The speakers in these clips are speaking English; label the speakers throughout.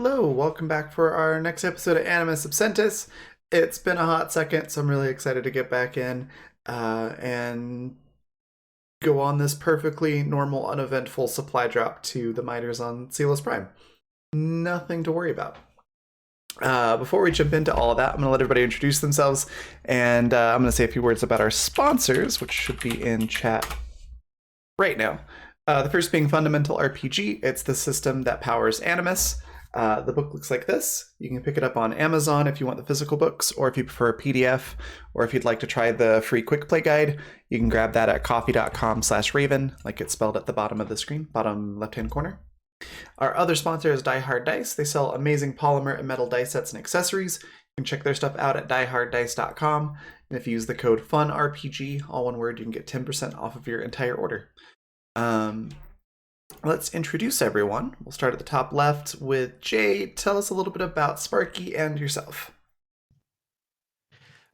Speaker 1: Hello, welcome back for our next episode of Animus Absentis. It's been a hot second, so I'm really excited to get back in and go on this perfectly normal, uneventful supply drop to the miners on Celos Prime. Nothing to worry about. Before we jump into all of that, I'm going to let everybody introduce themselves, and I'm going to say a few words about our sponsors, which should be in chat right now. The first being Fundamental RPG. It's the system that powers Animus. The book looks like this. You can pick it up on Amazon if you want the physical books, or if you prefer a PDF, or if you'd like to try the free quick play guide, you can grab that at coffee.com/raven, like it's spelled at the bottom of the screen, bottom left-hand corner. Our other sponsor is Die Hard Dice. They sell amazing polymer and metal dice sets and accessories. You can check their stuff out at dieharddice.com. And if you use the code FUNRPG, all one word, you can get 10% off of your entire order. Let's introduce everyone. We'll start at the top left with Jay. Tell us a little bit about Sparky and yourself.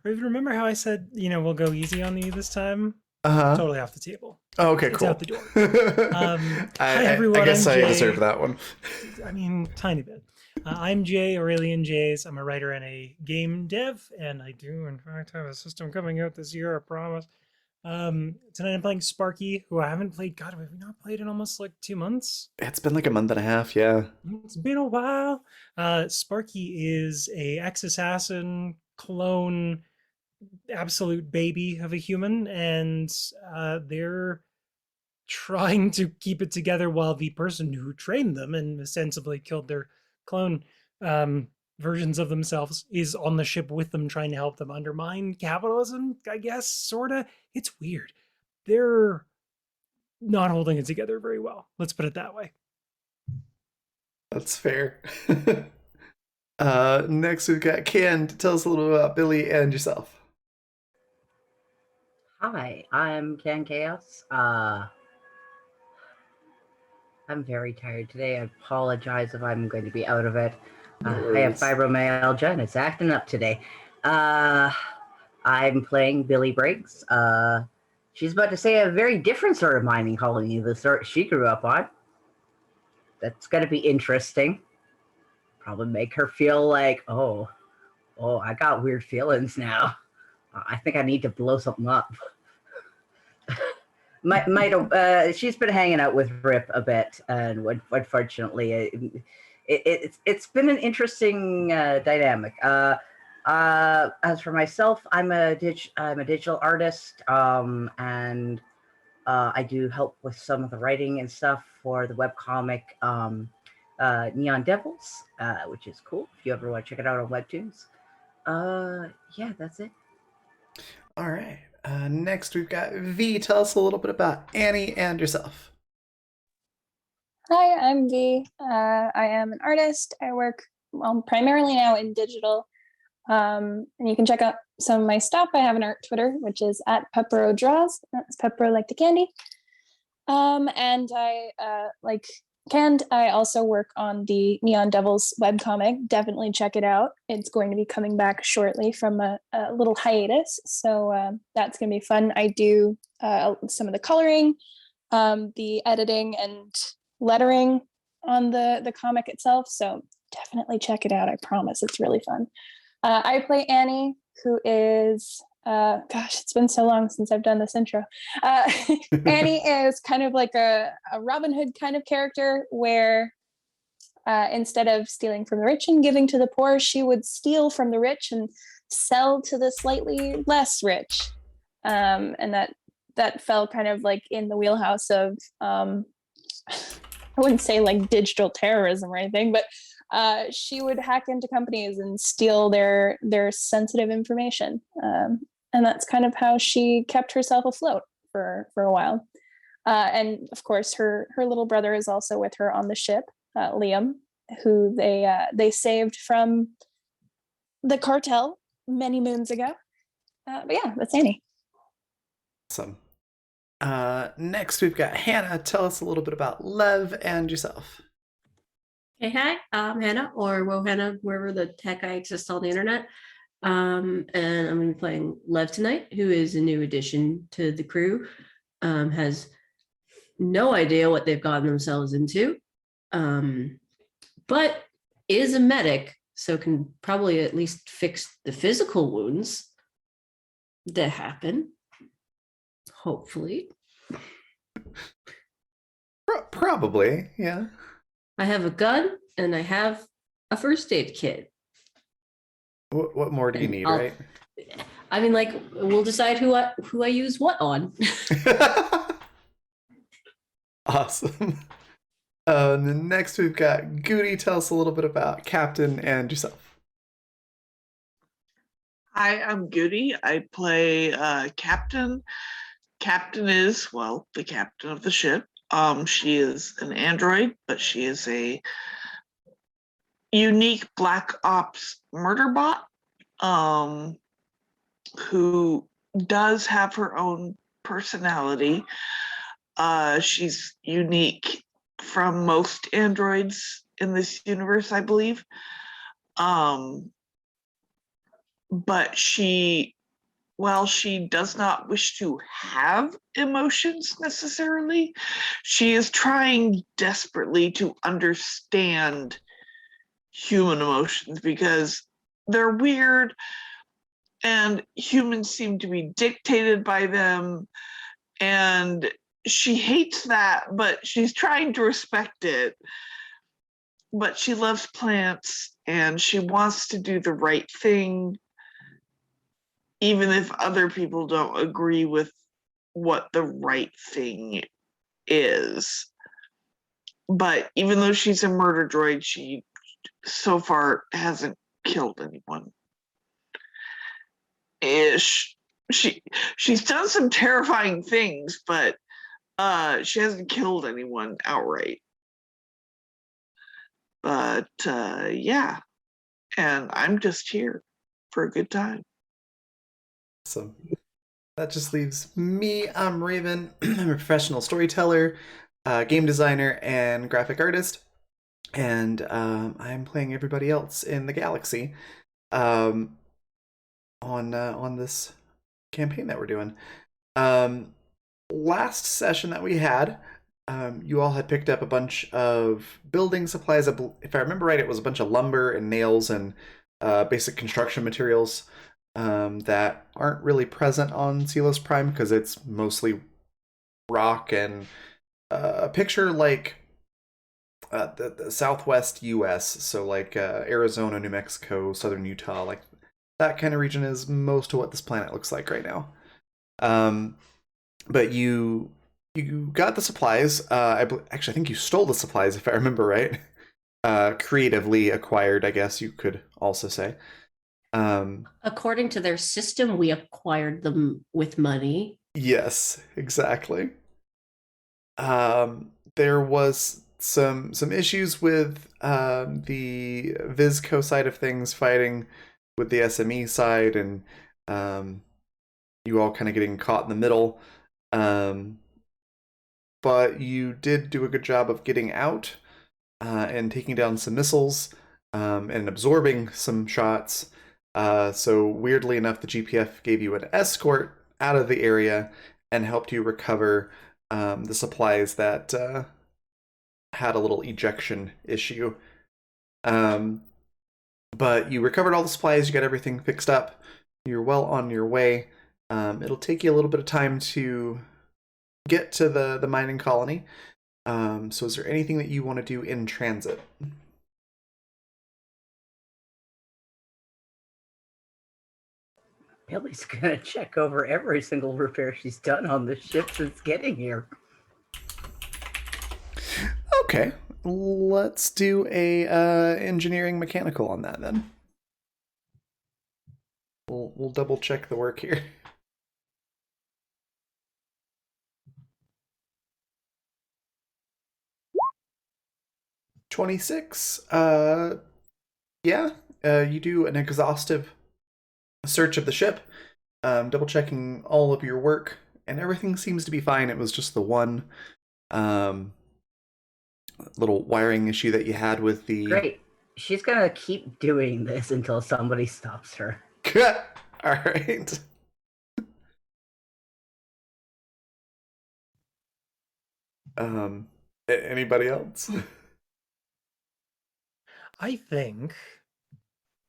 Speaker 2: Remember how I said, we'll go easy on you this time?
Speaker 1: Uh-huh.
Speaker 2: Totally off the table.
Speaker 1: Oh, okay,
Speaker 2: It's
Speaker 1: cool.
Speaker 2: out the door.
Speaker 1: Hi,
Speaker 2: everyone.
Speaker 1: I guess
Speaker 2: I'm
Speaker 1: I
Speaker 2: Jay.
Speaker 1: deserve that one.
Speaker 2: I mean, tiny bit. I'm Jay, Aurelian Jays. I'm a writer and a game dev, and I do, in fact, have a system coming out this year, I promise. Tonight I'm playing Sparky, who I haven't played. God, have we not played in almost like 2 months?
Speaker 1: It's been like a month and a half, yeah.
Speaker 2: It's been a while. Sparky is a ex-assassin clone, absolute baby of a human, and they're trying to keep it together while the person who trained them and ostensibly killed their clone versions of themselves is on the ship with them, trying to help them undermine capitalism, I guess, sorta. It's weird. They're not holding it together very well. Let's put it that way.
Speaker 1: That's fair. Next we've got Ken. Tell us a little about Billy and yourself.
Speaker 3: Hi, I'm Can Chaos. I'm very tired today. I apologize if I'm going to be out of it.
Speaker 1: No
Speaker 3: I have
Speaker 1: worries.
Speaker 3: fibromyalgia and it's acting up today. I'm playing Billy Briggs. She's about to say a very different sort of mining colony, the sort she grew up on. That's going to be interesting. Probably make her feel like, oh, I got weird feelings now. I think I need to blow something up. She's been hanging out with Rip a bit, and unfortunately, it's been an interesting dynamic. As for myself, I'm a digital artist, and I do help with some of the writing and stuff for the webcomic Neon Devils, which is cool. If you ever want to check it out on Webtoons. Yeah, that's it.
Speaker 1: All right. Next we've got V. Tell us a little bit about Annie and yourself.
Speaker 4: Hi, I'm V. I am an artist. I work primarily now in digital. And you can check out some of my stuff. I have an art Twitter, which is at Peppero Draws. That's Peppero like the candy. And I like Canned, I also work on the Neon Devils webcomic. Definitely check it out. It's going to be coming back shortly from a little hiatus. So that's going to be fun. I do some of the coloring, the editing and lettering on the comic itself. So definitely check it out. I promise it's really fun. I play Annie, who is, gosh, it's been so long since I've done this intro. Annie is kind of like a Robin Hood kind of character where instead of stealing from the rich and giving to the poor, she would steal from the rich and sell to the slightly less rich. And that fell kind of like in the wheelhouse of, I wouldn't say like digital terrorism or anything, but she would hack into companies and steal their sensitive information. And that's kind of how she kept herself afloat for a while. And of course, her little brother is also with her on the ship, Liam, who they saved from the cartel many moons ago. But yeah, that's Annie.
Speaker 1: Awesome. Next, we've got Hannah. Tell us a little bit about Lev and yourself.
Speaker 5: Hey, hi, I'm Hannah, or Wohannah, wherever the heck I exist on the internet. And I'm going to be playing Lev tonight, who is a new addition to the crew. Has no idea what they've gotten themselves into. But is a medic, so can probably at least fix the physical wounds that happen. Hopefully.
Speaker 1: Probably, yeah.
Speaker 5: I have a gun and I have a first aid kit.
Speaker 1: What more do you
Speaker 5: And
Speaker 1: need,
Speaker 5: I'll-
Speaker 1: right?
Speaker 5: I mean, like, we'll decide who I use what on.
Speaker 1: Awesome. Next we've got Goody. Tell us a little bit about Captain and yourself.
Speaker 6: Hi, I'm Goody. I play Captain. Captain is, well, the captain of the ship. She is an android, but she is a unique Black Ops murder bot who does have her own personality. She's unique from most androids in this universe, I believe. But while she does not wish to have emotions necessarily, she is trying desperately to understand human emotions because they're weird and humans seem to be dictated by them. And she hates that, but she's trying to respect it. But she loves plants and she wants to do the right thing, even if other people don't agree with what the right thing is. But even though she's a murder droid, she so far hasn't killed anyone. Ish. She's done some terrifying things, but she hasn't killed anyone outright. But yeah, and I'm just here for a good time.
Speaker 1: So that just leaves me. I'm Raven. I'm a professional storyteller, game designer, and graphic artist. And I'm playing everybody else in the galaxy on this campaign that we're doing. Last session that we had, you all had picked up a bunch of building supplies. If I remember right, it was a bunch of lumber and nails and basic construction materials that aren't really present on Celos Prime because it's mostly rock and a picture like the Southwest U.S. So like Arizona, New Mexico, Southern Utah, like that kind of region is most of what this planet looks like right now. But you got the supplies. Actually, I think you stole the supplies, if I remember right. Creatively acquired, I guess you could also say.
Speaker 5: According to their system, we acquired them with money.
Speaker 1: Yes, exactly. There was some issues with the Vizco side of things fighting with the SME side, and you all kind of getting caught in the middle. But you did do a good job of getting out and taking down some missiles and absorbing some shots. So weirdly enough, the GPF gave you an escort out of the area and helped you recover the supplies that had a little ejection issue. But you recovered all the supplies, you got everything fixed up, you're well on your way. It'll take you a little bit of time to get to the mining colony. So is there anything that you want to do in transit?
Speaker 3: Billy's gonna check over every single repair she's done on this ship since getting here.
Speaker 1: Okay, let's do a engineering mechanical on that then. We'll double check the work here. $26. Yeah. You do an exhaustive search of the ship, double checking all of your work, and everything seems to be fine. It was just the one little wiring issue that you had with the.
Speaker 3: Great. She's gonna keep doing this until somebody stops her.
Speaker 1: All right. Anybody else?
Speaker 2: I think,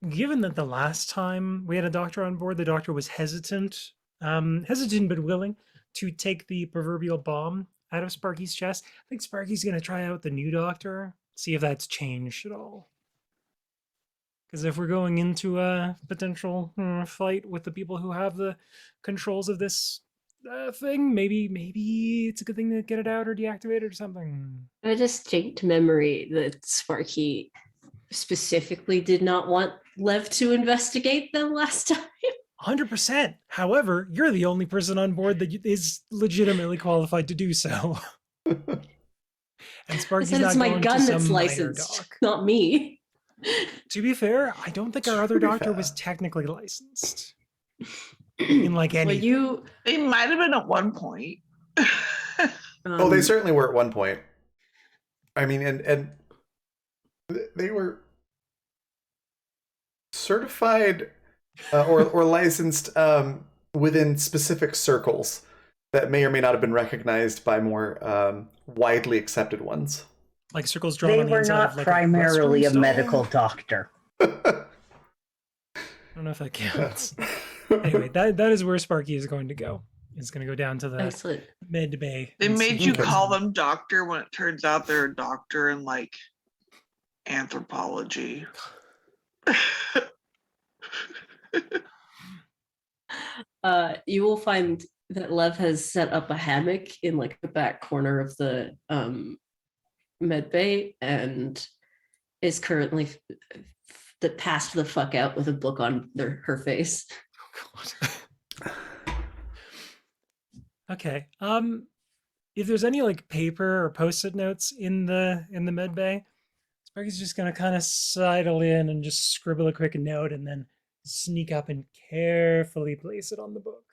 Speaker 2: given that the last time we had a doctor on board, the doctor was hesitant, hesitant but willing to take the proverbial bomb out of Sparky's chest. I think Sparky's going to try out the new doctor, see if that's changed at all. Because if we're going into a potential fight with the people who have the controls of this thing, maybe it's a good thing to get it out or deactivate it or something.
Speaker 5: I distinct memory that Sparky specifically did not want Lev to investigate them last time.
Speaker 2: 100%. However, you're the only person on board that is legitimately qualified to do so. And
Speaker 5: I
Speaker 2: Sparky's
Speaker 5: said
Speaker 2: not
Speaker 5: it's my
Speaker 2: going
Speaker 5: gun
Speaker 2: to
Speaker 5: that's
Speaker 2: some minor
Speaker 5: licensed,
Speaker 2: doc.
Speaker 5: not me.
Speaker 2: To be fair, I don't think our other
Speaker 1: To be
Speaker 2: doctor
Speaker 1: fair.
Speaker 2: was technically licensed. In like
Speaker 5: Well,
Speaker 2: anything.
Speaker 5: you.
Speaker 6: They might have been at one point.
Speaker 1: Oh, they certainly were at one point. I mean, and they were certified or licensed within specific circles that may or may not have been recognized by more widely accepted ones.
Speaker 2: Like circles drawn
Speaker 3: They
Speaker 2: on the
Speaker 3: were
Speaker 2: inside
Speaker 3: not
Speaker 2: of like
Speaker 3: primarily a
Speaker 2: restroom stall.
Speaker 3: medical doctor.
Speaker 2: I don't know if that counts. Anyway, that is where Sparky is going to go. He's going to go down to the
Speaker 5: Excellent.
Speaker 2: med bay.
Speaker 6: They
Speaker 2: and
Speaker 6: made
Speaker 2: see
Speaker 6: you
Speaker 2: what goes
Speaker 6: call
Speaker 2: on.
Speaker 6: them doctor when it turns out they're a doctor in like anthropology.
Speaker 5: You will find that Lev has set up a hammock in like the back corner of the med bay and is currently passed the fuck out with a book on her face.
Speaker 2: Okay. If there's any like paper or post-it notes in the med bay, Sparky's just gonna kind of sidle in and just scribble a quick note and then sneak up and carefully place it on the book.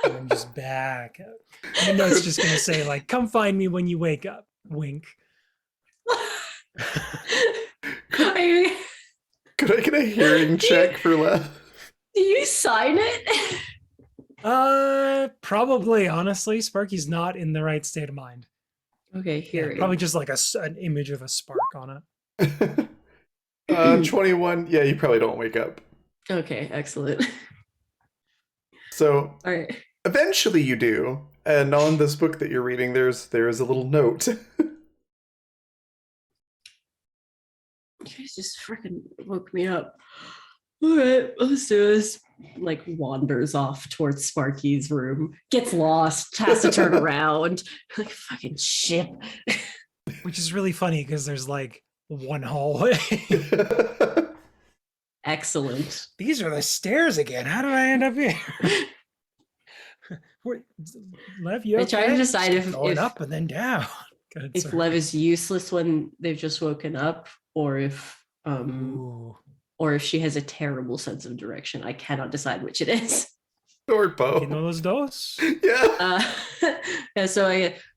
Speaker 2: And then just back out. And the note's just gonna say like, "Come find me when you wake up." Wink.
Speaker 5: I-
Speaker 1: Could I get a hearing check for Lev?
Speaker 5: Do you sign it?
Speaker 2: Probably. Honestly, Sparky's not in the right state of mind.
Speaker 5: Okay, here.
Speaker 2: Yeah, probably just like an image of a spark on it.
Speaker 1: 21. Yeah, you probably don't wake up.
Speaker 5: Okay, excellent.
Speaker 1: So
Speaker 5: All right.
Speaker 1: eventually you do. And on this book that you're reading, there's a little note.
Speaker 5: You guys just freaking woke me up. All right, let's do this. Like wanders off towards Sparky's room, gets lost, has to turn around. Like fucking shit.
Speaker 2: Which is really funny because there's like one hallway.
Speaker 5: Excellent.
Speaker 2: These are the stairs again. How did I end up here? Lev, you
Speaker 5: I
Speaker 2: okay?
Speaker 5: try to decide
Speaker 2: Just
Speaker 5: if-
Speaker 2: going
Speaker 5: if-
Speaker 2: up and then down. Good,
Speaker 5: If
Speaker 2: sorry.
Speaker 5: Lev is useless when they've just woken up, or if
Speaker 2: Ooh.
Speaker 5: or if she has a terrible sense of direction. I cannot decide which it is.
Speaker 1: Sword
Speaker 2: You know
Speaker 1: bow.
Speaker 2: those dos?
Speaker 1: Yeah.
Speaker 5: Yeah, so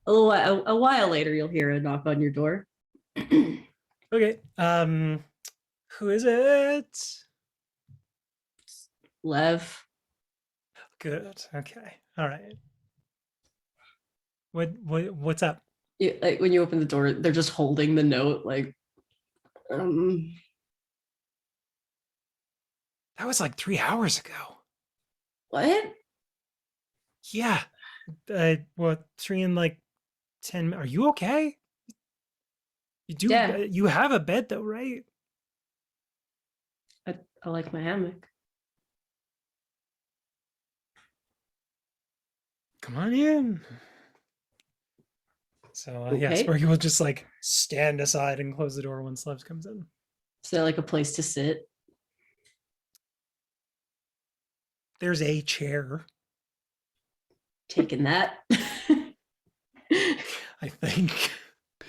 Speaker 5: a while later, you'll hear a knock on your door.
Speaker 2: Okay. Who is it?
Speaker 5: Lev.
Speaker 2: Good. Okay. All right. What's up?
Speaker 5: Like when you open the door, they're just holding the note. Like,
Speaker 2: That was like 3 hours ago.
Speaker 5: what?
Speaker 2: Yeah. What? 3 and like 10. Are you okay? You do.
Speaker 5: Yeah.
Speaker 2: You have a bed though, right?
Speaker 5: I like my hammock.
Speaker 2: Come on in. So yeah,
Speaker 5: Okay.
Speaker 2: Sparky will just like stand aside and close the door once Lev comes in.
Speaker 5: Is there like a place to sit?
Speaker 2: There's a chair,
Speaker 5: Taking that.
Speaker 2: I think.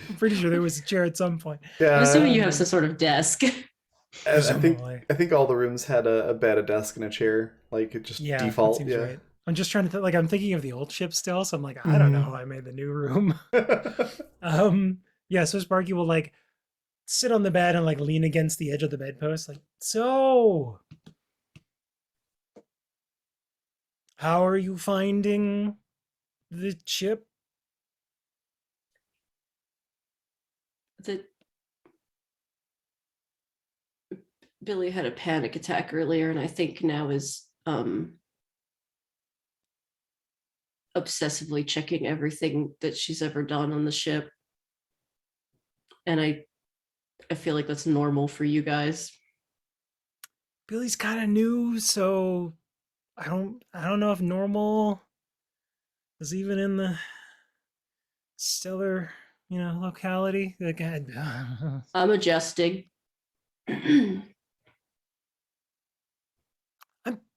Speaker 2: I'm pretty sure there was a chair at some point.
Speaker 1: Yeah.
Speaker 5: I'm assuming you have some sort of desk.
Speaker 1: I think
Speaker 2: Presumably.
Speaker 1: all the rooms had a bed, a desk, and a chair. Like it just
Speaker 2: Yeah, that
Speaker 1: default.
Speaker 2: seems
Speaker 1: Yeah.
Speaker 2: right. I'm just trying to like I'm thinking of the old ship still, so I'm like, I don't know
Speaker 1: Mhm.
Speaker 2: how I made the new room. Yeah, so Sparky will like sit on the bed and like lean against the edge of the bedpost, like, so how are you finding the chip?
Speaker 5: The Billy had a panic attack earlier, and I think now is obsessively checking everything that she's ever done on the ship. And I feel like that's normal for you guys.
Speaker 2: Billy's kind of new, so I don't know if normal is even in the stellar, locality. Like,
Speaker 5: I'm adjusting.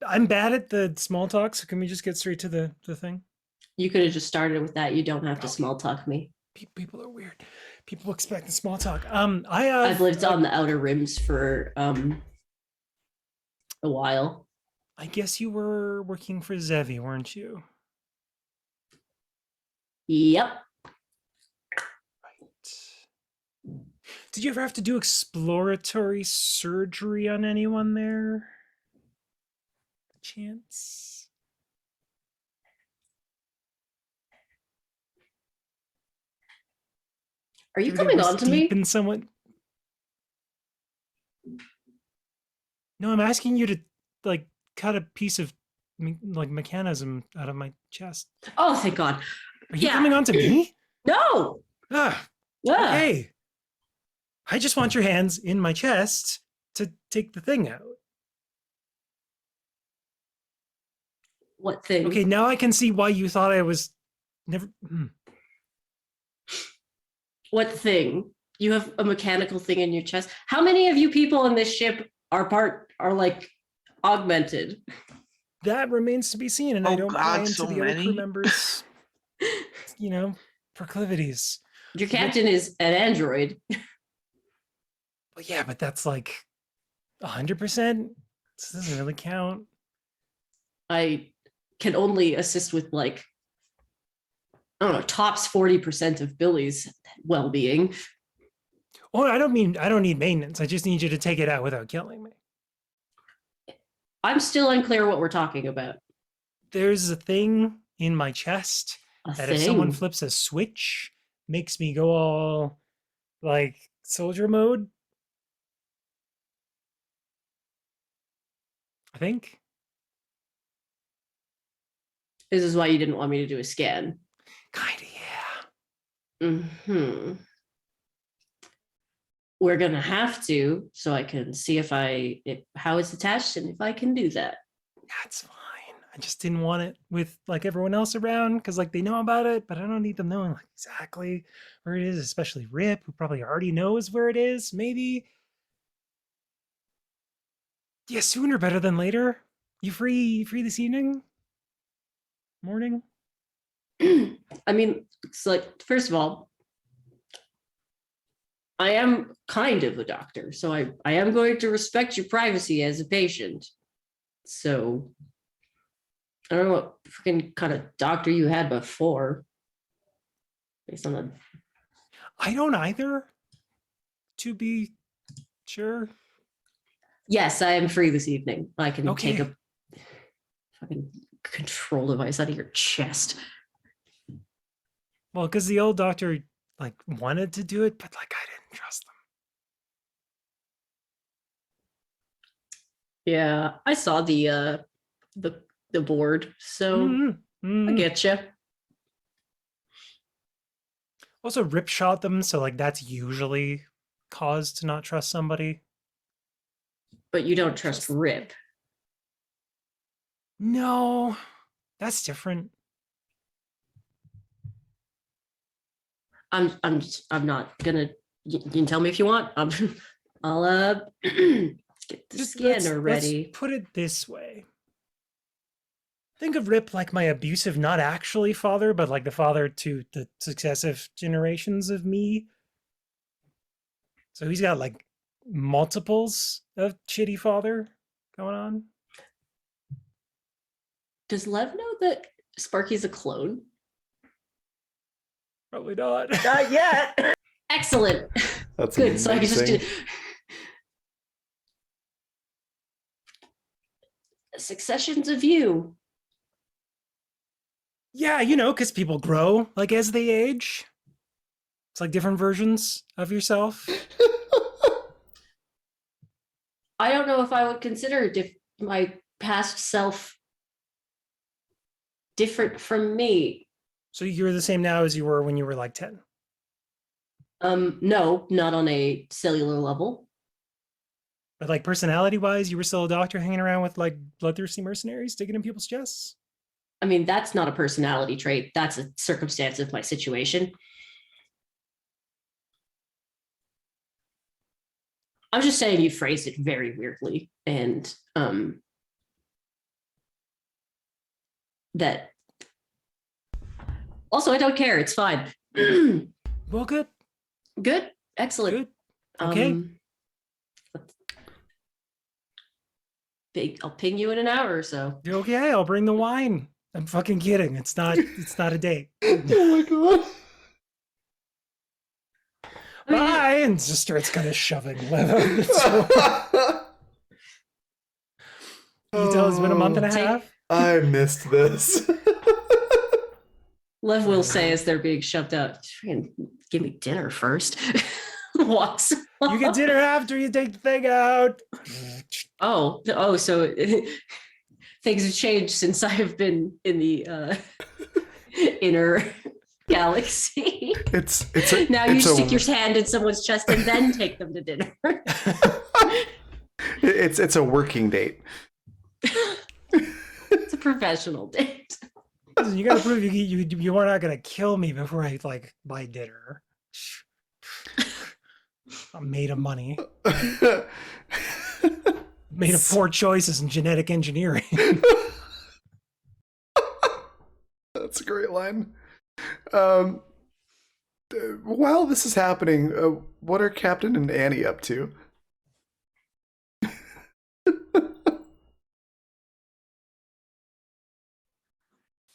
Speaker 2: I'm bad at the small talk, so can we just get straight to the thing?
Speaker 5: You could have just started with that. You don't have to
Speaker 2: Okay.
Speaker 5: small talk me.
Speaker 2: People are weird. People expect the small talk.
Speaker 5: I've lived on the outer rims for a while.
Speaker 2: I guess you were working for Zevi, weren't you?
Speaker 5: Yep.
Speaker 2: Right. Did you ever have to do exploratory surgery on anyone there? Chance?
Speaker 5: Are you
Speaker 2: Ever get
Speaker 5: coming
Speaker 2: wrist
Speaker 5: on to
Speaker 2: deep
Speaker 5: me?
Speaker 2: in someone? No, I'm asking you to like cut a piece of like mechanism out of my chest.
Speaker 5: Oh, thank God.
Speaker 2: Are you
Speaker 5: Yeah.
Speaker 2: coming on to me?
Speaker 5: No.
Speaker 2: Ah,
Speaker 5: Yeah.
Speaker 2: okay. I just want your hands in my chest to take the thing out.
Speaker 5: What thing?
Speaker 2: Okay, now I can see why you thought I was never.
Speaker 5: What thing? You have a mechanical thing in your chest. How many of you people in this ship are like augmented?
Speaker 2: That remains to be seen, and I
Speaker 6: Oh
Speaker 2: don't
Speaker 6: God,
Speaker 2: buy into
Speaker 6: so
Speaker 2: the other crew
Speaker 6: many.
Speaker 2: members, proclivities.
Speaker 5: Your captain is an android.
Speaker 2: Well, yeah, but that's like 100%. This doesn't really count.
Speaker 5: I can only assist with like, I don't know, tops 40% of Billy's well-being.
Speaker 2: Oh, I don't need maintenance. I just need you to take it out without killing me.
Speaker 5: I'm still unclear what we're talking about.
Speaker 2: There's a thing in my chest
Speaker 5: A
Speaker 2: that
Speaker 5: thing?
Speaker 2: if someone flips a switch, makes me go all like soldier mode. I think.
Speaker 5: This is why you didn't want me to do a scan.
Speaker 2: Kinda, yeah.
Speaker 5: We're gonna have to, so I can see how it's attached and if I can do that.
Speaker 2: That's fine. I just didn't want it with like everyone else around because like they know about it, but I don't need them knowing like exactly where it is, especially Rip, who probably already knows where it is. Maybe. Yeah, sooner better than later. You free this evening? Morning?
Speaker 5: I mean, it's like, first of all, I am kind of a doctor, so I am going to respect your privacy as a patient. So I don't know what freaking kind of doctor you had before. Based on the
Speaker 2: I don't either, to be sure.
Speaker 5: Yes, I am free this evening. I can take
Speaker 2: Okay.
Speaker 5: a fucking control device out of your chest.
Speaker 2: Well, because the old doctor like wanted to do it, but like I didn't trust them.
Speaker 5: Yeah, I saw the board, so I get you.
Speaker 2: Also, Rip shot them, so like that's usually cause to not trust somebody.
Speaker 5: But you don't trust Rip.
Speaker 2: No, that's different.
Speaker 5: I'm not gonna. You can tell me if you want. I'll let's get the scanner ready.
Speaker 2: Let's put it this way. Think of Rip like my abusive, not actually father, but like the father to the successive generations of me. So he's got like multiples of shitty father going on.
Speaker 5: Does Lev know that Sparky's a clone?
Speaker 2: Probably not.
Speaker 3: Not yet.
Speaker 5: Excellent.
Speaker 1: That's
Speaker 5: Good. So I can just do successions of you.
Speaker 2: Yeah, because people grow like as they age. It's like different versions of yourself.
Speaker 5: I don't know if I would consider my past self different from me.
Speaker 2: So you're the same now as you were when you were like 10.
Speaker 5: No, not on a cellular level.
Speaker 2: But like personality wise, you were still a doctor hanging around with like bloodthirsty mercenaries digging in people's chests?
Speaker 5: I mean, that's not a personality trait. That's a circumstance of my situation. I'm just saying you phrased it very weirdly, and that also I don't care. It's fine.
Speaker 2: Well, good.
Speaker 5: Good. Excellent.
Speaker 2: Good. Okay.
Speaker 5: I'll ping you in an hour or so.
Speaker 2: Okay, I'll bring the wine. I'm fucking kidding. It's not a date.
Speaker 1: Oh my god.
Speaker 2: Bye, and just starts kind of shoving Lev out the door. You tell it's been a month and a half.
Speaker 1: I missed this.
Speaker 5: Lev will say as they're being shoved out, try and give me dinner first. Walks.
Speaker 2: You get dinner after you take the thing out.
Speaker 5: So things have changed since I have been in the inner galaxy. Now you stick your hand in someone's chest and then take them to dinner.
Speaker 1: It's a working date.
Speaker 5: It's a professional date.
Speaker 2: Listen, you gotta prove you are not gonna kill me before I like buy dinner. I'm made of money. Made of poor choices in genetic engineering.
Speaker 1: That's a great line. While this is happening, what are Captain and Annie up to?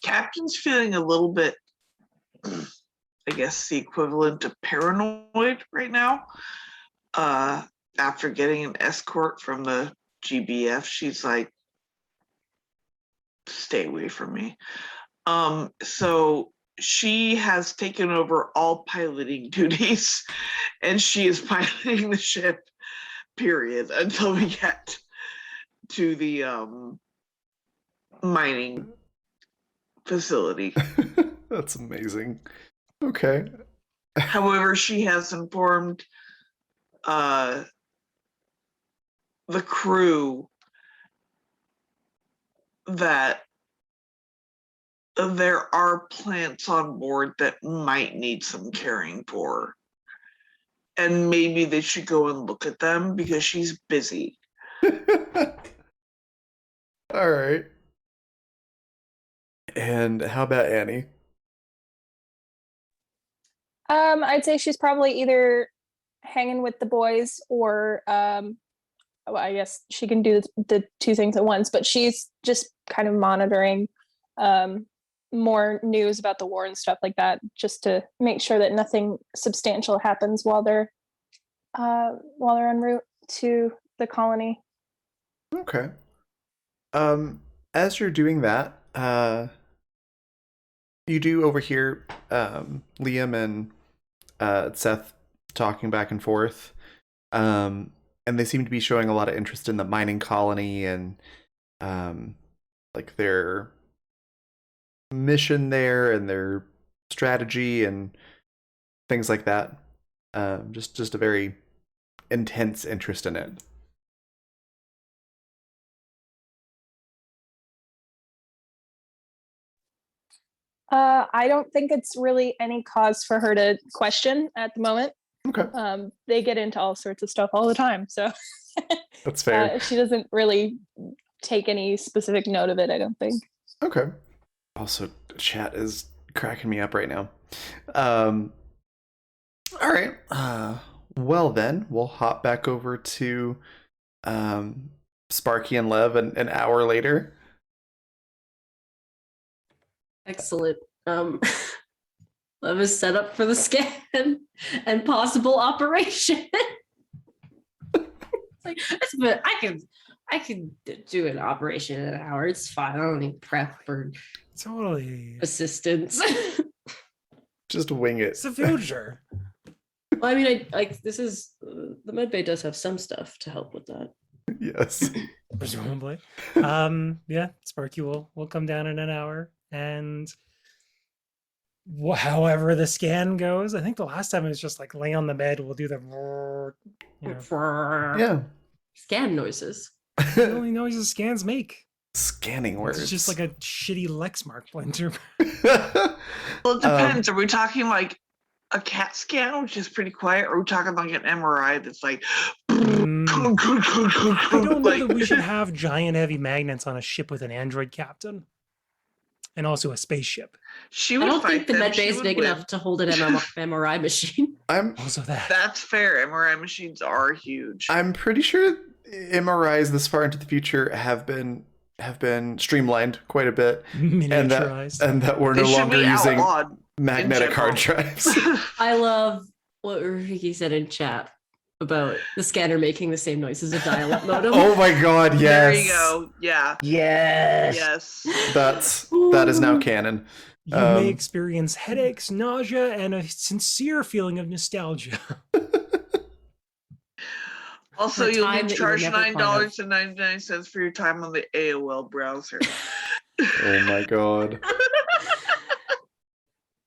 Speaker 6: Captain's feeling a little bit, I guess, the equivalent of paranoid right now. After getting an escort from the GBF, she's like, stay away from me. So she has taken over all piloting duties, and she is piloting the ship, period, until we get to the mining facility.
Speaker 1: That's amazing. Okay.
Speaker 6: However, she has informed the crew that there are plants on board that might need some caring for. And maybe they should go and look at them because she's busy.
Speaker 1: All right. And how about Annie?
Speaker 4: I'd say she's probably either hanging with the boys or well, I guess she can do the two things at once, but she's just kind of monitoring more news about the war and stuff like that, just to make sure that nothing substantial happens while they're en route to the colony.
Speaker 1: Okay. As you're doing that, you do overhear Liam and Seth talking back and forth. And they seem to be showing a lot of interest in the mining colony and like their mission there and their strategy and things like that. Just a very intense interest in it.
Speaker 4: I don't think it's really any cause for her to question at the moment.
Speaker 1: Okay.
Speaker 4: They get into all sorts of stuff all the time, so
Speaker 1: That's fair.
Speaker 4: she doesn't really take any specific note of it, I don't think.
Speaker 1: Okay. Also, chat is cracking me up right now. All right. Well then, we'll hop back over to Sparky and Lev an hour later.
Speaker 5: Excellent. Lev is set up for the scan and possible operation. It's like, but I can do an operation in an hour. It's fine. I don't need prep or
Speaker 2: Totally.
Speaker 5: assistance.
Speaker 1: Just wing it.
Speaker 2: It's the future.
Speaker 5: Well, I mean, this is the medbay does have some stuff to help with that.
Speaker 1: Yes.
Speaker 2: presumably. Yeah, Sparky will come down in an hour, and however the scan goes, I think the last time it was just like lay on the bed. We'll do the,
Speaker 1: Yeah.
Speaker 5: Scan noises.
Speaker 2: the only noises scans make.
Speaker 1: Scanning words.
Speaker 2: It's just like a shitty Lexmark blender.
Speaker 6: Well, it depends. Are we talking like a CAT scan, which is pretty quiet, or are we talking like an MRI that's like?
Speaker 2: I don't know that we should have giant heavy magnets on a ship with an android captain, and also a spaceship.
Speaker 6: She
Speaker 5: I
Speaker 6: would
Speaker 5: don't
Speaker 6: fight
Speaker 5: think the
Speaker 6: them.
Speaker 5: med bay
Speaker 6: She
Speaker 5: is
Speaker 6: would
Speaker 5: big
Speaker 6: win.
Speaker 5: enough to hold an MRI machine.
Speaker 2: Also that.
Speaker 6: That's fair. MRI machines are huge.
Speaker 1: I'm pretty sure MRIs this far into the future have been streamlined quite a bit,
Speaker 2: Miniaturized.
Speaker 1: and that we're
Speaker 6: They
Speaker 1: no
Speaker 6: should
Speaker 1: longer
Speaker 6: be
Speaker 1: using
Speaker 6: outlawed
Speaker 1: magnetic
Speaker 6: in
Speaker 1: hard
Speaker 6: general.
Speaker 1: drives.
Speaker 5: I love what Rafiki said in chat about the scanner making the same noise as a dial-up modem.
Speaker 1: Oh my god, yes.
Speaker 6: There you go. Yeah.
Speaker 3: Yes.
Speaker 6: Yes.
Speaker 1: That is now canon.
Speaker 2: You may experience headaches, nausea, and a sincere feeling of nostalgia.
Speaker 6: Also,
Speaker 5: For a
Speaker 6: you'll
Speaker 5: time
Speaker 6: be
Speaker 5: that you will
Speaker 6: charged
Speaker 5: never find out.
Speaker 6: $9.99 for your time on the AOL browser.
Speaker 1: Oh my god.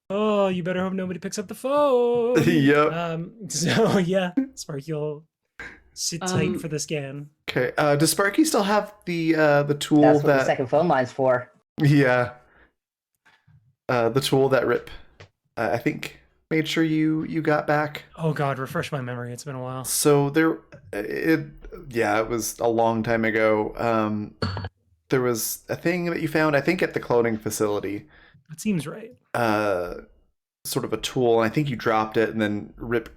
Speaker 2: Oh, you better hope nobody picks up the phone.
Speaker 1: Yep.
Speaker 2: So yeah, Sparky will sit tight for the scan.
Speaker 1: Okay. Does Sparky still have the tool
Speaker 3: That's what the
Speaker 1: that?
Speaker 3: second phone line's for.
Speaker 1: Yeah. The tool that Rip, I think, made sure you got back.
Speaker 2: Oh god, refresh my memory. It's been a while.
Speaker 1: So it was a long time ago. There was a thing that you found, I think, at the cloning facility.
Speaker 2: That seems right.
Speaker 1: Sort of a tool, and I think you dropped it, and then Rip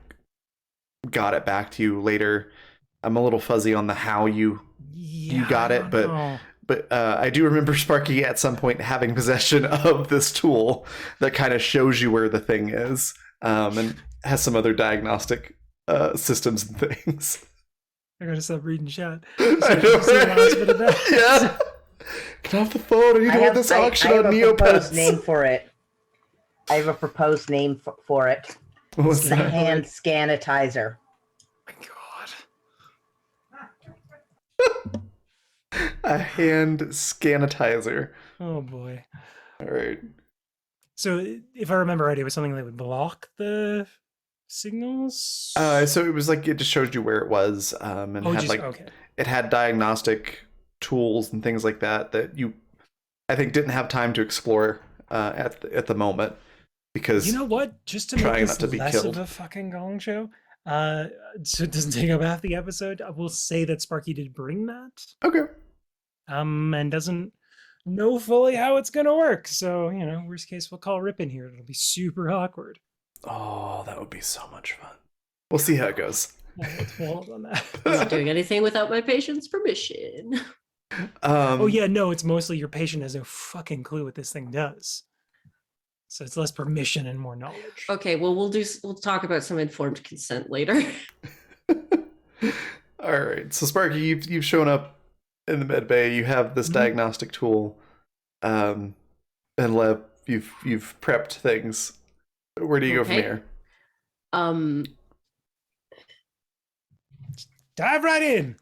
Speaker 1: got it back to you later. I'm a little fuzzy on the how you got it, but I do remember Sparky at some point having possession of this tool that kind of shows you where the thing is, and has some other diagnostic systems and things.
Speaker 2: I gotta stop reading chat.
Speaker 1: I know, right? Yeah. Get off the phone. I need to win this auction on
Speaker 3: I have a
Speaker 1: Neopets.
Speaker 3: proposed name for it. I have a proposed name for it.
Speaker 1: What's
Speaker 3: It's the
Speaker 1: that?
Speaker 3: hand scanitizer.
Speaker 2: My god.
Speaker 1: A hand scanitizer.
Speaker 2: Oh boy.
Speaker 1: All right.
Speaker 2: So if I remember right, it was something that would block the signals.
Speaker 1: So it was like it just showed you where it was, and
Speaker 2: okay.
Speaker 1: it had diagnostic tools and things like that you, I think, didn't have time to explore at the moment because
Speaker 2: You know what? Just to make
Speaker 1: trying
Speaker 2: this
Speaker 1: not to be
Speaker 2: less
Speaker 1: killed.
Speaker 2: of a fucking gong show, so it doesn't take up half the episode, I will say that Sparky did bring that.
Speaker 1: Okay.
Speaker 2: And doesn't know fully how it's gonna work. So, worst case, we'll call Rip in here. It'll be super awkward.
Speaker 1: Oh, that would be so much fun. We'll see how it goes.
Speaker 2: Let's hold on that.
Speaker 5: I'm not doing anything without my patient's permission.
Speaker 2: Oh yeah, no, it's mostly your patient has no fucking clue what this thing does. So it's less permission and more knowledge.
Speaker 5: Okay, well we'll talk about some informed consent later.
Speaker 1: All right. So Sparky, you've shown up in the med bay. You have this diagnostic tool, and Lev, you've prepped things. Where do you go from
Speaker 5: Okay.
Speaker 1: here?
Speaker 2: Dive right in.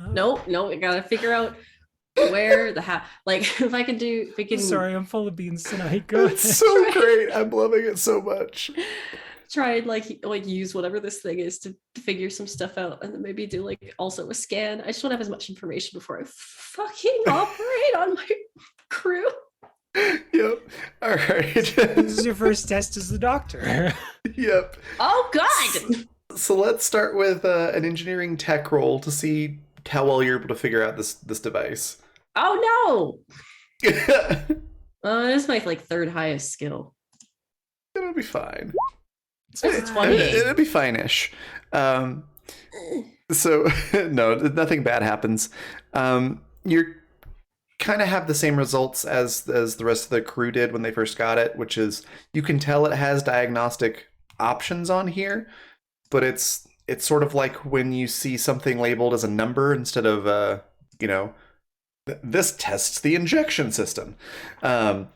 Speaker 5: No, I gotta figure out where the how. Like if we can
Speaker 2: Sorry, I'm full of beans tonight. Go ahead.
Speaker 1: It's so great. I'm loving it so much.
Speaker 5: try and like use whatever this thing is to figure some stuff out, and then maybe do like also a scan. I just want to have as much information before I fucking operate on my crew.
Speaker 1: Yep. All right.
Speaker 2: This is your first test as the doctor.
Speaker 1: Yep.
Speaker 5: Oh god.
Speaker 1: So let's start with an engineering tech roll to see how well you're able to figure out this device.
Speaker 5: Oh no.
Speaker 1: It'll
Speaker 5: This is my like third highest skill.
Speaker 1: be fine.
Speaker 5: It's 28.
Speaker 1: It'll be fine-ish. So no, nothing bad happens. You're kind of have the same results as the rest of the crew did when they first got it, which is you can tell it has diagnostic options on here, but it's sort of like when you see something labeled as a number instead of this tests the injection system. So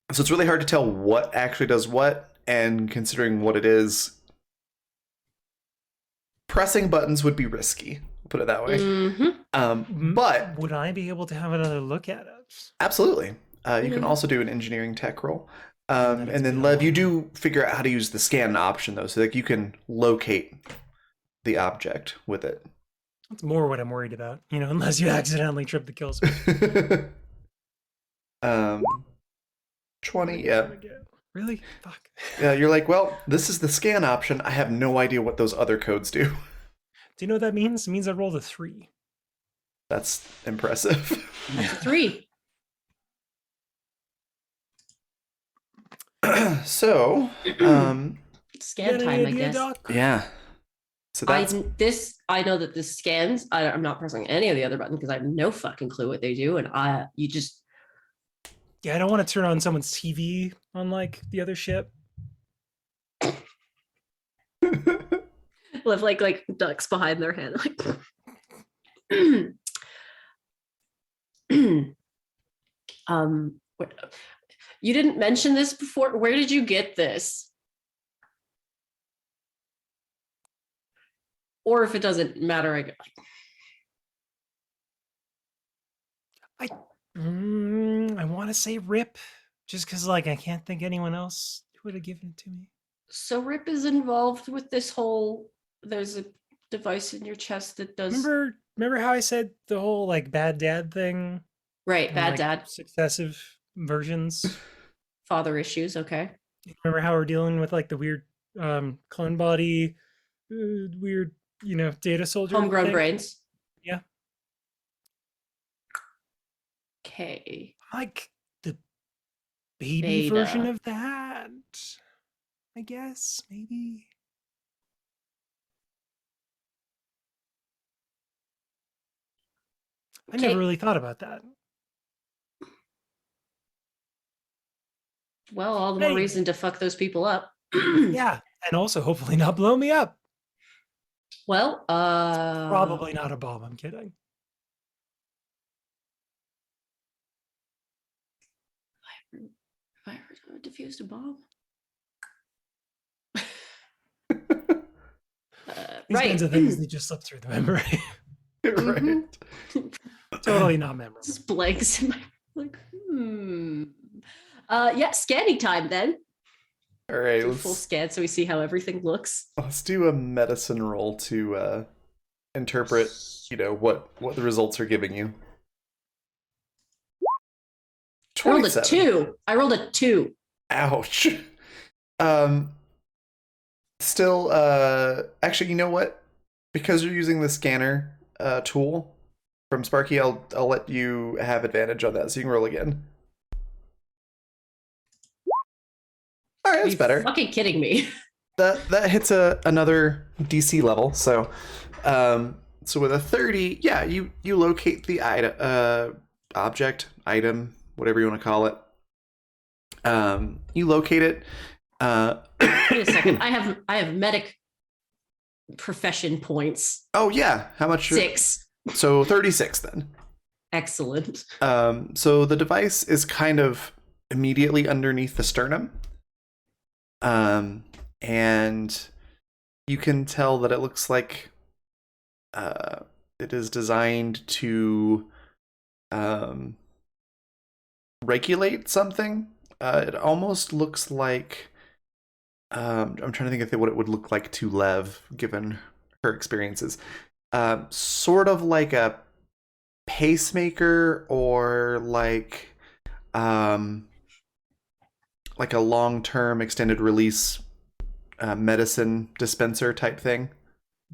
Speaker 1: it's really hard to tell what actually does what, and considering what it is, pressing buttons would be risky. I'll put it that way.
Speaker 5: Mhm.
Speaker 1: But
Speaker 2: would I be able to have another look at it?
Speaker 1: absolutely, you can
Speaker 5: Mhm.
Speaker 1: also do an engineering tech roll.
Speaker 2: That
Speaker 1: And then
Speaker 2: XP
Speaker 1: Lev, you
Speaker 2: one.
Speaker 1: do figure out how to use the scan option though, so like you can locate the object with it.
Speaker 2: That's more what I'm worried about. Unless you accidentally trip the kill switch.
Speaker 1: 20, yeah.
Speaker 2: Really? Fuck.
Speaker 1: Yeah, you're like, well, this is the scan option. I have no idea what those other codes do.
Speaker 2: Do you know what that means? It means I rolled a 3.
Speaker 1: That's impressive.
Speaker 5: That's a 3.
Speaker 1: So,
Speaker 5: Scan time, I guess.
Speaker 2: Doc?
Speaker 1: yeah. So that's
Speaker 5: I know that this scans. I'm not pressing any of the other buttons because I have no fucking clue what they do, and you just
Speaker 2: Yeah, I don't want to turn on someone's TV on like the other ship.
Speaker 5: live like ducks behind their head. Like, you didn't mention this before. Where did you get this? Or if it doesn't matter,
Speaker 2: I want to say Rip, just because like I can't think anyone else would have given it to me.
Speaker 5: So Rip is involved with this whole. There's a device in your chest that does.
Speaker 2: Remember how I said the whole like bad dad thing?
Speaker 5: Right,
Speaker 2: and,
Speaker 5: bad
Speaker 2: like,
Speaker 5: dad,
Speaker 2: successive versions.
Speaker 5: father issues. Okay.
Speaker 2: Remember how we're dealing with like the weird clone body, weird data soldier
Speaker 5: Homegrown
Speaker 2: thing?
Speaker 5: brains.
Speaker 2: Yeah.
Speaker 5: Okay.
Speaker 2: Like the baby version
Speaker 5: Beta.
Speaker 2: of that, I guess, maybe. I never
Speaker 5: Okay.
Speaker 2: really thought about that.
Speaker 5: Well, all the more
Speaker 2: Anyway.
Speaker 5: reason to fuck those people up.
Speaker 2: Yeah, and also hopefully not blow me up.
Speaker 5: Well,
Speaker 2: Probably not a bomb. I'm kidding.
Speaker 5: Have I ever diffused a bomb?
Speaker 2: These
Speaker 5: Right.
Speaker 2: kinds of things they just slip through the memory.
Speaker 1: right.
Speaker 5: Mhm.
Speaker 2: Totally not memorable.
Speaker 5: Just blanks in my like. Yeah, scanning time then.
Speaker 1: All right,
Speaker 5: Do a full scan so we see how everything looks.
Speaker 1: let's do a medicine roll to interpret, what the results are giving you.
Speaker 5: I rolled a
Speaker 1: 27.
Speaker 5: 2. I rolled a 2.
Speaker 1: Ouch. Still, actually, you know what? Because you're using the scanner tool from Sparky, I'll let you have advantage on that, so you can roll again. All right,
Speaker 5: Are
Speaker 1: that's
Speaker 5: you
Speaker 1: better.
Speaker 5: fucking kidding me?
Speaker 1: That hits another DC level. So, so with a 30, yeah, you locate the item, object, item, whatever you want to call it. You locate it.
Speaker 5: Wait a second. I have medic profession points.
Speaker 1: Oh yeah, how much?
Speaker 5: 6.
Speaker 1: So 36 then.
Speaker 5: Excellent.
Speaker 1: So the device is kind of immediately underneath the sternum. And you can tell that it looks like it is designed to regulate something. It almost looks like I'm trying to think of what it would look like to Lev, given her experiences. Sort of like a pacemaker or like a long-term extended release medicine dispenser type thing.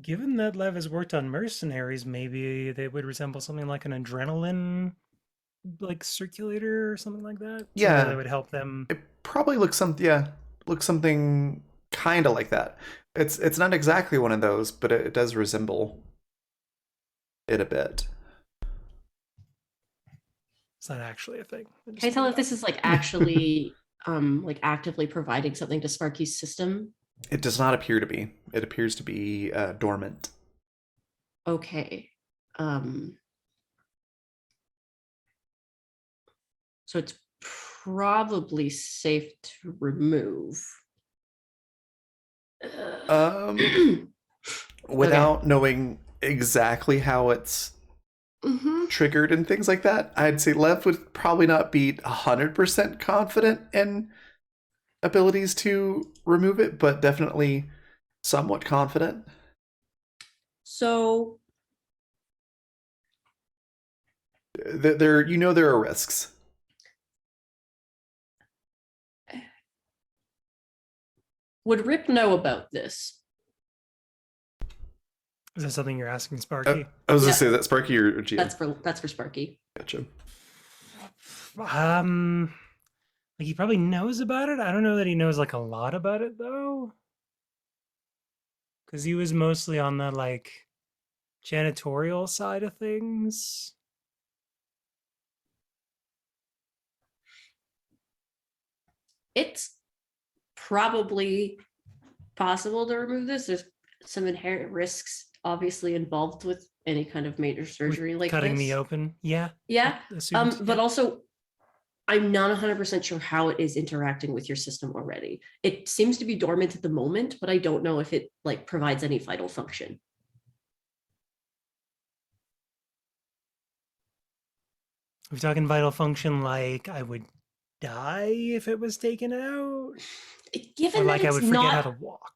Speaker 2: Given that Lev has worked on mercenaries, maybe they would resemble something like an adrenaline like circulator or something like that.
Speaker 1: Yeah.
Speaker 2: That would help them.
Speaker 1: It probably looks something kind of like that. It's not exactly one of those, but it does resemble it a bit.
Speaker 2: It's not actually a thing.
Speaker 5: Can I tell if this is like actually like actively providing something to Sparky's system?
Speaker 1: It does not appear to be. It appears to be dormant.
Speaker 5: Okay. So it's probably safe to remove.
Speaker 1: Without knowing exactly how it's
Speaker 5: Mm-hmm.
Speaker 1: triggered and things like that, I'd say Lev would probably not be 100% confident in abilities to remove it, but definitely somewhat confident.
Speaker 5: So
Speaker 1: There, there are risks.
Speaker 5: would Rip know about this?
Speaker 2: Is that something you're asking, Sparky?
Speaker 1: I was
Speaker 5: Yeah.
Speaker 1: gonna say that Sparky or GM.
Speaker 5: That's for Sparky.
Speaker 1: Gotcha.
Speaker 2: Like he probably knows about it. I don't know that he knows like a lot about it though, because he was mostly on the like janitorial side of things.
Speaker 5: It's probably possible to remove this. There's some inherent risks obviously involved with any kind of major surgery
Speaker 2: With
Speaker 5: like
Speaker 2: cutting
Speaker 5: this.
Speaker 2: me open. Yeah.
Speaker 5: Yeah.
Speaker 2: Assumed,
Speaker 5: But
Speaker 2: yeah.
Speaker 5: also I'm not 100% sure how it is interacting with your system already. It seems to be dormant at the moment, but I don't know if it like provides any vital function.
Speaker 2: Are we talking vital function like I would die if it was taken out?
Speaker 5: Given
Speaker 2: Or like
Speaker 5: that
Speaker 2: I
Speaker 5: it's
Speaker 2: would forget
Speaker 5: not
Speaker 2: how to walk?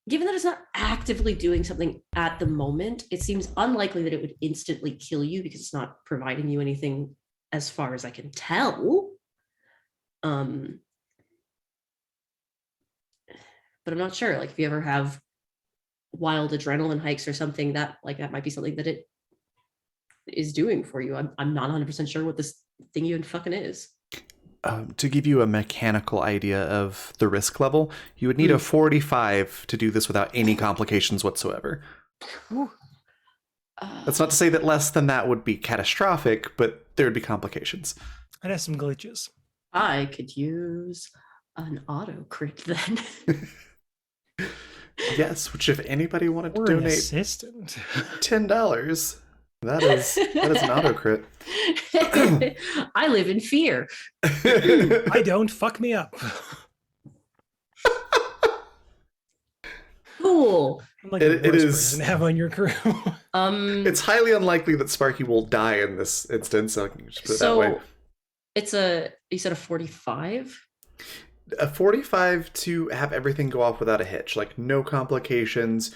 Speaker 5: given that it's not actively doing something at the moment, it seems unlikely that it would instantly kill you because it's not providing you anything as far as I can tell. But I'm not sure. Like if you ever have wild adrenaline hikes or something, that might be something that it is doing for you. I'm not 100% sure what this thing even fucking is.
Speaker 1: To give you a mechanical idea of the risk level, you would need a 45 to do this without any complications whatsoever. That's not to say that less than that would be catastrophic, but there would be complications.
Speaker 2: I'd have some glitches.
Speaker 5: I could use an auto crit then.
Speaker 1: Yes, which if anybody wanted to
Speaker 2: Or an
Speaker 1: donate
Speaker 2: assistant.
Speaker 1: $10, that is an auto crit.
Speaker 5: I live in fear.
Speaker 2: I don't, fuck me up.
Speaker 5: Cool.
Speaker 2: I'm like
Speaker 1: It
Speaker 2: the worst
Speaker 1: is-
Speaker 2: person to have on your crew.
Speaker 1: It's highly unlikely that Sparky will die in this instance, so I can just put it that way.
Speaker 5: You said a 45?
Speaker 1: A 45 to have everything go off without a hitch, like no complications,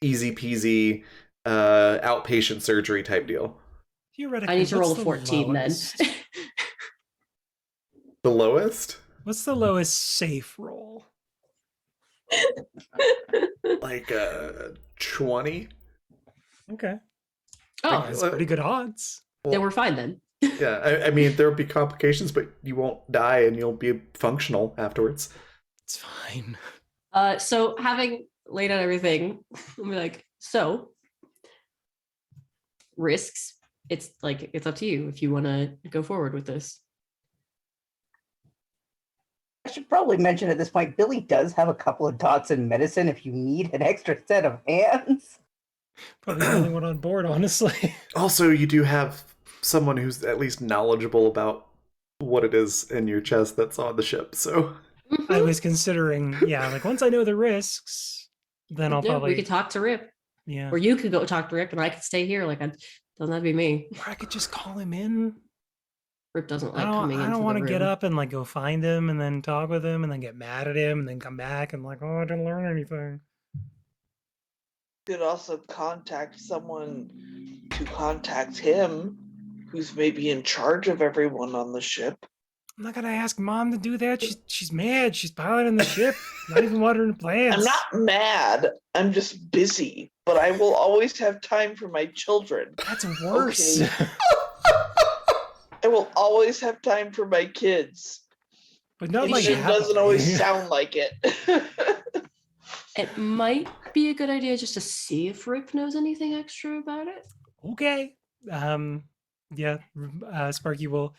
Speaker 1: easy peasy, outpatient surgery type deal.
Speaker 2: Theoretically,
Speaker 5: I need to roll a
Speaker 2: what's the
Speaker 5: 14
Speaker 2: lowest?
Speaker 5: then.
Speaker 1: The lowest?
Speaker 2: What's the lowest safe roll?
Speaker 1: Like 20?
Speaker 5: Oh,
Speaker 1: Like,
Speaker 2: That's pretty good odds.
Speaker 5: then we're fine then.
Speaker 1: Yeah, I mean, there'll be complications, but you won't die and you'll be functional afterwards.
Speaker 2: It's fine.
Speaker 5: So having laid out everything, I'm like, so risks. It's up to you if you want to go forward with this.
Speaker 3: I should probably mention at this point, Billy does have a couple of dots in medicine if you need an extra set of hands.
Speaker 2: Probably the only one on board, honestly.
Speaker 1: Also, you do have someone who's at least knowledgeable about what it is in your chest that's on the ship, so...
Speaker 2: I was considering, like once I know the risks, then I'll probably...
Speaker 5: We could talk to Rip.
Speaker 2: Yeah.
Speaker 5: Or you could go talk to Rip and I could stay here. Doesn't that be me?
Speaker 2: Or I could just call him in.
Speaker 5: Rip doesn't
Speaker 2: I
Speaker 5: like coming in.
Speaker 2: don't want to get
Speaker 5: room.
Speaker 2: up and like go find him and then talk with him and then get mad at him and then come back and like, oh, I didn't learn anything.
Speaker 6: You could also contact someone to contact him who's maybe in charge of everyone on the ship.
Speaker 2: I'm not gonna ask Mom to do that. She's mad. She's piloting the ship, not even watering plants.
Speaker 6: I'm not mad. I'm just busy, but I will always have time for my children.
Speaker 2: That's worse.
Speaker 6: Okay. I will always have time for my kids.
Speaker 2: But not
Speaker 6: It
Speaker 2: like
Speaker 6: just doesn't
Speaker 2: happily.
Speaker 6: always sound like it.
Speaker 5: It might be a good idea just to see if Rip knows anything extra about it.
Speaker 2: Okay. Sparky will.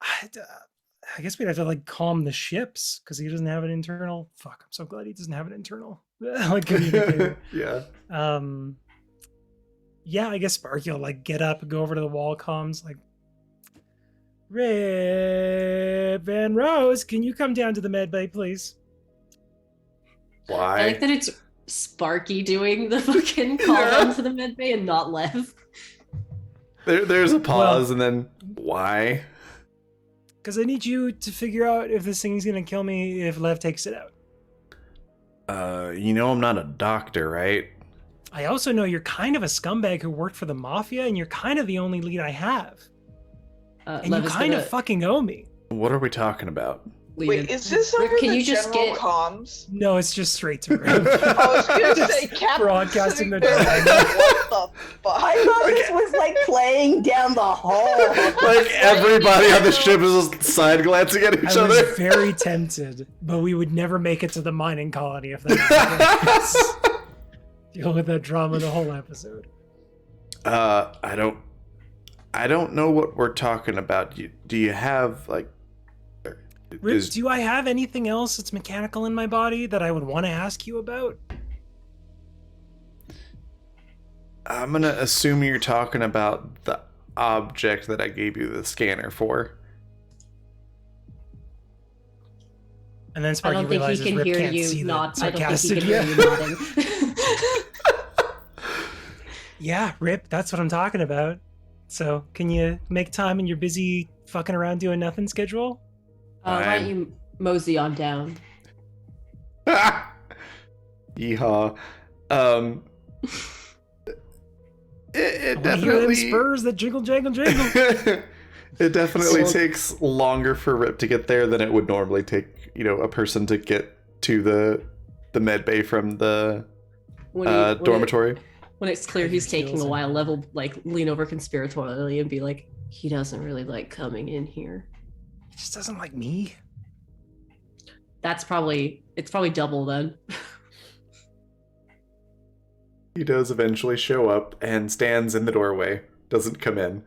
Speaker 2: I guess we'd have to like calm the ships because he doesn't have an internal. Fuck! I'm so glad he doesn't have an internal like communicator.
Speaker 1: Yeah.
Speaker 2: I guess Sparky will like get up and go over to the wall comms like, Rip Van Rose, can you come down to the med bay, please?
Speaker 1: Why?
Speaker 5: I like that it's Sparky doing the fucking call down to the med bay and not Lev.
Speaker 1: There's a pause, and then why?
Speaker 2: Because I need you to figure out if this thing's gonna kill me if Lev takes it out.
Speaker 1: I'm not a doctor, right?
Speaker 2: I also know you're kind of a scumbag who worked for the mafia, and you're kind of the only lead I have. And
Speaker 5: Lev
Speaker 2: you
Speaker 5: is
Speaker 2: kind
Speaker 5: gonna
Speaker 2: of fucking owe me.
Speaker 1: What are we talking about?
Speaker 5: leave
Speaker 6: Wait,
Speaker 5: it.
Speaker 6: is this
Speaker 5: Rick,
Speaker 6: over
Speaker 5: can
Speaker 6: the
Speaker 5: you just
Speaker 6: general
Speaker 5: get-
Speaker 6: comms?
Speaker 2: No, it's just straight to Rick.
Speaker 6: I was gonna
Speaker 2: Just
Speaker 6: say, Captain
Speaker 2: broadcasting the
Speaker 6: sitting there like, what the fuck?
Speaker 3: I thought this was like playing down the hall.
Speaker 1: Like everybody on the ship is just side glancing at each
Speaker 2: I
Speaker 1: other.
Speaker 2: was very tempted, but we would never make it to the mining colony if that was the case. Deal with that drama the whole episode.
Speaker 1: I don't know what we're talking about. Do you have like?
Speaker 2: Rip, do I have anything else that's mechanical in my body that I would want to ask you about?
Speaker 1: I'm gonna assume you're talking about the object that I gave you the scanner for.
Speaker 2: And then
Speaker 5: I
Speaker 2: Sparky
Speaker 5: don't think he
Speaker 2: realizes
Speaker 5: can
Speaker 2: Rip
Speaker 5: hear
Speaker 2: can't
Speaker 5: you
Speaker 2: see
Speaker 5: not.
Speaker 2: the
Speaker 5: I don't think he
Speaker 2: sarcastic.
Speaker 5: can hear you nodding.
Speaker 2: Yeah, Rip, that's what I'm talking about. So, can you make time in your busy fucking around doing nothing schedule?
Speaker 5: Why don't you mosey on down?
Speaker 1: Yeehaw. It
Speaker 2: I wanna hear them
Speaker 1: definitely
Speaker 2: spurs that jingle, jangle, jingle.
Speaker 1: it definitely
Speaker 5: So-
Speaker 1: takes longer for Rip to get there than it would normally take, a person to get to the med bay from the
Speaker 5: When he-
Speaker 1: dormitory.
Speaker 5: When it's clear he's taking
Speaker 2: feels
Speaker 5: a
Speaker 2: it.
Speaker 5: while, Lev will like lean over conspiratorially and be like, "He doesn't really like coming in here."
Speaker 2: He just doesn't like me.
Speaker 5: It's probably double then.
Speaker 1: He does eventually show up and stands in the doorway, doesn't come in.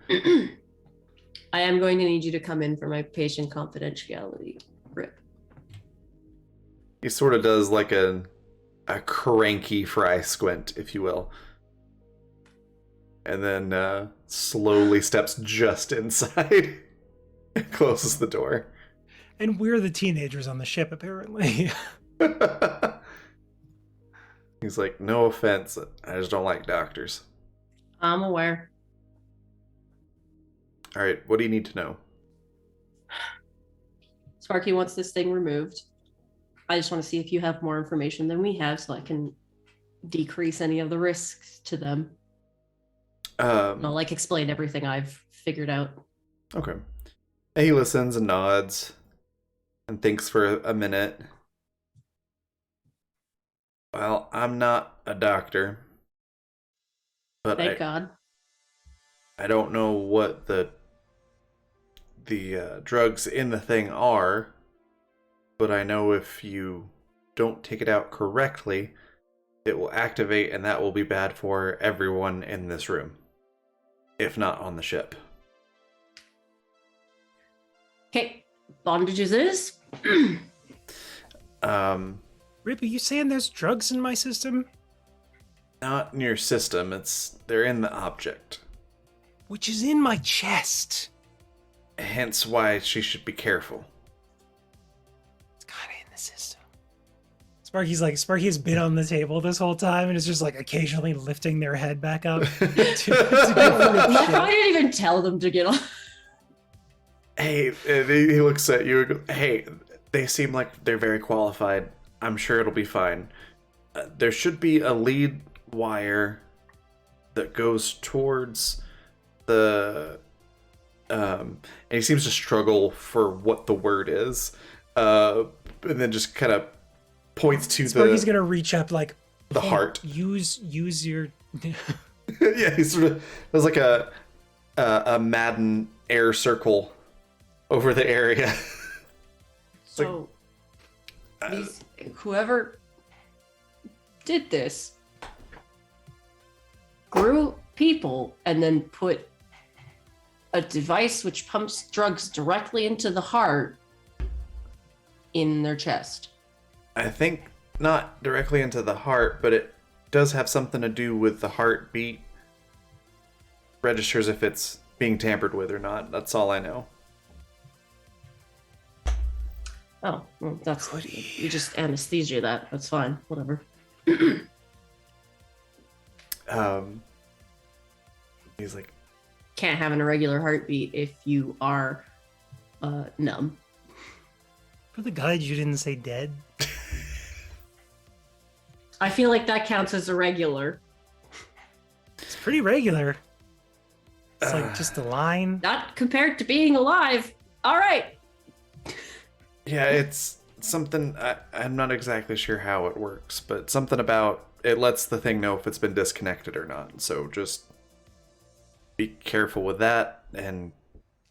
Speaker 5: I am going to need you to come in for my patient confidentiality. Rip.
Speaker 1: He sort of does like a cranky fry squint, if you will. And then slowly steps just inside and closes the door.
Speaker 2: And we're the teenagers on the ship, apparently.
Speaker 1: He's like, no offense, I just don't like doctors.
Speaker 5: I'm aware.
Speaker 1: All right, what do you need to know?
Speaker 5: Sparky wants this thing removed. I just want to see if you have more information than we have so I can decrease any of the risks to them. And I'll like explain everything I've figured out.
Speaker 1: Okay. And he listens and nods and thinks for a minute. Well, I'm not a doctor, but
Speaker 5: Thank God.
Speaker 1: I don't know what the drugs in the thing are, but I know if you don't take it out correctly, it will activate, and that will be bad for everyone in this room, if not on the ship.
Speaker 5: Okay, bondages is.
Speaker 2: Rip, are you saying there's drugs in my system?
Speaker 1: Not in your system, they're in the object.
Speaker 2: Which is in my chest.
Speaker 1: Hence why she should be careful.
Speaker 2: It's kind of in the system. Sparky has been on the table this whole time and is just like occasionally lifting their head back up. to go for the
Speaker 5: I
Speaker 2: ship.
Speaker 5: probably didn't even tell them to get on.
Speaker 1: Hey, and he looks at you and goes, hey, they seem like they're very qualified. I'm sure it'll be fine. There should be a lead wire that goes towards the... and he seems to struggle for what the word is. And then just kind of points to
Speaker 2: Sparky's gonna reach up like
Speaker 1: the
Speaker 2: "Hey,
Speaker 1: heart.
Speaker 2: Use your
Speaker 1: Yeah, he sort of there's like a Madden air circle over the area.
Speaker 5: So, whoever did this grew people and then put a device which pumps drugs directly into the heart in their chest.
Speaker 1: I think not directly into the heart, but it does have something to do with the heartbeat. Registers if it's being tampered with or not. That's all I know.
Speaker 5: Oh, well, that's you just anesthesia that. That's fine. Whatever.
Speaker 1: He's like,
Speaker 5: Can't have an irregular heartbeat if you are numb.
Speaker 2: For the guide, you didn't say dead.
Speaker 5: I feel like that counts as irregular.
Speaker 2: It's pretty regular. It's like just a line.
Speaker 5: Not compared to being alive. All right.
Speaker 1: yeah, it's something, I'm not exactly sure how it works, but something about it lets the thing know if it's been disconnected or not. So just be careful with that. And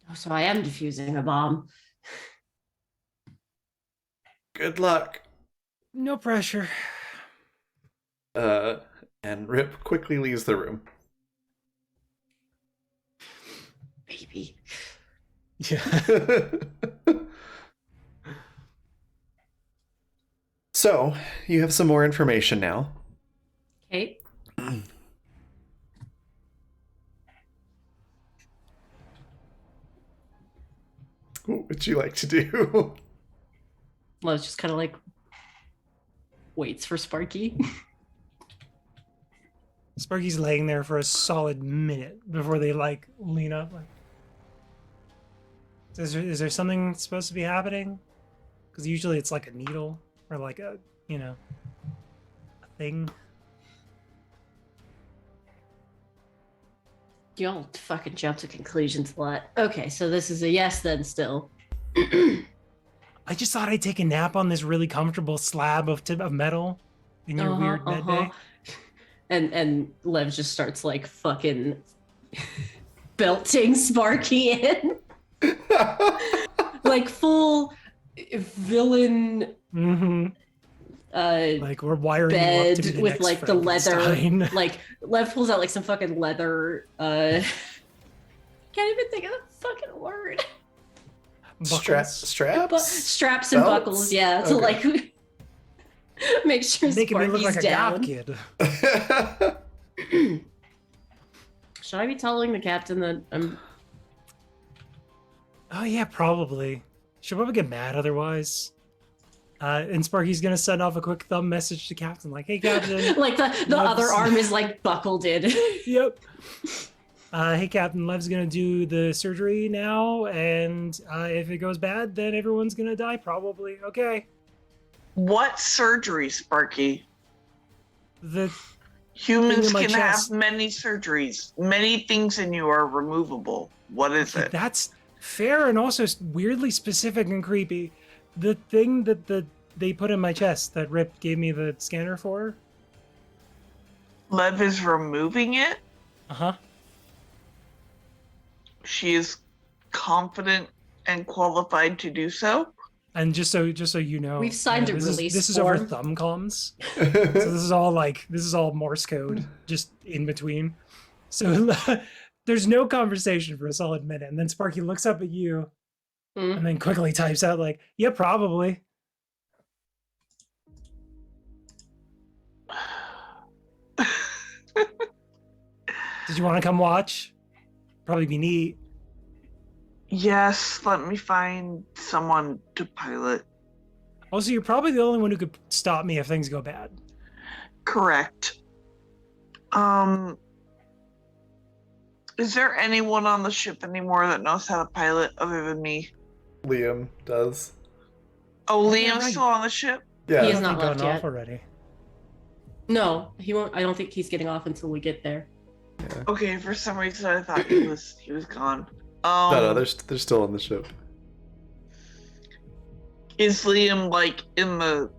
Speaker 5: Oh, so I am defusing a bomb.
Speaker 1: good luck.
Speaker 2: No pressure.
Speaker 1: And Rip quickly leaves the room.
Speaker 5: Baby.
Speaker 2: Yeah.
Speaker 1: So, you have some more information now.
Speaker 5: Okay.
Speaker 1: What would you like to do?
Speaker 5: Well, it's just kind of like waits for Sparky.
Speaker 2: Sparky's laying there for a solid minute before they like lean up. Like, is there something supposed to be happening? Because usually it's like a needle or like a a thing.
Speaker 5: Y'all fucking jump to conclusions a lot. Okay, so this is a yes then still.
Speaker 2: I just thought I'd take a nap on this really comfortable slab of metal in your weird med bay.
Speaker 5: And Lev just starts like fucking belting Sparky in. Like full villain
Speaker 2: Mm-hmm. Like we're wiring you up to be
Speaker 5: bed
Speaker 2: the
Speaker 5: with
Speaker 2: next
Speaker 5: like the leather.
Speaker 2: Frankenstein.
Speaker 5: Like Lev pulls out like some fucking leather can't even think of the fucking word.
Speaker 2: Buckles.
Speaker 1: Straps?
Speaker 5: Straps and
Speaker 1: Belts?
Speaker 5: buckles, yeah. To
Speaker 1: Okay.
Speaker 5: like make sure
Speaker 2: Making me look
Speaker 5: Sparky's
Speaker 2: like a
Speaker 5: down.
Speaker 2: goth kid.
Speaker 5: Should I be telling the captain that I'm
Speaker 2: Oh yeah, probably. She'll probably get mad otherwise. And Sparky's gonna send off a quick thumb message to Captain, like, "Hey, Captain."
Speaker 5: like the
Speaker 2: Lev's-
Speaker 5: other arm is like buckled in.
Speaker 2: Yep. Hey, Captain. Lev's gonna do the surgery now, and if it goes bad, then everyone's gonna die probably. Okay.
Speaker 6: What surgery, Sparky?
Speaker 2: The
Speaker 6: Humans
Speaker 2: in my
Speaker 6: can
Speaker 2: chest.
Speaker 6: have many surgeries. Many things in you are removable. What is it?
Speaker 2: That's fair and also weirdly specific and creepy. The thing that they put in my chest that Rip gave me the scanner for.
Speaker 6: Lev is removing it.
Speaker 2: Uh-huh.
Speaker 6: She is confident and qualified to do so.
Speaker 2: And just so you know,
Speaker 5: We've signed a
Speaker 2: this
Speaker 5: release
Speaker 2: This is over
Speaker 5: form.
Speaker 2: thumb comms. So this is all Morse code, just in between. So there's no conversation for a solid minute, and then Sparky looks up at you, and then quickly types out like, "Yeah, probably." Did you want to come watch? Probably be neat.
Speaker 6: Yes, let me find someone to pilot.
Speaker 2: Also, you're probably the only one who could stop me if things go bad.
Speaker 6: Correct. Is there anyone on the ship anymore that knows how to pilot other than me?
Speaker 1: Liam does.
Speaker 6: Oh,
Speaker 2: Yeah,
Speaker 6: Liam's
Speaker 2: right.
Speaker 6: still on the ship?
Speaker 1: Yeah.
Speaker 5: He
Speaker 2: I
Speaker 5: is
Speaker 2: don't
Speaker 5: not
Speaker 2: think
Speaker 5: left
Speaker 2: gone
Speaker 5: yet.
Speaker 2: off already.
Speaker 5: No, he won't. I don't think he's getting off until we get there.
Speaker 6: Okay, for some reason I thought he was gone.
Speaker 1: No, they're still on the ship.
Speaker 6: Is Liam like in the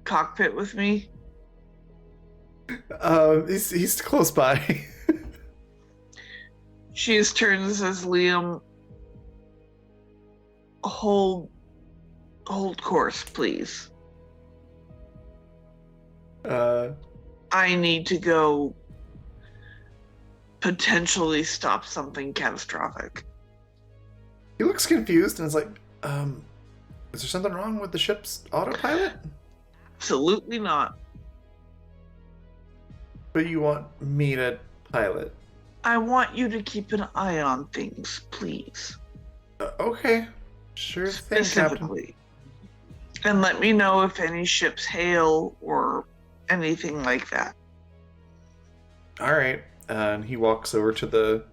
Speaker 6: cockpit with me?
Speaker 1: He's close by.
Speaker 6: She is turned and says, Liam, hold course, please. I need to go potentially stop something catastrophic.
Speaker 1: He looks confused and is like, is there something wrong with the ship's autopilot?
Speaker 6: Absolutely not.
Speaker 1: But you want me to pilot?
Speaker 6: I want you to keep an eye on things, please.
Speaker 1: Okay. Sure thing, Captain.
Speaker 6: Specifically. And let me know if any ships hail or anything like that.
Speaker 1: All right. And he walks over to the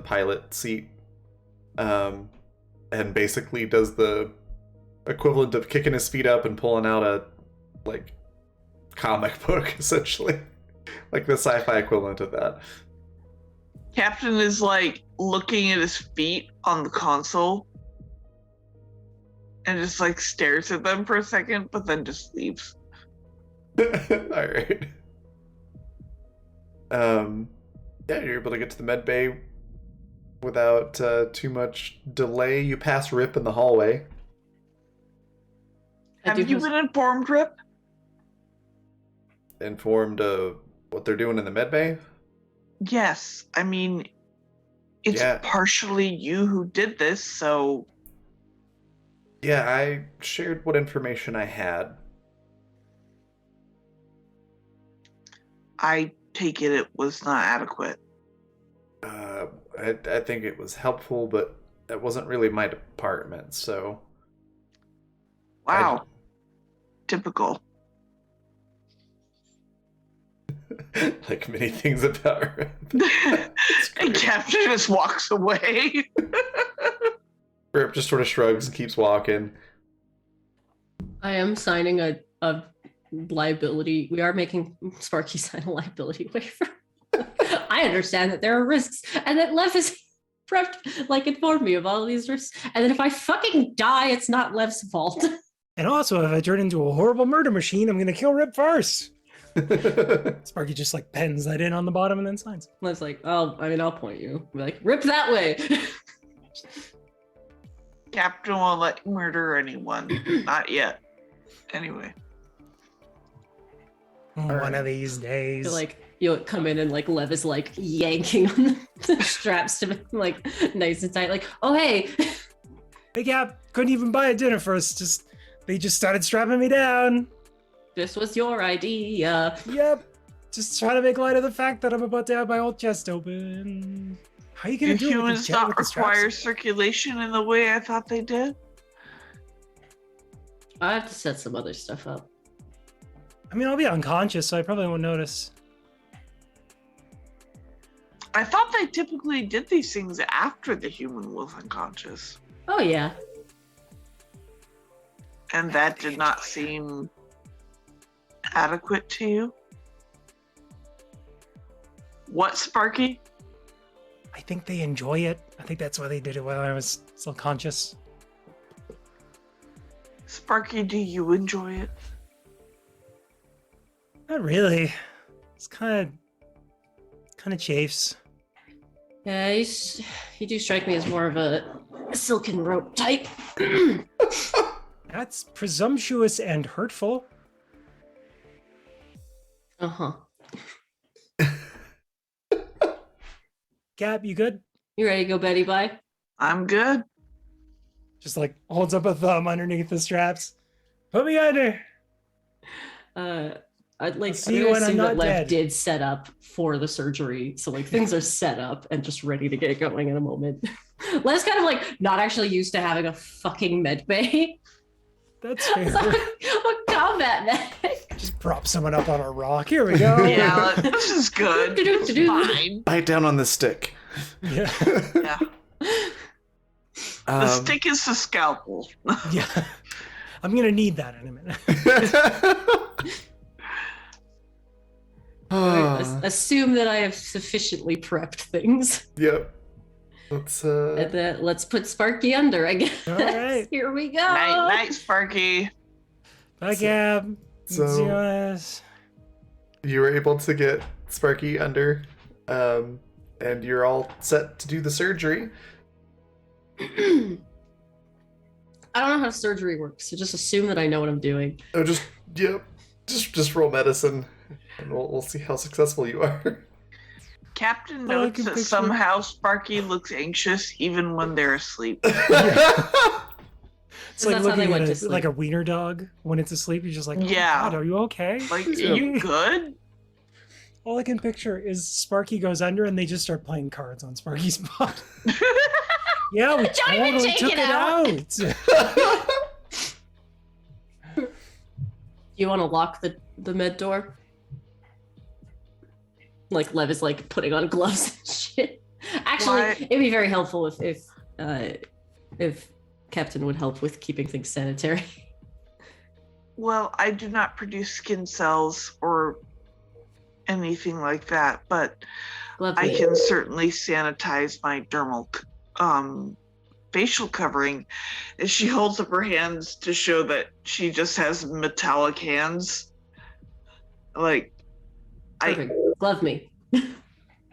Speaker 1: pilot seat, and basically does the equivalent of kicking his feet up and pulling out a like comic book, essentially, like the sci-fi equivalent of that.
Speaker 6: Captain is like looking at his feet on the console and just like stares at them for a second, but then just leaves.
Speaker 1: All right. Yeah, you're able to get to the med bay without too much delay. You pass Rip in the hallway.
Speaker 6: Have you been informed, Rip?
Speaker 1: Informed of what they're doing in the med bay?
Speaker 6: Yes. I mean, it's
Speaker 1: Yeah.
Speaker 6: partially you who did this, so
Speaker 1: Yeah, I shared what information I had.
Speaker 6: I take it was not adequate.
Speaker 1: I think it was helpful, but that wasn't really my department, so...
Speaker 6: Wow. Typical.
Speaker 1: Like many things about her.
Speaker 6: And Captain just walks away.
Speaker 1: Rip just sort of shrugs and keeps walking.
Speaker 5: I am signing a liability. We are making Sparky sign a liability waiver. I understand that there are risks, and that Lev is prepped, like informed me of all these risks. And then if I fucking die, it's not Lev's fault.
Speaker 2: And also, if I turn into a horrible murder machine, I'm gonna kill Rip first. Sparky just like pens that in on the bottom and then signs.
Speaker 5: Lev's like, oh, I mean, I'll point you. Be like, Rip that way.
Speaker 6: Captain won't let you murder anyone. Not yet. Anyway.
Speaker 2: One of these
Speaker 5: I
Speaker 2: days.
Speaker 5: feel like you'll come in and like Lev is like yanking on the straps to make like nice and tight. Like, oh hey.
Speaker 2: Hey Cap, couldn't even buy a dinner first. They just started strapping me down.
Speaker 5: This was your idea.
Speaker 2: Yep. Just trying to make light of the fact that I'm about to have my old chest open. How are you gonna
Speaker 6: Do
Speaker 2: do it with
Speaker 6: humans
Speaker 2: the jet
Speaker 6: not
Speaker 2: with the straps?
Speaker 6: require circulation in the way I thought they did?
Speaker 5: I have to set some other stuff up.
Speaker 2: I mean, I'll be unconscious, so I probably won't notice.
Speaker 6: I thought they typically did these things after the human was unconscious.
Speaker 5: Oh yeah.
Speaker 6: And that did not seem adequate to you? What, Sparky?
Speaker 2: I think they enjoy it. I think that's why they did it while I was still conscious.
Speaker 6: Sparky, do you enjoy it?
Speaker 2: Not really. It's kind of chafes.
Speaker 5: Yeah, you do strike me as more of a silken rope type.
Speaker 2: That's presumptuous and hurtful.
Speaker 5: Uh-huh.
Speaker 2: Cap, you good?
Speaker 5: You ready to go Betty bye?
Speaker 6: I'm good.
Speaker 2: Just like holds up a thumb underneath the straps. Put me under.
Speaker 5: I'd like
Speaker 2: See
Speaker 5: to
Speaker 2: you when I'm
Speaker 5: assume
Speaker 2: not
Speaker 5: that Lev
Speaker 2: dead.
Speaker 5: did set up for the surgery, so like things are set up and just ready to get going in a moment. Lev's kind of like not actually used to having a fucking med bay.
Speaker 2: That's
Speaker 5: It's
Speaker 2: fair.
Speaker 5: like a combat med.
Speaker 2: Just prop someone up on a rock. Here we go.
Speaker 6: Yeah, this is good. It's fine.
Speaker 1: Bite down on the stick.
Speaker 2: Yeah.
Speaker 6: Yeah. The
Speaker 1: Um,
Speaker 6: stick is the scalpel.
Speaker 2: Yeah. I'm gonna need that in a minute.
Speaker 5: Assume that I have sufficiently prepped things.
Speaker 1: Yep.
Speaker 5: Let's put Sparky under, I guess.
Speaker 2: All right.
Speaker 5: Here we go.
Speaker 6: Night, Sparky.
Speaker 2: Bye, Gab.
Speaker 1: So-
Speaker 2: See you on this.
Speaker 1: you were able to get Sparky under, and you're all set to do the surgery.
Speaker 5: I don't know how surgery works, so just assume that I know what I'm doing.
Speaker 1: Oh, just roll medicine, and we'll see how successful you are.
Speaker 6: Captain
Speaker 2: Oh, I
Speaker 6: notes
Speaker 2: can
Speaker 6: that
Speaker 2: picture
Speaker 6: somehow Sparky looks anxious even when they're asleep.
Speaker 2: It's like
Speaker 5: That's how they
Speaker 2: looking
Speaker 5: went
Speaker 2: at
Speaker 5: to
Speaker 2: a,
Speaker 5: sleep.
Speaker 2: like a wiener dog when it's asleep. You're just like, oh,
Speaker 6: Yeah.
Speaker 2: God, are you okay?
Speaker 6: Like, are you good?
Speaker 2: All I can picture is Sparky goes under and they just start playing cards on Sparky's spot. Yeah, we
Speaker 5: Don't even
Speaker 2: totally
Speaker 5: take
Speaker 2: took
Speaker 5: it
Speaker 2: it
Speaker 5: out.
Speaker 2: out.
Speaker 5: you want to lock the med door? Like Lev is like putting on gloves and shit. Actually,
Speaker 6: Why-
Speaker 5: it'd be very helpful if Captain would help with keeping things sanitary.
Speaker 6: Well, I do not produce skin cells or anything like that, but I
Speaker 5: Lovely.
Speaker 6: can certainly sanitize my dermal facial covering. As she holds up her hands to show that she just has metallic hands. Like,
Speaker 5: Perfect. Glove me.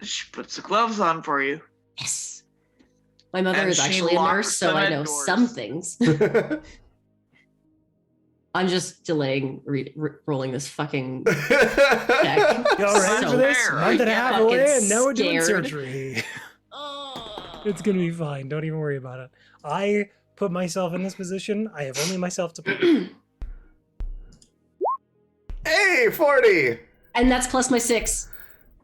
Speaker 6: she puts the gloves on for you.
Speaker 5: Yes. My mother
Speaker 6: And
Speaker 5: is
Speaker 6: she
Speaker 5: actually a
Speaker 6: locks
Speaker 5: nurse, so
Speaker 6: the
Speaker 5: I
Speaker 6: med
Speaker 5: know
Speaker 6: doors.
Speaker 5: some things. I'm just delaying rolling this fucking check.
Speaker 2: Y'all ready
Speaker 5: So
Speaker 2: for this?
Speaker 6: fair.
Speaker 2: Month and a
Speaker 6: I
Speaker 2: half
Speaker 6: get
Speaker 5: fucking
Speaker 2: away, and now we're doing
Speaker 5: scared.
Speaker 2: surgery.
Speaker 5: Oh.
Speaker 2: It's gonna be fine. Don't even worry about it. I put myself in this position. I have only myself to blame.
Speaker 1: Hey, 40!
Speaker 5: And that's plus my 6.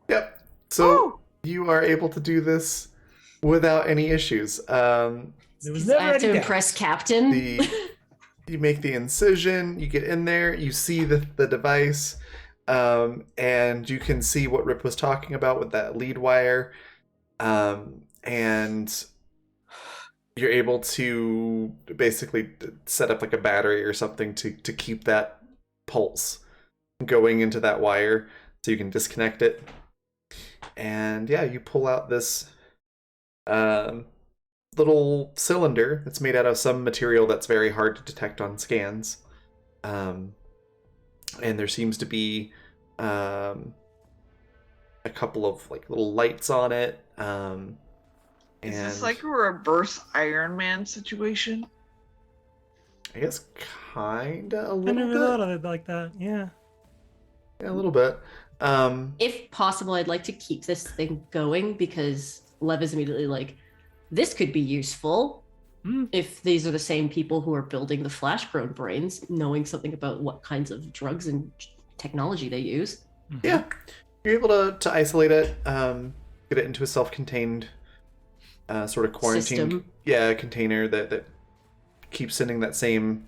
Speaker 1: Yep. So you are able to do this without any issues.
Speaker 2: There was never
Speaker 5: I have
Speaker 2: any
Speaker 5: to
Speaker 2: doubt.
Speaker 5: impress Captain.
Speaker 1: You make the incision, you get in there, you see the device, and you can see what Rip was talking about with that lead wire. And you're able to basically set up like a battery or something to keep that pulse going into that wire so you can disconnect it. And yeah, you pull out this little cylinder that's made out of some material that's very hard to detect on scans. And there seems to be a couple of like little lights on it.
Speaker 6: Is
Speaker 1: And
Speaker 6: this like a reverse Iron Man situation?
Speaker 1: I guess kinda a
Speaker 2: I
Speaker 1: little
Speaker 2: never
Speaker 1: bit.
Speaker 2: thought of it like that. Yeah.
Speaker 1: Yeah, a little bit.
Speaker 5: If possible, I'd like to keep this thing going because Lev is immediately like, this could be useful. If these are the same people who are building the flash grown brains, knowing something about what kinds of drugs and technology they use.
Speaker 1: Yeah, you're able to isolate it, get it into a self-contained sort of quarantine
Speaker 5: System.
Speaker 1: container that keeps sending that same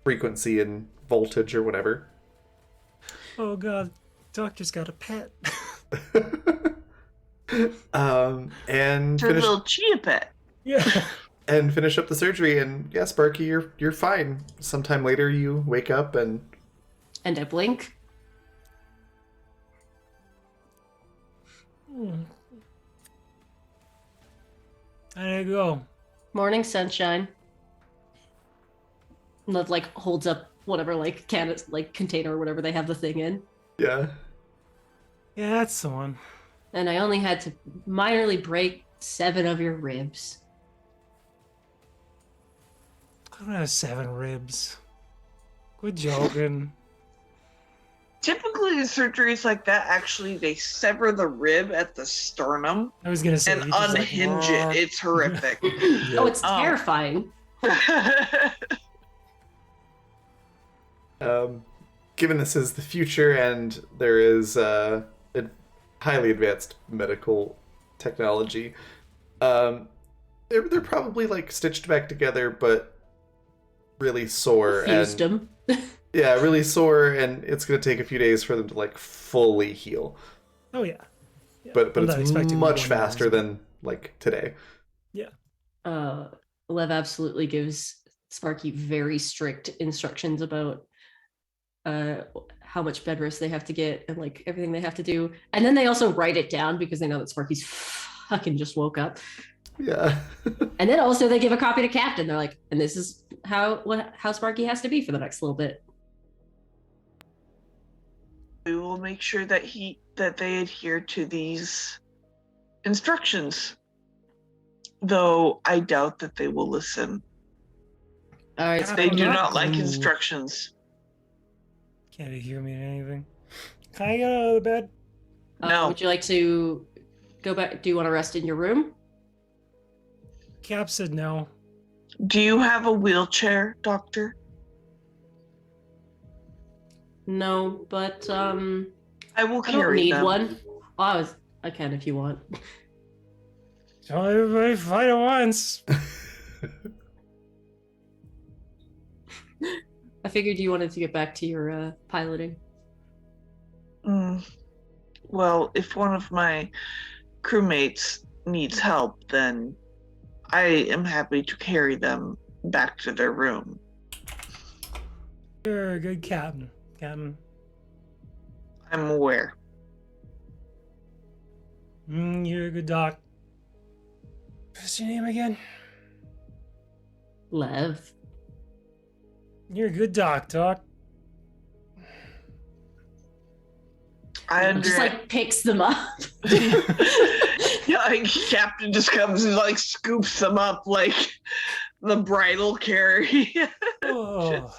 Speaker 1: frequency and voltage or whatever.
Speaker 2: Oh god, doctor's got a pet.
Speaker 1: And
Speaker 6: Her
Speaker 1: finish
Speaker 6: little chia pet.
Speaker 2: Yeah.
Speaker 1: and finish up the surgery. And yeah, Sparky, you're fine. Sometime later, you wake up and
Speaker 5: And I blink.
Speaker 2: There you go.
Speaker 5: Morning sunshine. Lev like holds up whatever like container or whatever they have the thing in.
Speaker 1: yeah.
Speaker 2: Yeah, that's the one.
Speaker 5: And I only had to minorly break 7 of your ribs.
Speaker 2: I don't have 7 ribs. Quit joking.
Speaker 6: Typically, in surgeries like that, actually, they sever the rib at the sternum
Speaker 2: I was gonna say
Speaker 6: and
Speaker 2: you just like,
Speaker 6: unhinge it. It's horrific.
Speaker 5: Oh, it's terrifying.
Speaker 1: Given this is the future and there is highly advanced medical technology, they're probably like stitched back together, but really sore.
Speaker 5: Fused
Speaker 1: And
Speaker 5: them.
Speaker 1: yeah, really sore, and it's gonna take a few days for them to like fully heal.
Speaker 2: Oh yeah.
Speaker 1: But
Speaker 2: I'm not
Speaker 1: it's
Speaker 2: expecting
Speaker 1: much
Speaker 2: 1
Speaker 1: faster
Speaker 2: year.
Speaker 1: than like today.
Speaker 5: Lev absolutely gives Sparky very strict instructions about how much bed rest they have to get and like everything they have to do. And then they also write it down because they know that Sparky's fucking just woke up.
Speaker 1: Yeah.
Speaker 5: And then also they give a copy to Captain. They're like, and this is how Sparky has to be for the next little bit.
Speaker 6: We will make sure that they adhere to these instructions. Though I doubt that they will listen.
Speaker 5: All right,
Speaker 6: They do
Speaker 2: not
Speaker 6: not like
Speaker 2: cool.
Speaker 6: instructions.
Speaker 2: Can't hear me or anything. Can I get out of the bed?
Speaker 6: No.
Speaker 5: Would you like to go back? Do you want to rest in your room?
Speaker 2: Cap said no.
Speaker 6: Do you have a wheelchair, Doctor?
Speaker 5: No, but
Speaker 6: I will
Speaker 5: I don't
Speaker 6: carry
Speaker 5: need
Speaker 6: them.
Speaker 5: one. Oh, I can if you want.
Speaker 2: Don't everybody fight at once.
Speaker 5: I figured you wanted to get back to your piloting.
Speaker 6: Well, if one of my crewmates needs help, then I am happy to carry them back to their room.
Speaker 2: You're a good captain. Captain.
Speaker 6: I'm aware.
Speaker 2: You're a good doc. What's your name again?
Speaker 5: Lev.
Speaker 2: You're a good doc.
Speaker 6: I
Speaker 5: Just like picks them up.
Speaker 6: Yeah, like Captain just comes and like scoops them up like the bridal carry.
Speaker 2: Oh.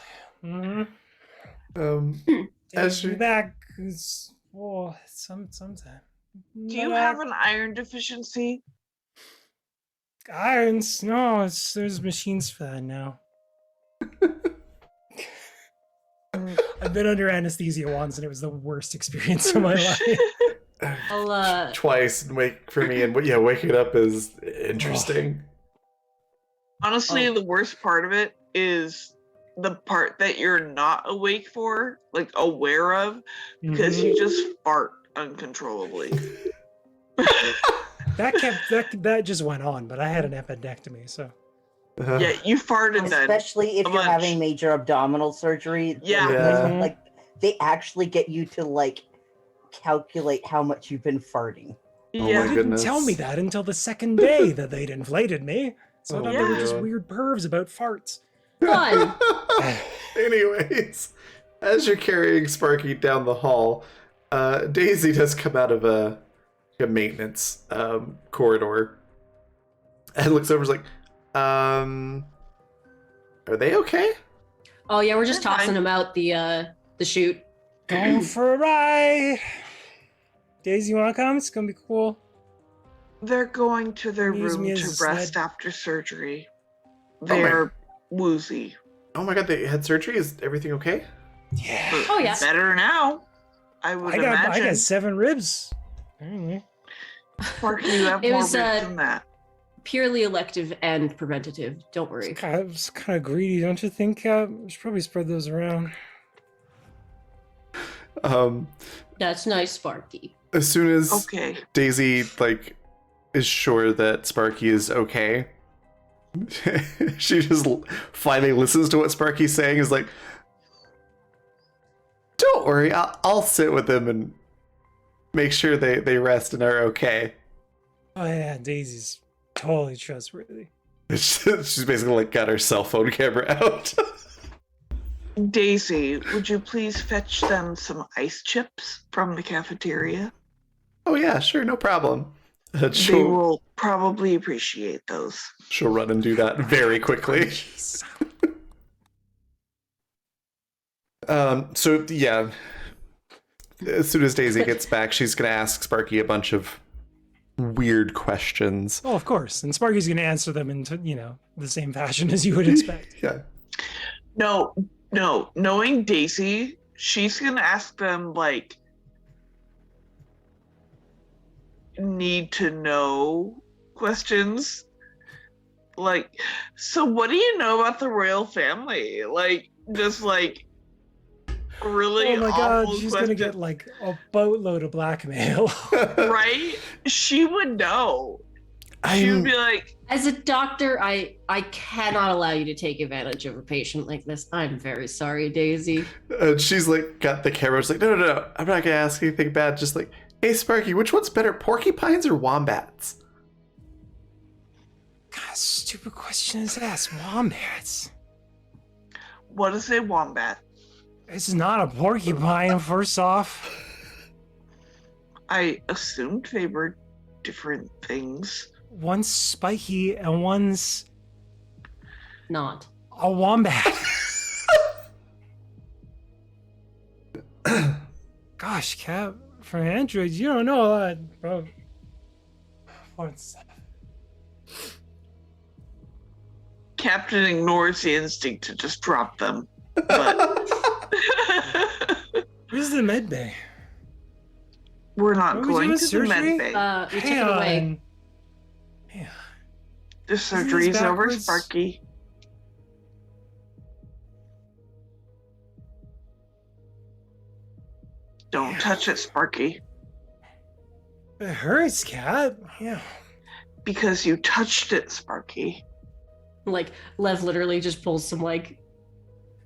Speaker 1: As
Speaker 2: Take me
Speaker 1: you
Speaker 2: back. Sometime.
Speaker 6: Do you have an iron deficiency?
Speaker 2: irons? No, there's machines for that now. I've been under anesthesia once, and it was the worst experience of my life.
Speaker 5: I'll
Speaker 1: Twice for me, and waking up is interesting.
Speaker 6: Honestly, the worst part of it is the part that you're not awake for, like aware of, because you just fart uncontrollably.
Speaker 2: that just went on, but I had an appendectomy, so.
Speaker 6: Yeah, you farted then.
Speaker 3: Especially if
Speaker 6: a
Speaker 3: you're
Speaker 6: bunch.
Speaker 3: having major abdominal surgery.
Speaker 6: Yeah.
Speaker 1: Yeah.
Speaker 3: Like they actually get you to like calculate how much you've been farting.
Speaker 1: Oh
Speaker 6: Yeah.
Speaker 1: my
Speaker 2: They didn't
Speaker 1: goodness.
Speaker 2: tell me that until the second day that they'd inflated me. So I
Speaker 1: Oh
Speaker 2: thought
Speaker 6: my
Speaker 2: they were just
Speaker 1: God.
Speaker 2: weird pervs about farts.
Speaker 5: Fun.
Speaker 1: Anyways, as you're carrying Sparky down the hall, Daisy does come out of a maintenance corridor and looks over and is like, are they okay?
Speaker 5: Oh yeah, we're just
Speaker 6: They're
Speaker 5: tossing
Speaker 6: fine.
Speaker 5: them out the chute.
Speaker 2: Going for a ride. Daisy, you wanna come? It's gonna be cool.
Speaker 6: They're going to their
Speaker 2: Use
Speaker 6: room
Speaker 2: me
Speaker 6: to
Speaker 2: as a
Speaker 6: rest
Speaker 2: sled.
Speaker 6: after surgery.
Speaker 1: my-
Speaker 6: They're woozy.
Speaker 1: Oh my god, they had surgery? Is everything okay?
Speaker 2: Yeah.
Speaker 5: Oh yeah.
Speaker 6: Better now, I would
Speaker 2: I
Speaker 6: imagine.
Speaker 2: got 7 ribs. Anyway.
Speaker 6: Sparky, you have
Speaker 5: It
Speaker 6: more
Speaker 5: was,
Speaker 6: ribs than that.
Speaker 5: Purely elective and preventative. Don't worry.
Speaker 2: It's kind of greedy, don't you think? We should probably spread those around.
Speaker 5: That's nice, Sparky.
Speaker 1: As soon as
Speaker 6: Okay.
Speaker 1: Daisy is sure that Sparky is okay, she just finally listens to what Sparky's saying. Is like, don't worry, I'll sit with them and make sure they rest and are okay.
Speaker 2: Oh yeah, Daisy's totally trustworthy.
Speaker 1: She's basically got her cell phone camera out.
Speaker 6: Daisy, would you please fetch them some ice chips from the cafeteria?
Speaker 1: Oh yeah, sure, no problem.
Speaker 6: They
Speaker 1: She'll
Speaker 6: will probably appreciate those.
Speaker 1: run and do that very quickly. So yeah, as soon as Daisy gets back, she's gonna ask Sparky a bunch of weird questions.
Speaker 2: Oh, of course. And Sparky's going to answer them in, the same fashion as you would expect.
Speaker 1: Yeah.
Speaker 6: No, knowing Daisy, she's gonna ask them like need to know questions. Like, so what do you know about the royal family? Like, just like really
Speaker 2: Oh my god,
Speaker 6: awful
Speaker 2: she's going to get
Speaker 6: questions.
Speaker 2: a boatload of blackmail.
Speaker 6: Right? She would know. She would be like,
Speaker 5: As a doctor, I cannot allow you to take advantage of a patient like this. I'm very sorry, Daisy.
Speaker 1: She's got the camera. She's like, no, I'm not gonna ask anything bad. Just like, hey, Sparky, which one's better, porcupines or wombats?
Speaker 2: God, stupid question is asked. Wombats.
Speaker 6: what is a wombat?
Speaker 2: This is not a porcupine, first off.
Speaker 6: I assumed they were different things.
Speaker 2: One's spiky and one's
Speaker 5: Not.
Speaker 2: a wombat. Gosh, Cap, for androids, you don't know a lot, bro.
Speaker 6: Captain ignores the instinct to just drop them. But
Speaker 2: Where's the med bay?
Speaker 6: we're not
Speaker 2: What was
Speaker 6: going
Speaker 2: doing
Speaker 6: to the
Speaker 2: surgery?
Speaker 6: med bay.
Speaker 5: We took it away.
Speaker 2: Man.
Speaker 6: The
Speaker 2: isn't this
Speaker 6: surgery's over,
Speaker 2: backwards?
Speaker 6: Sparky. Don't touch it, Sparky.
Speaker 2: It hurts, cat. Yeah.
Speaker 6: Because you touched it, Sparky.
Speaker 5: Like Lev literally just pulls some like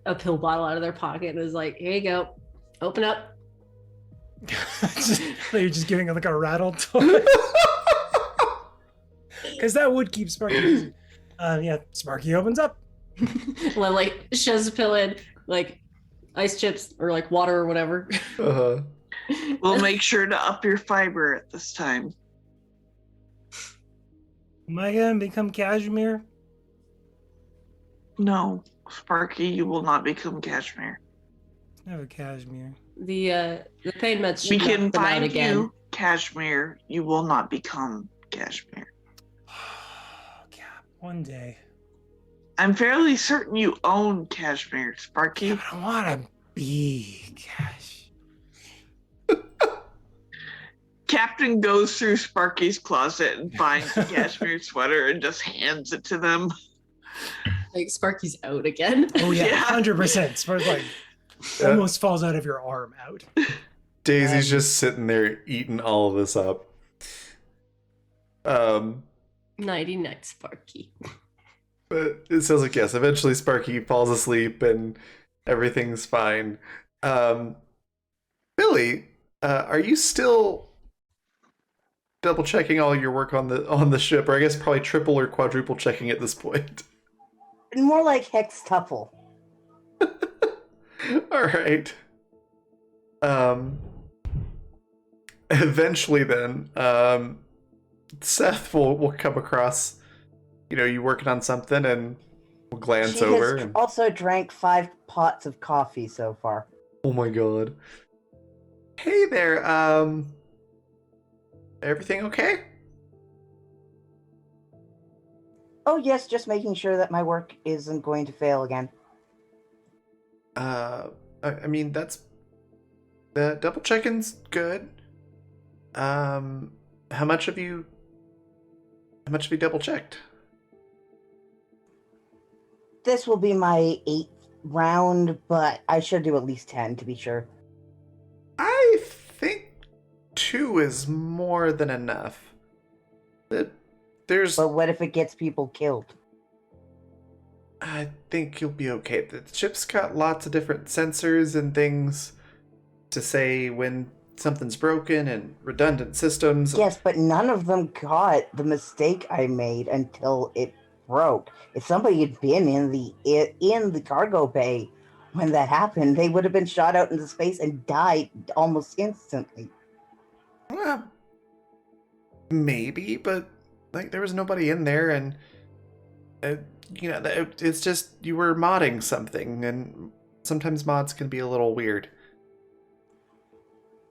Speaker 5: a pill bottle out of their pocket and is like, "Here you go, open up."
Speaker 2: You're just giving it like a rattle toy. Because that would keep Sparky busy. Yeah, Sparky opens up.
Speaker 5: Lev like shoves the pill in, like ice chips or like water or whatever.
Speaker 1: Uh-huh.
Speaker 6: We'll make sure to up your fiber at this time.
Speaker 2: Am I gonna become Cashmere?
Speaker 6: No, Sparky, you will not become Cashmere.
Speaker 2: Never Cashmere.
Speaker 5: The pain meds
Speaker 6: We
Speaker 5: should
Speaker 6: can
Speaker 5: knock them out
Speaker 6: find
Speaker 5: again.
Speaker 6: you Cashmere. You will not become Cashmere.
Speaker 2: Cap, one day.
Speaker 6: I'm fairly certain you own Cashmere, Sparky.
Speaker 2: I don't want to be Cash.
Speaker 6: Captain goes through Sparky's closet and finds a cashmere sweater and just hands it to them.
Speaker 5: Like Sparky's out again.
Speaker 2: Oh yeah,
Speaker 6: Yeah.
Speaker 2: 100%. Sparky like almost falls out of your arm out.
Speaker 1: Daisy's just sitting there eating all of this up.
Speaker 5: Nighty night, Sparky.
Speaker 1: But it sounds like, yes, eventually Sparky falls asleep and everything's fine. Billy, are you still double checking all your work on the ship, or I guess probably triple or quadruple checking at this point?
Speaker 3: More like hextuple.
Speaker 1: All right. Eventually then, Seth will come across, you working on something, and will glance
Speaker 3: She
Speaker 1: over.
Speaker 3: has
Speaker 1: And,
Speaker 3: also drank 5 pots of coffee so far.
Speaker 1: oh my god. Hey there, everything okay?
Speaker 3: Oh yes, just making sure that my work isn't going to fail again.
Speaker 1: I mean, the double checking's good. How much have you double checked?
Speaker 3: This will be my 8th round, but I should do at least 10 to be sure.
Speaker 1: I think 2 is more than enough. There's,
Speaker 3: But what if it gets people killed?
Speaker 1: I think you'll be okay. The ship's got lots of different sensors and things to say when something's broken and redundant systems.
Speaker 3: Yes, but none of them got the mistake I made until it broke. If somebody had been in the cargo bay when that happened, they would have been shot out into space and died almost instantly.
Speaker 1: Well, maybe, but like there was nobody in there, and it's just you were modding something, and sometimes mods can be a little weird.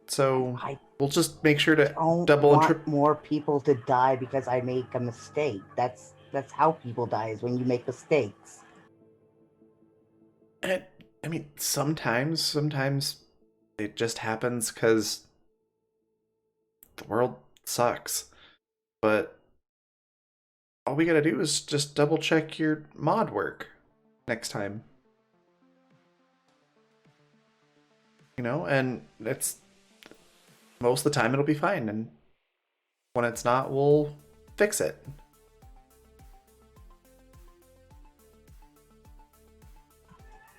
Speaker 1: So
Speaker 3: I
Speaker 1: we'll just make sure to
Speaker 3: don't
Speaker 1: double and
Speaker 3: want
Speaker 1: triple.
Speaker 3: more people to die because I make a mistake. That's how people die, is when you make mistakes.
Speaker 1: I mean, sometimes it just happens because the world sucks. But all we gotta do is just double check your mod work next time. And it's most of the time it'll be fine, and when it's not, we'll fix it.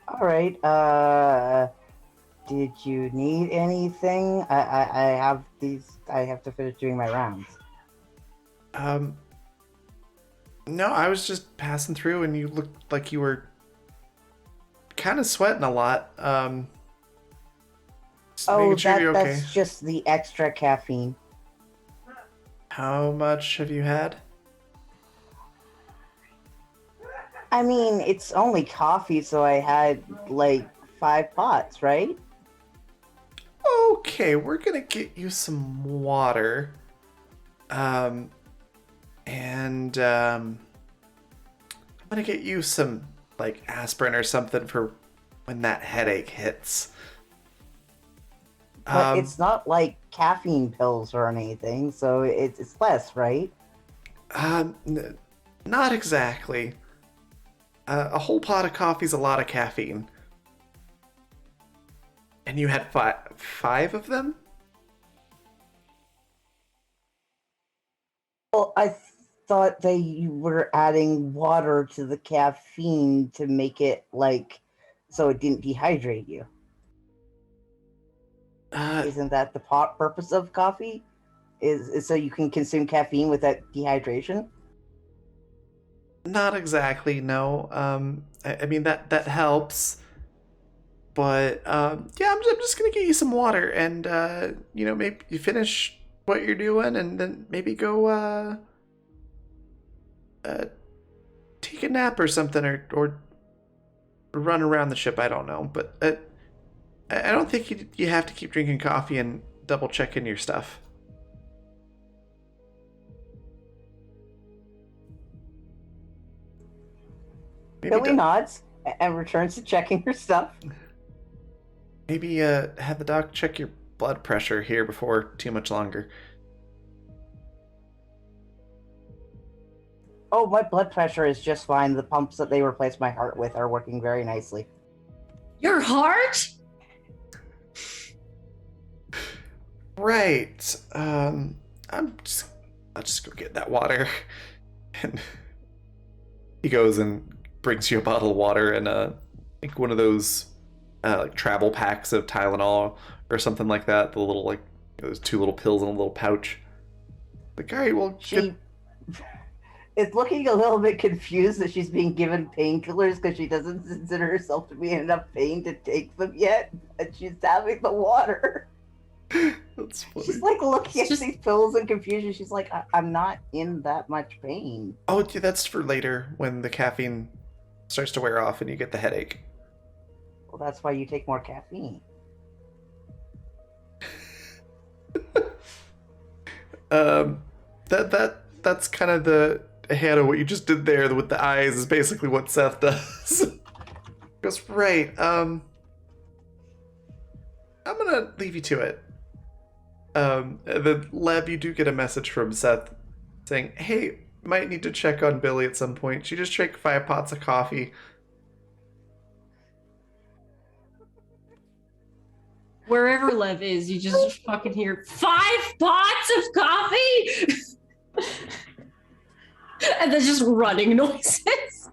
Speaker 3: All right. Did you need anything? I have these. I have to finish doing my rounds.
Speaker 1: No, I was just passing through, and you looked like you were kind of sweating a lot. Just making sure you're okay.
Speaker 3: That's just the extra caffeine.
Speaker 1: How much have you had?
Speaker 3: I mean, it's only coffee, so I had like 5 pots, right?
Speaker 1: Okay, we're gonna get you some water. I'm gonna get you some like aspirin or something for when that headache hits.
Speaker 3: But it's not like caffeine pills or anything, so it's less, right?
Speaker 1: Not exactly. A whole pot of coffee's a lot of caffeine. And you had five of them?
Speaker 3: Well, I thought they were adding water to the caffeine to make it like so it didn't dehydrate you. Isn't that the purpose of coffee? Is so you can consume caffeine without dehydration?
Speaker 1: Not exactly, no. I mean that helps, but yeah, I'm just gonna get you some water, and maybe you finish what you're doing, and then maybe go uh, take a nap or something, or run around the ship. I don't know, but I don't think you have to keep drinking coffee and double checking your stuff. Maybe
Speaker 3: Billy nods and returns to checking her stuff.
Speaker 1: maybe have the doc check your blood pressure here before too much longer.
Speaker 3: Oh, my blood pressure is just fine. The pumps that they replaced my heart with are working very nicely.
Speaker 5: Your heart?
Speaker 1: Right. I'll just go get that water. And he goes and brings you a bottle of water and like one of those like travel packs of Tylenol or something like that. The little like those two little pills in a little pouch. Like, all right, well,
Speaker 3: She is looking a little bit confused that she's being given painkillers because she doesn't consider herself to be in enough pain to take them yet, and she's having the water.
Speaker 1: That's funny.
Speaker 3: She's like looking at
Speaker 5: Just-
Speaker 3: these pills in confusion. She's like, I'm not in that much pain.
Speaker 1: Oh, yeah, that's for later when the caffeine starts to wear off and you get the headache.
Speaker 3: Well, that's why you take more caffeine.
Speaker 1: That's kind of the Hannah, what you just did there with the eyes is basically what Seth does. Goes, right, I'm gonna leave you to it. The lab, you do get a message from Seth saying, hey, might need to check on Billy at some point. She just drank 5 pots of coffee.
Speaker 5: Wherever Lev is, you just fucking hear 5 pots of coffee, and then just running noises.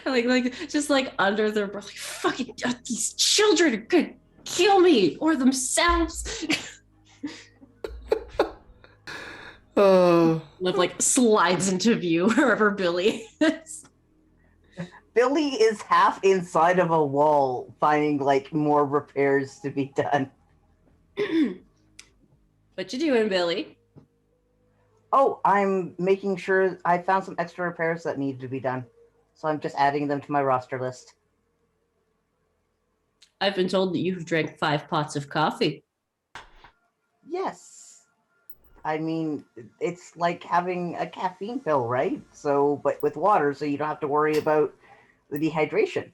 Speaker 5: like just like under their breath, like fucking these children are gonna kill me or themselves. Lev like slides into view wherever Billy is.
Speaker 3: Billy is half inside of a wall, finding like more repairs to be done.
Speaker 5: What you doing, Billy?
Speaker 3: Oh, I'm making sure I found some extra repairs that need to be done. So I'm just adding them to my roster list.
Speaker 5: I've been told that you've drank 5 pots of coffee.
Speaker 3: Yes. I mean, it's like having a caffeine pill, right? So, but with water, so you don't have to worry about the dehydration.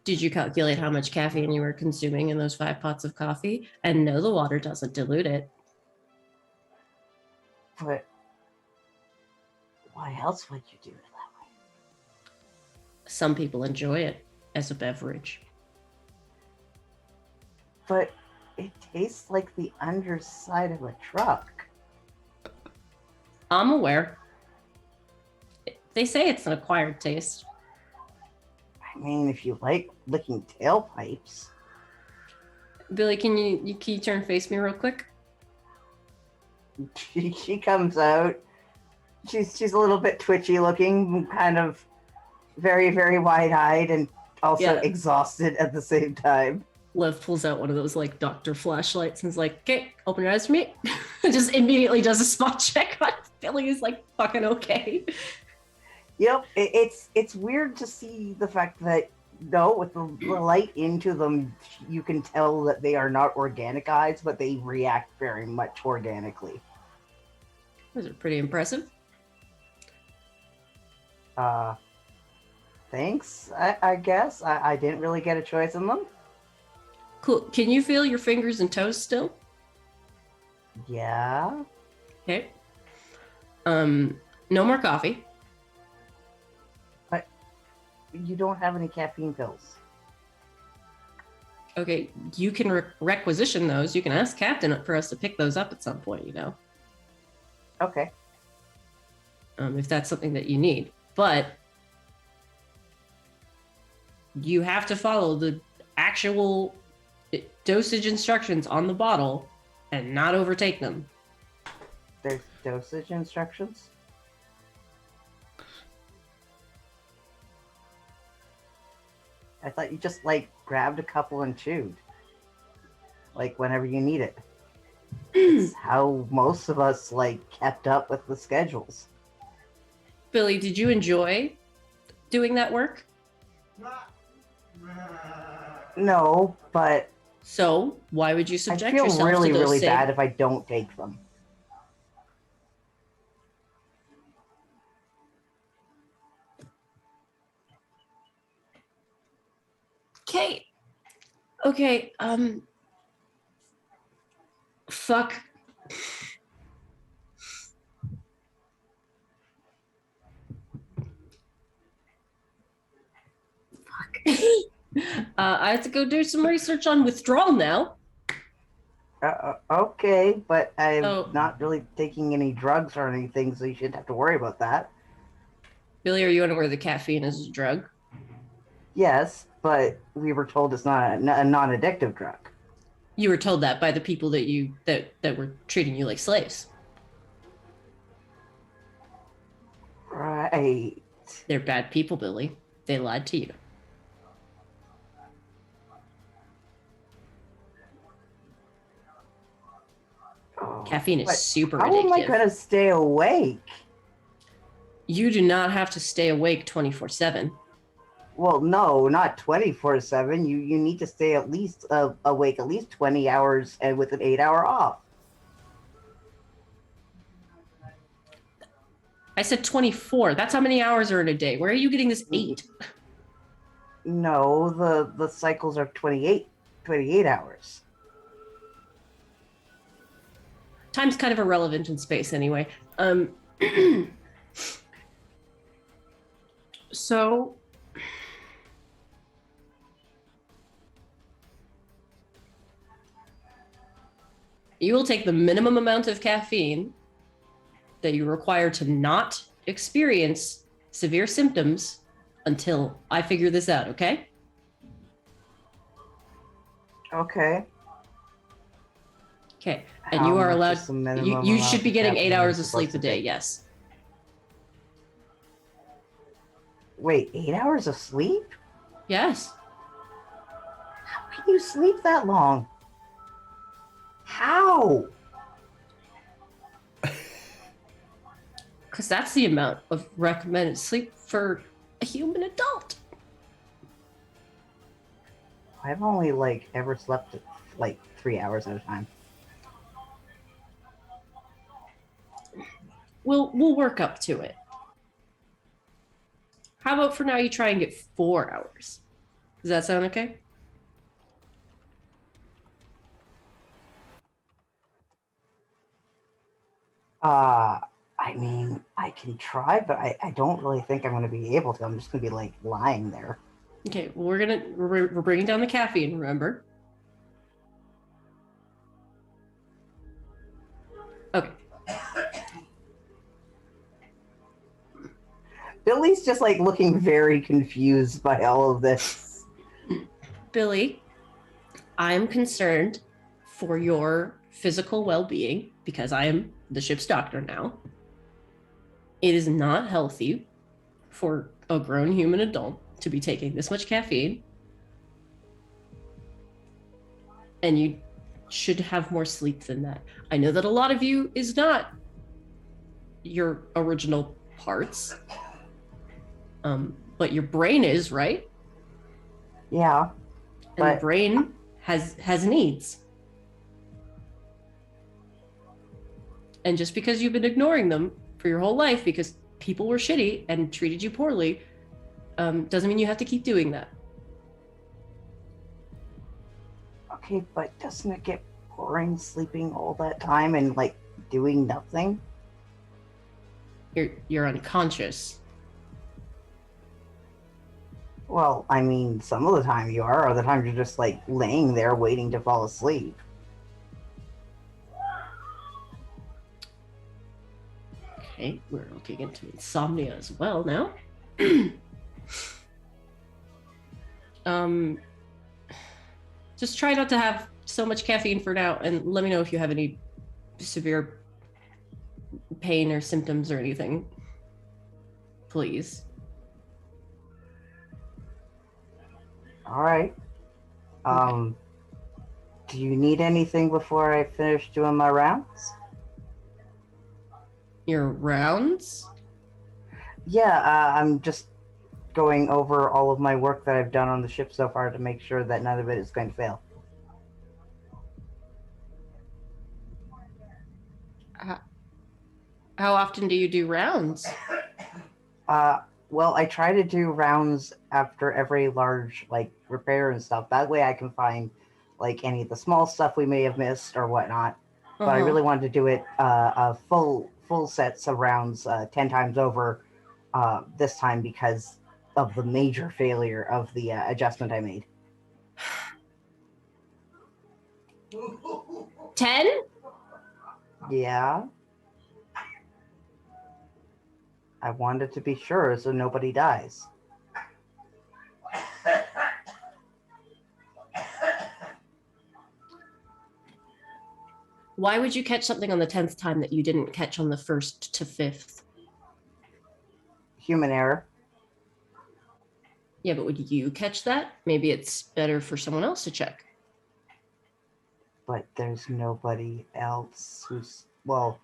Speaker 5: Did you calculate how much caffeine you were consuming in those 5 pots of coffee? And no, the water doesn't dilute it.
Speaker 3: But why else would you do it that way?
Speaker 5: Some people enjoy it as a beverage.
Speaker 3: But it tastes like the underside of a truck.
Speaker 5: I'm aware. They say it's an acquired taste.
Speaker 3: I mean, if you like licking tailpipes.
Speaker 5: Billy, can you turn face me real quick?
Speaker 3: She comes out. She's a little bit twitchy looking, kind of very, very wide-eyed and also
Speaker 5: Yeah.
Speaker 3: exhausted at the same time.
Speaker 5: Lev pulls out one of those like doctor flashlights and is like, okay, open your eyes for me. Just immediately does a spot check on Billy is like fucking okay.
Speaker 3: Yep, it's weird to see the fact that with the light into them, you can tell that they are not organic eyes, but they react very much organically.
Speaker 5: Those are pretty impressive.
Speaker 3: Thanks, I guess. I didn't really get a choice in them.
Speaker 5: Cool. Can you feel your fingers and toes still?
Speaker 3: Yeah.
Speaker 5: Okay. No more coffee.
Speaker 3: You don't have any caffeine pills.
Speaker 5: Okay, you can requisition those. You can ask Captain for us to pick those up at some point,
Speaker 3: Okay.
Speaker 5: If that's something that you need. But you have to follow the actual dosage instructions on the bottle and not overtake them.
Speaker 3: There's dosage instructions. I thought you just like grabbed a couple and chewed. Like whenever you need it. It's how most of us like kept up with the schedules.
Speaker 5: Billy, did you enjoy doing that work?
Speaker 3: No, but
Speaker 5: So why would you
Speaker 3: I
Speaker 5: subject
Speaker 3: feel
Speaker 5: yourself
Speaker 3: really,
Speaker 5: to those
Speaker 3: really
Speaker 5: same...
Speaker 3: bad if I don't take them.
Speaker 5: Okay. Okay, fuck. I have to go do some research on withdrawal now.
Speaker 3: Okay, but I'm
Speaker 5: So-
Speaker 3: not really taking any drugs or anything, so you shouldn't have to worry about that.
Speaker 5: Billy, are you unaware that caffeine is a drug?
Speaker 3: Yes, but we were told it's not a non-addictive drug.
Speaker 5: You were told that by the people that were treating you like slaves.
Speaker 3: Right.
Speaker 5: They're bad people, Billy. They lied to you.
Speaker 3: Oh,
Speaker 5: Caffeine is
Speaker 3: but
Speaker 5: super
Speaker 3: how am I
Speaker 5: addictive.
Speaker 3: gonna stay awake?
Speaker 5: You do not have to stay awake 24/7.
Speaker 3: Well, no, not 24/7. You need to stay at least awake at least 20 hours and with an 8-hour off.
Speaker 5: I said 24. That's how many hours are in a day. Where are you getting this 8?
Speaker 3: No, the cycles are 28 hours.
Speaker 5: Time's kind of irrelevant in space anyway. So you will take the minimum amount of caffeine that you require to not experience severe symptoms until I figure this out, okay?
Speaker 3: Okay.
Speaker 5: Okay. And you
Speaker 3: How
Speaker 5: are
Speaker 3: much
Speaker 5: allowed,
Speaker 3: is the minimum
Speaker 5: you
Speaker 3: amount
Speaker 5: should be
Speaker 3: of
Speaker 5: getting
Speaker 3: caffeine
Speaker 5: 8
Speaker 3: I'm
Speaker 5: hours of
Speaker 3: supposed
Speaker 5: sleep
Speaker 3: to
Speaker 5: a day,
Speaker 3: take?
Speaker 5: yes.
Speaker 3: Wait, 8 hours of sleep?
Speaker 5: Yes.
Speaker 3: How can you sleep that long? How?
Speaker 5: Because that's the amount of recommended sleep for a human adult.
Speaker 3: I've only like ever slept like 3 hours at a time.
Speaker 5: We'll work up to it. How about for now you try and get 4 hours? Does that sound okay?
Speaker 3: I mean, I can try, but I don't really think I'm going to be able to. I'm just going to be like lying there.
Speaker 5: Okay, well, we're bringing down the caffeine, remember? Okay.
Speaker 3: Billy's just like looking very confused by all of this.
Speaker 5: Billy, I'm concerned for your physical well-being because I am the ship's doctor now. It is not healthy for a grown human adult to be taking this much caffeine. And you should have more sleep than that. I know that a lot of you is not your original parts. But your brain is, right?
Speaker 3: Yeah.
Speaker 5: And
Speaker 3: But-
Speaker 5: the brain has needs. And just because you've been ignoring them for your whole life because people were shitty and treated you poorly, doesn't mean you have to keep doing that.
Speaker 3: Okay, but doesn't it get boring sleeping all that time and like doing nothing?
Speaker 5: You're unconscious.
Speaker 3: Well, I mean, some of the time you are, other times you're just like laying there waiting to fall asleep.
Speaker 5: Okay, we're looking into insomnia as well now. Just try not to have so much caffeine for now, and let me know if you have any severe pain or symptoms or anything. Please.
Speaker 3: All right. Do you need anything before I finish doing my rounds?
Speaker 5: Your rounds?
Speaker 3: Yeah, I'm just going over all of my work that I've done on the ship so far to make sure that none of it is going to fail.
Speaker 5: How often do you do rounds?
Speaker 3: Well, I try to do rounds after every large like repair and stuff. That way I can find like any of the small stuff we may have missed or whatnot. But I really wanted to do it full sets of rounds 10 times over this time because of the major failure of the adjustment I made.
Speaker 5: 10?
Speaker 3: Yeah. I wanted to be sure so nobody dies.
Speaker 5: Why would you catch something on the 10th time that you didn't catch on the 1st to 5th?
Speaker 3: Human error.
Speaker 5: Yeah, but would you catch that? Maybe it's better for someone else to check.
Speaker 3: But there's nobody else who's, well,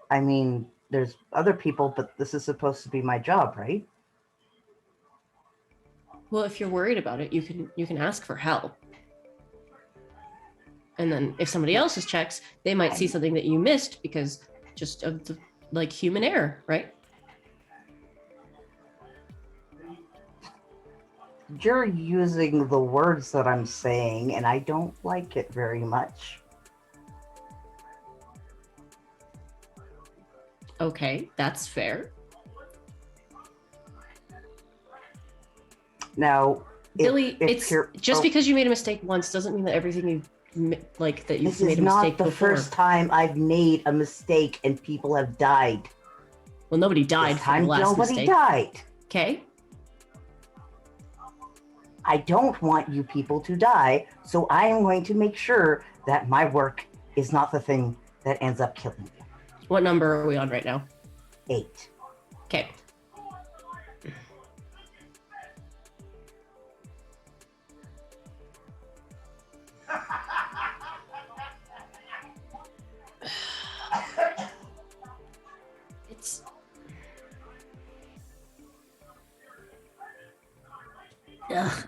Speaker 3: I mean, there's other people, but this is supposed to be my job, right?
Speaker 5: Well, if you're worried about it, you can ask for help. And then if somebody else's checks, they might see something that you missed because just of the like human error, right?
Speaker 3: You're using the words that I'm saying, and I don't like it very much.
Speaker 5: Okay, that's fair.
Speaker 3: Now,
Speaker 5: Billy, it's just
Speaker 3: oh,
Speaker 5: because you made a mistake once doesn't mean that everything you like that you've
Speaker 3: this
Speaker 5: made
Speaker 3: is
Speaker 5: a mistake
Speaker 3: not the
Speaker 5: before.
Speaker 3: first time I've made a mistake and people have died.
Speaker 5: Well, nobody died
Speaker 3: This
Speaker 5: from the
Speaker 3: time
Speaker 5: last
Speaker 3: nobody
Speaker 5: mistake.
Speaker 3: died.
Speaker 5: Okay.
Speaker 3: I don't want you people to die, so I am going to make sure that my work is not the thing that ends up killing you.
Speaker 5: What number are we on right now?
Speaker 3: 8.
Speaker 5: Okay. It's ugh.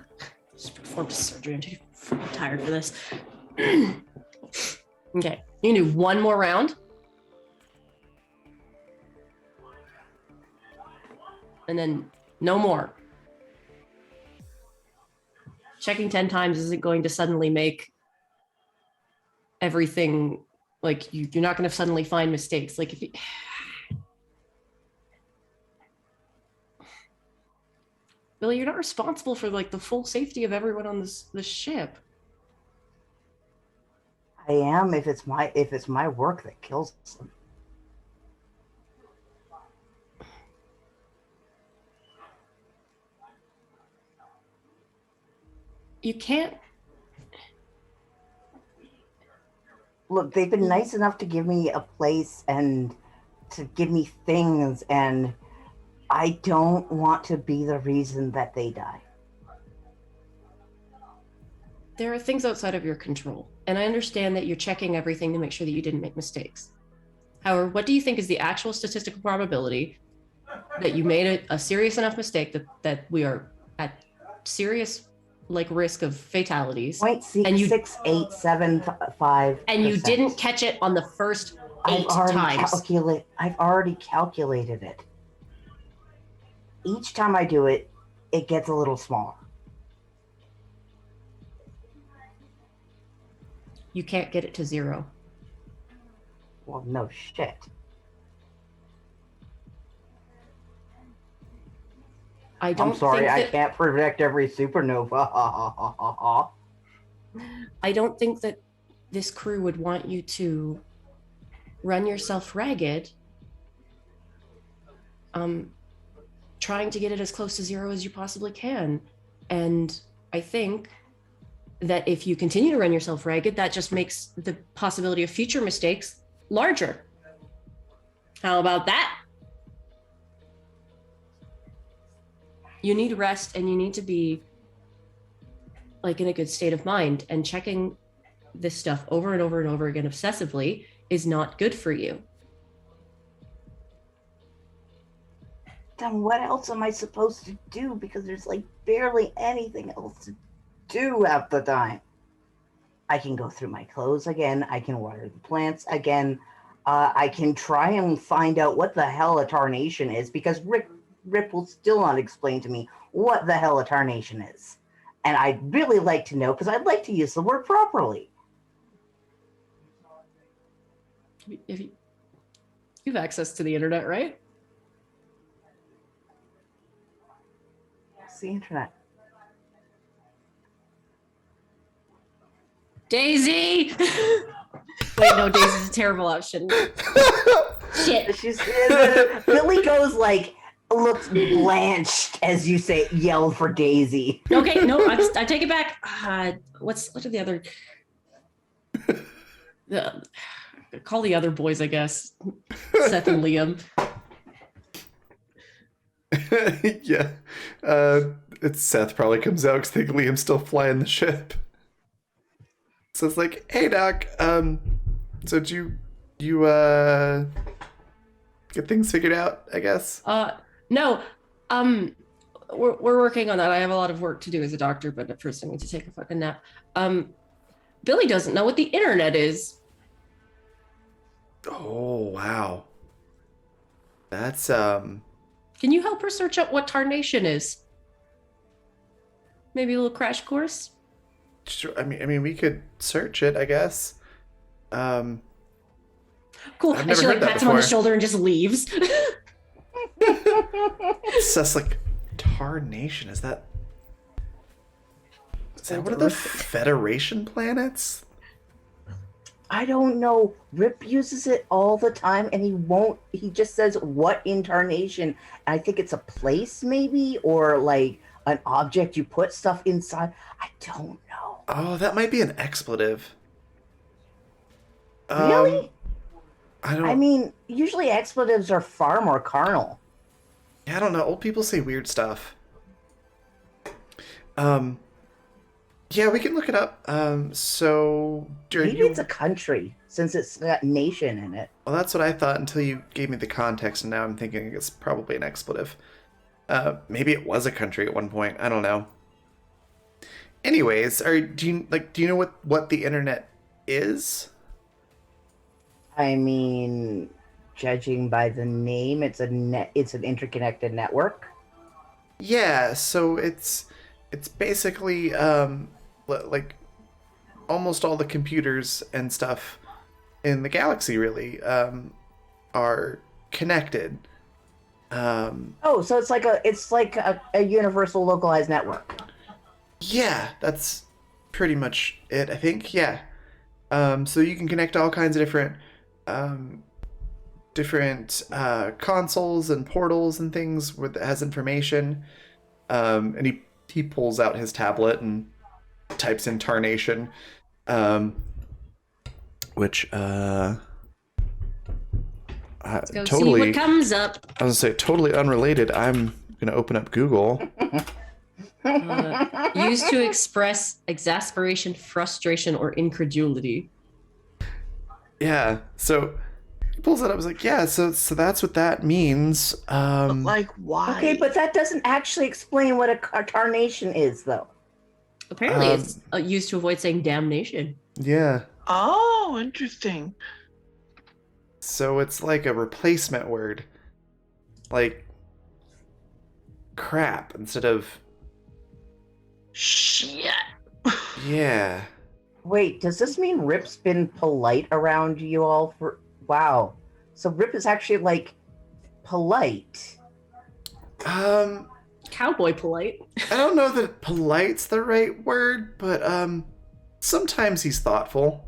Speaker 5: Just performed surgery. I'm too freaking tired for this. Okay. You can do one more round. And then no more. Checking 10 times isn't going to suddenly make everything like you're not going to suddenly find mistakes. Like if you Billy, you're not responsible for like the full safety of everyone on this ship.
Speaker 3: I am if it's my work that kills them.
Speaker 5: You can't.
Speaker 3: Look, they've been nice enough to give me a place and to give me things, and I don't want to be the reason that they die.
Speaker 5: There are things outside of your control, and I understand that you're checking everything to make sure that you didn't make mistakes. However, what do you think is the actual statistical probability that you made a serious enough mistake that we are at serious like risk of fatalities?
Speaker 3: 0.6875%.
Speaker 5: And you didn't catch it on the first 8 times.
Speaker 3: I've already calculated it. Each time I do it, it gets a little smaller.
Speaker 5: you can't get it to 0.
Speaker 3: Well, no shit.
Speaker 5: I don't
Speaker 3: I'm sorry,
Speaker 5: think
Speaker 3: I
Speaker 5: that,
Speaker 3: can't predict every supernova.
Speaker 5: I don't think that this crew would want you to run yourself ragged, trying to get it as close to 0 as you possibly can. And I think that if you continue to run yourself ragged, that just makes the possibility of future mistakes larger. How about that? You need rest, and you need to be like in a good state of mind, and checking this stuff over and over and over again obsessively is not good for you.
Speaker 3: Then what else am I supposed to do? Because there's like barely anything else to do half the time. I can go through my clothes again. I can water the plants again. I can try and find out what the hell a tarnation is, because Rip will still not explain to me what the hell a tarnation is. And I'd really like to know, because I'd like to use the word properly.
Speaker 5: If you have access to the internet, right?
Speaker 3: It's the internet.
Speaker 5: Daisy! Wait, no, Daisy's a terrible option. Shit.
Speaker 3: Billy goes like, looks blanched as you say, yelled for Daisy.
Speaker 5: Okay, no, I take it back. What are the other? Call the other boys, I guess. Seth and Liam.
Speaker 1: Yeah. It's Seth probably comes out because they think Liam's still flying the ship. So it's like, hey Doc, so did you get things figured out, I guess?
Speaker 5: No. We're working on that. I have a lot of work to do as a doctor, but first I need to take a fucking nap. Billy doesn't know what the internet is.
Speaker 1: Oh wow. That's
Speaker 5: Can you help her search up what tarnation is? Maybe a little crash course?
Speaker 1: sure, I mean we could search it, I guess.
Speaker 5: Cool.
Speaker 1: I've
Speaker 5: And
Speaker 1: never
Speaker 5: she
Speaker 1: heard that
Speaker 5: pats him on the
Speaker 1: before.
Speaker 5: shoulder and just leaves.
Speaker 1: Sus, like, Tarnation, is that one of the Federation planets?
Speaker 3: I don't know. Rip uses it all the time, and he just says, what in tarnation? I think it's a place, maybe, or like an object you put stuff inside. I don't know.
Speaker 1: Oh, that might be an expletive.
Speaker 3: Really?
Speaker 1: I
Speaker 3: mean, usually expletives are far more carnal.
Speaker 1: I don't know. Old people say weird stuff. Yeah, we can look it up. So
Speaker 3: Maybe it's a country, since it's got nation in it.
Speaker 1: Well, that's what I thought until you gave me the context, and now I'm thinking it's probably an expletive. Maybe it was a country at one point. I don't know. Anyways, do you know what the internet is?
Speaker 3: I mean, judging by the name, it's an interconnected network.
Speaker 1: Yeah, so it's basically like almost all the computers and stuff in the galaxy really are connected.
Speaker 3: Oh, so it's like a universal localized network.
Speaker 1: Yeah, that's pretty much it, I think. Yeah. So you can connect all kinds of different consoles and portals and things that has information. And he pulls out his tablet and types in tarnation, which
Speaker 5: Let's go
Speaker 1: totally
Speaker 5: see what comes up.
Speaker 1: I was gonna say totally unrelated. I'm gonna open up Google.
Speaker 5: Used to express exasperation, frustration, or incredulity.
Speaker 1: Yeah, so he pulls it up. I was like, yeah, so that's what that means.
Speaker 6: But like, why?
Speaker 3: Okay, but that doesn't actually explain what a tarnation is, though.
Speaker 5: Apparently, it's used to avoid saying damnation.
Speaker 1: Yeah.
Speaker 6: Oh, interesting.
Speaker 1: So it's like a replacement word, like crap instead of
Speaker 6: Shit.
Speaker 1: yeah.
Speaker 3: Wait, does this mean Rip's been polite around you all for? Wow. So Rip is actually like polite.
Speaker 5: Cowboy polite.
Speaker 1: I don't know that polite's the right word, but sometimes he's thoughtful.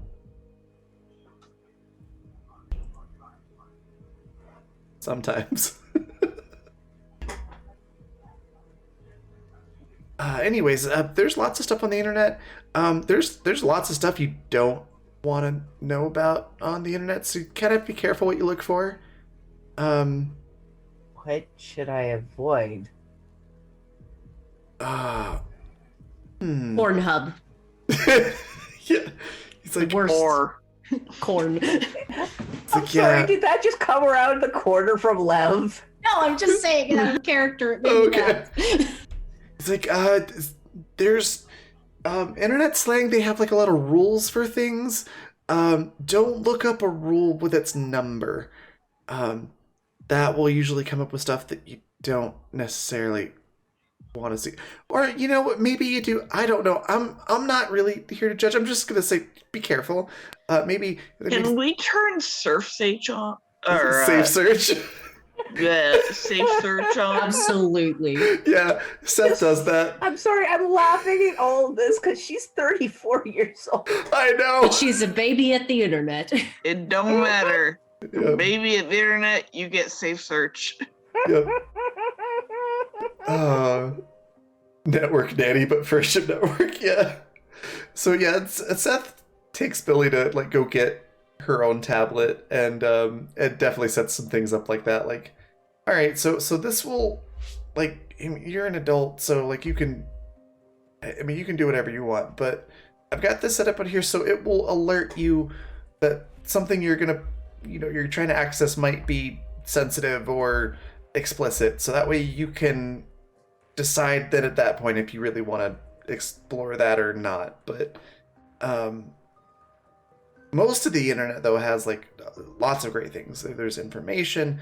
Speaker 1: Sometimes. Anyways, there's lots of stuff on the internet. There's lots of stuff you don't want to know about on the internet, so you kind of be careful what you look for.
Speaker 3: What should I avoid?
Speaker 5: Pornhub.
Speaker 1: Yeah, he's like,
Speaker 5: Worst.
Speaker 6: Or
Speaker 5: Corn.
Speaker 1: it's
Speaker 3: I'm
Speaker 1: like,
Speaker 3: sorry,
Speaker 1: yeah.
Speaker 3: did that just come around the corner from Lev?
Speaker 5: No, I'm just saying out of character. It made me
Speaker 1: Okay.
Speaker 5: laugh.
Speaker 1: It's like, there's internet slang. They have like a lot of rules for things. Don't look up a rule with its number. That will usually come up with stuff that you don't necessarily want to see. Or you know what? Maybe you do. I don't know. I'm not really here to judge. I'm just gonna say, be careful. Maybe
Speaker 6: can we turn Surf Sage on? Or
Speaker 1: safe search.
Speaker 6: safe search on?
Speaker 5: Absolutely.
Speaker 1: Yeah, Seth does that.
Speaker 3: I'm sorry, I'm laughing at all of this because she's 34 years old.
Speaker 1: I know.
Speaker 5: But she's a baby at the internet.
Speaker 6: It don't matter.
Speaker 1: Yeah.
Speaker 6: Baby at the internet, you get safe search.
Speaker 1: Yep. Network nanny, but Friendship Network, yeah. So yeah, Seth takes Billy to like go get her own tablet, and it definitely sets some things up like that. Like, all right, so this will, like, you're an adult, so like you can, I mean, you can do whatever you want, but I've got this set up on here, so it will alert you that something you're trying to access might be sensitive or explicit, so that way you can decide that at that point if you really want to explore that or not. But most of the internet though has like lots of great things. There's information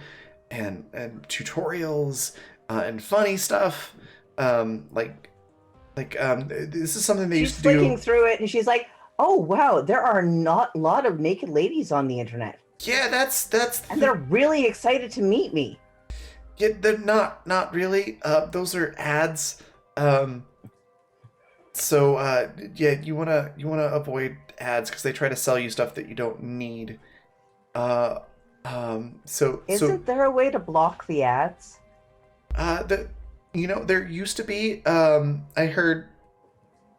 Speaker 1: and tutorials and funny stuff. This is something they
Speaker 3: She's
Speaker 1: used to do.
Speaker 3: flicking through it and she's like, oh wow, there are not a lot of naked ladies on the internet.
Speaker 1: Yeah, that's
Speaker 3: And they're really excited to meet me.
Speaker 1: Yeah, they're not really. Those are ads. So yeah, you wanna avoid ads because they try to sell you stuff that you don't need.
Speaker 3: Isn't there a way to block the ads?
Speaker 1: There used to be. I heard.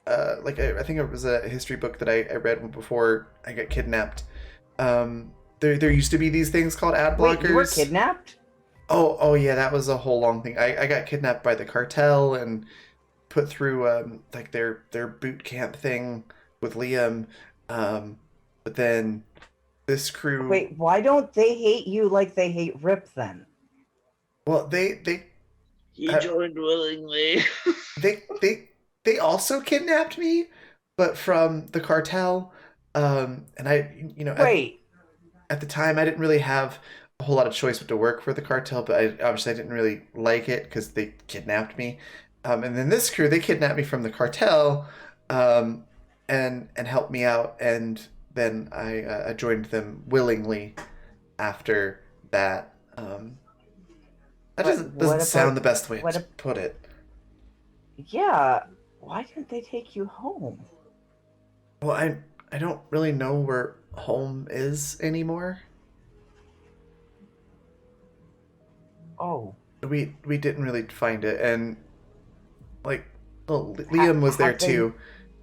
Speaker 1: I think it was a history book that I read before I got kidnapped. There used to be these things called ad blockers.
Speaker 3: Wait, you were kidnapped?
Speaker 1: Oh yeah, that was a whole long thing. I got kidnapped by the cartel and put through like their boot camp thing with Liam. But then this crew.
Speaker 3: Wait, why don't they hate you like they hate Rip then?
Speaker 1: Well, they
Speaker 6: He joined willingly.
Speaker 1: they also kidnapped me, but from the cartel. And I
Speaker 3: Wait.
Speaker 1: At the time I didn't really have a whole lot of choice but to work for the cartel, but I didn't really like it because they kidnapped me. And then this crew, they kidnapped me from the cartel, and helped me out, and then I joined them willingly after that. That doesn't sound the best way to put it.
Speaker 3: Yeah, why didn't they take you home?
Speaker 1: Well, I don't really know where home is anymore.
Speaker 3: Oh.
Speaker 1: We didn't really find it, and Liam was there too,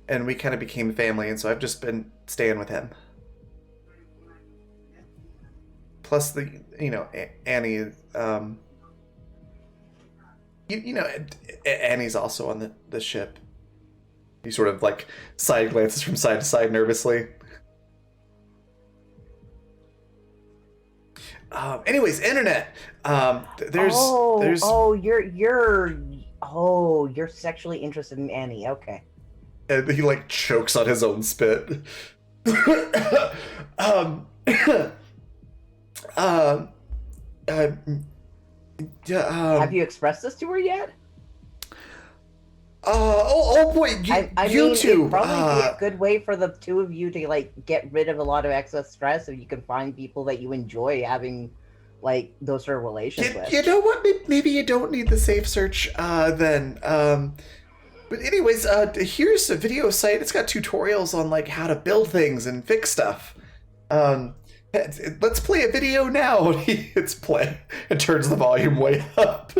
Speaker 1: and we kind of became family, and so I've just been staying with him. Plus Annie, Annie's also on the ship. He sort of like side glances from side to side nervously. Anyways, internet.
Speaker 3: You're sexually interested in Annie. Okay.
Speaker 1: And he like chokes on his own spit.
Speaker 3: Have you expressed this to her yet?
Speaker 1: Oh boy,
Speaker 3: I
Speaker 1: you
Speaker 3: mean,
Speaker 1: two.
Speaker 3: it'd probably be a good way for the two of you to like get rid of a lot of excess stress if you can find people that you enjoy having like those sort of relations with.
Speaker 1: You know what? Maybe you don't need the safe search then. But anyways, here's a video site. It's got tutorials on like how to build things and fix stuff. Let's play a video now. It's play and turns the volume way up.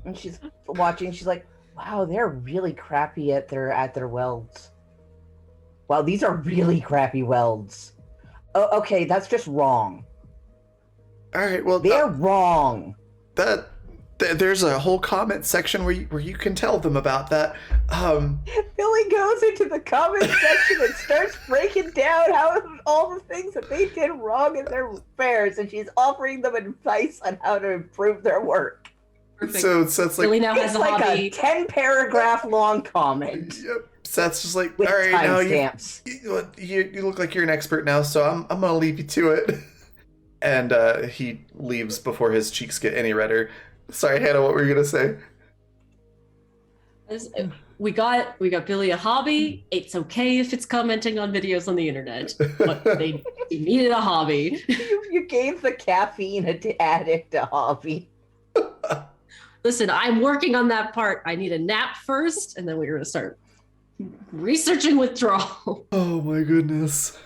Speaker 3: And she's watching. She's like, "Wow, they're really crappy at their welds. Wow, these are really crappy welds. Oh, okay, that's just wrong.
Speaker 1: All right, well,
Speaker 3: They're wrong."
Speaker 1: There's a whole comment section where you can tell them about that.
Speaker 3: Billy goes into the comment section and starts breaking down how all the things that they did wrong in their affairs, and she's offering them advice on how to improve their work.
Speaker 5: Perfect.
Speaker 1: So it's like
Speaker 5: Billy now has
Speaker 3: It's
Speaker 5: a
Speaker 3: like
Speaker 5: hobby.
Speaker 3: a 10-paragraph long comment
Speaker 1: Yep. Seth's just like,
Speaker 3: with
Speaker 1: all right, now
Speaker 3: timestamps.
Speaker 1: you look like you're an expert now, so I'm gonna leave you to it. And he leaves before his cheeks get any redder. Sorry, Hannah, what were you gonna say?
Speaker 5: We got Billy a hobby. It's okay if it's commenting on videos on the internet, but they needed a hobby.
Speaker 3: You gave the caffeine addict a hobby.
Speaker 5: Listen, I'm working on that part. I need a nap first, and then we're gonna start researching withdrawal.
Speaker 1: Oh my goodness.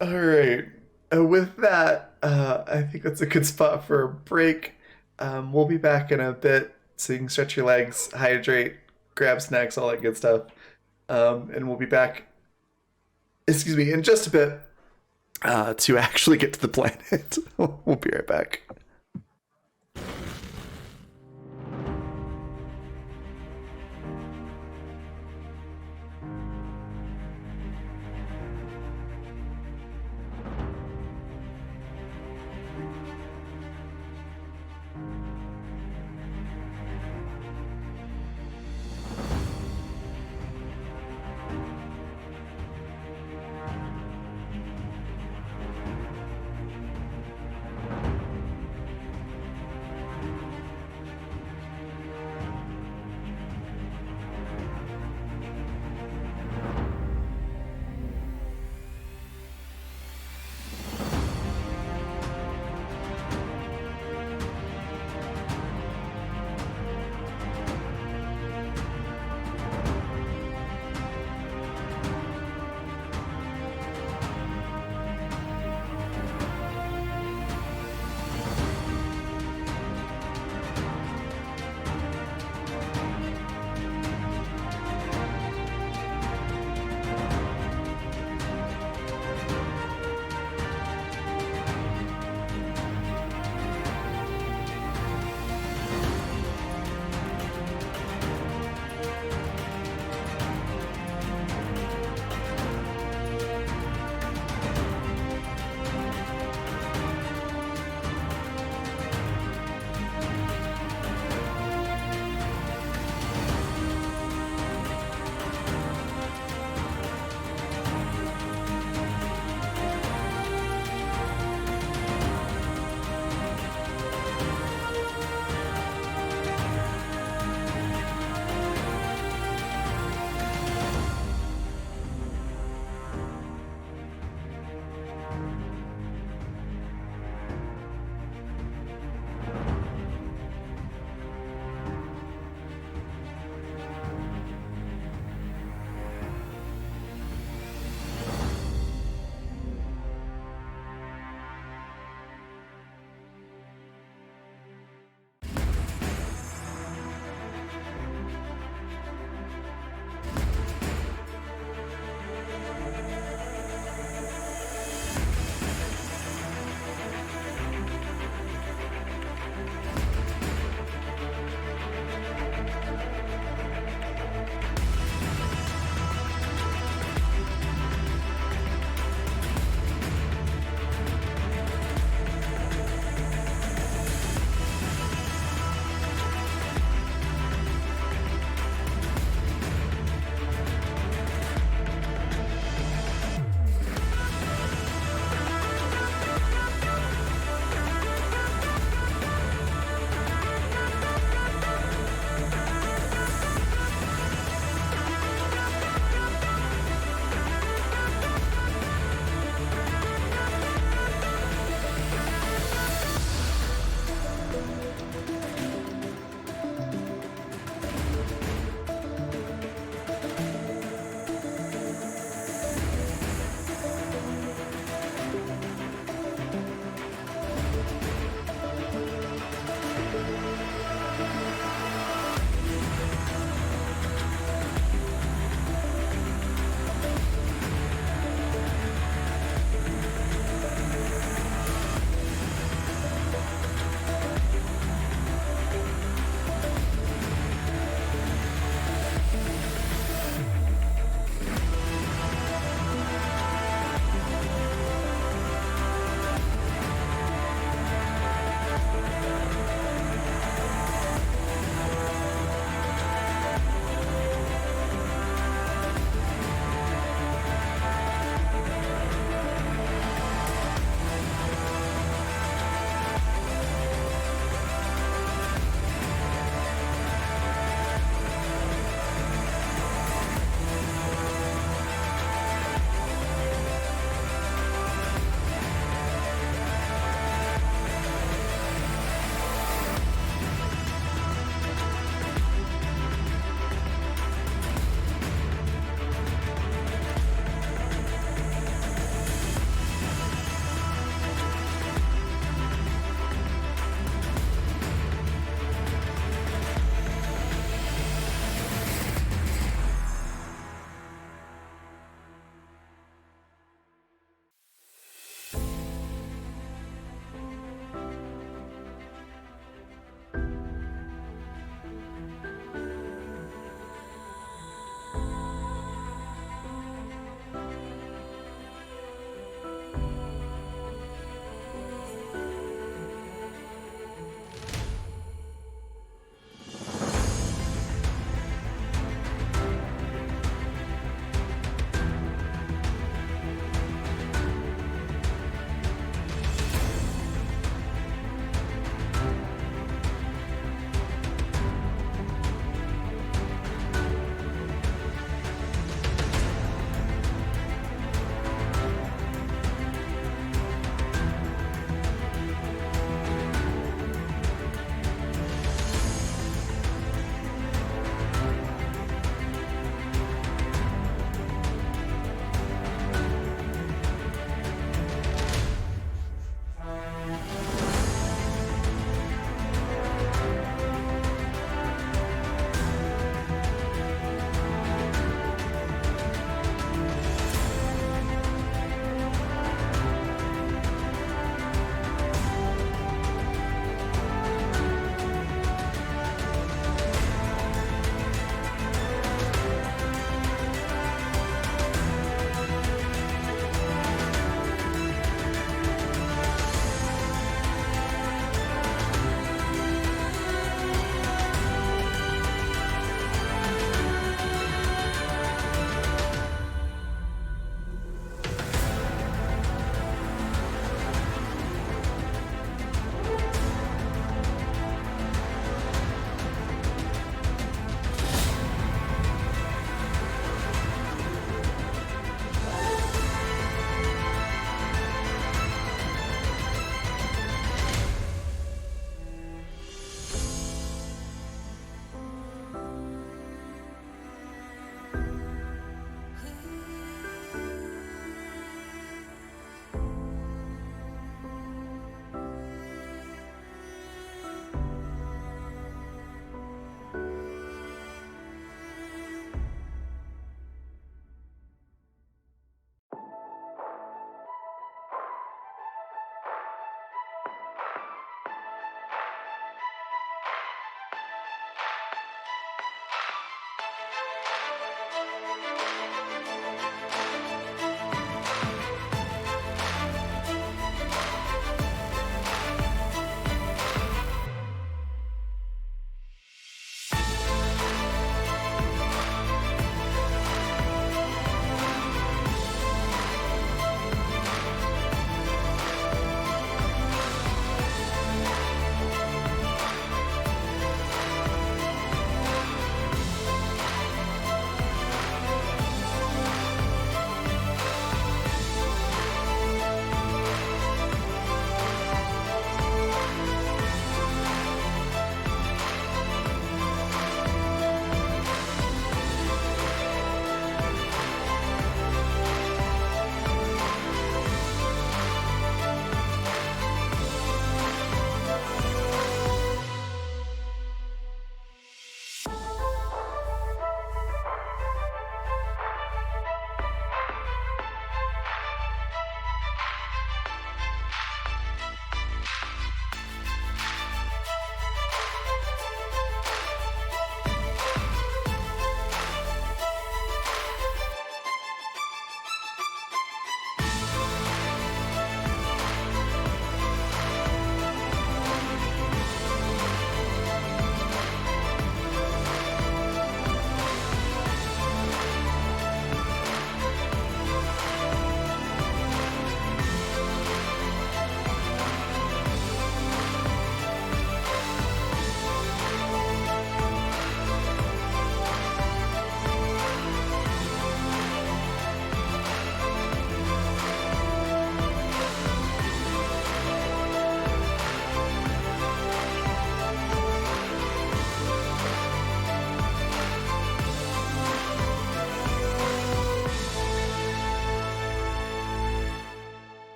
Speaker 1: All right. With that, I think that's a good spot for a break. We'll be back in a bit so you can stretch your legs, hydrate, grab snacks, all that good stuff. And we'll be back, in just a bit to actually get to the planet. We'll be right back.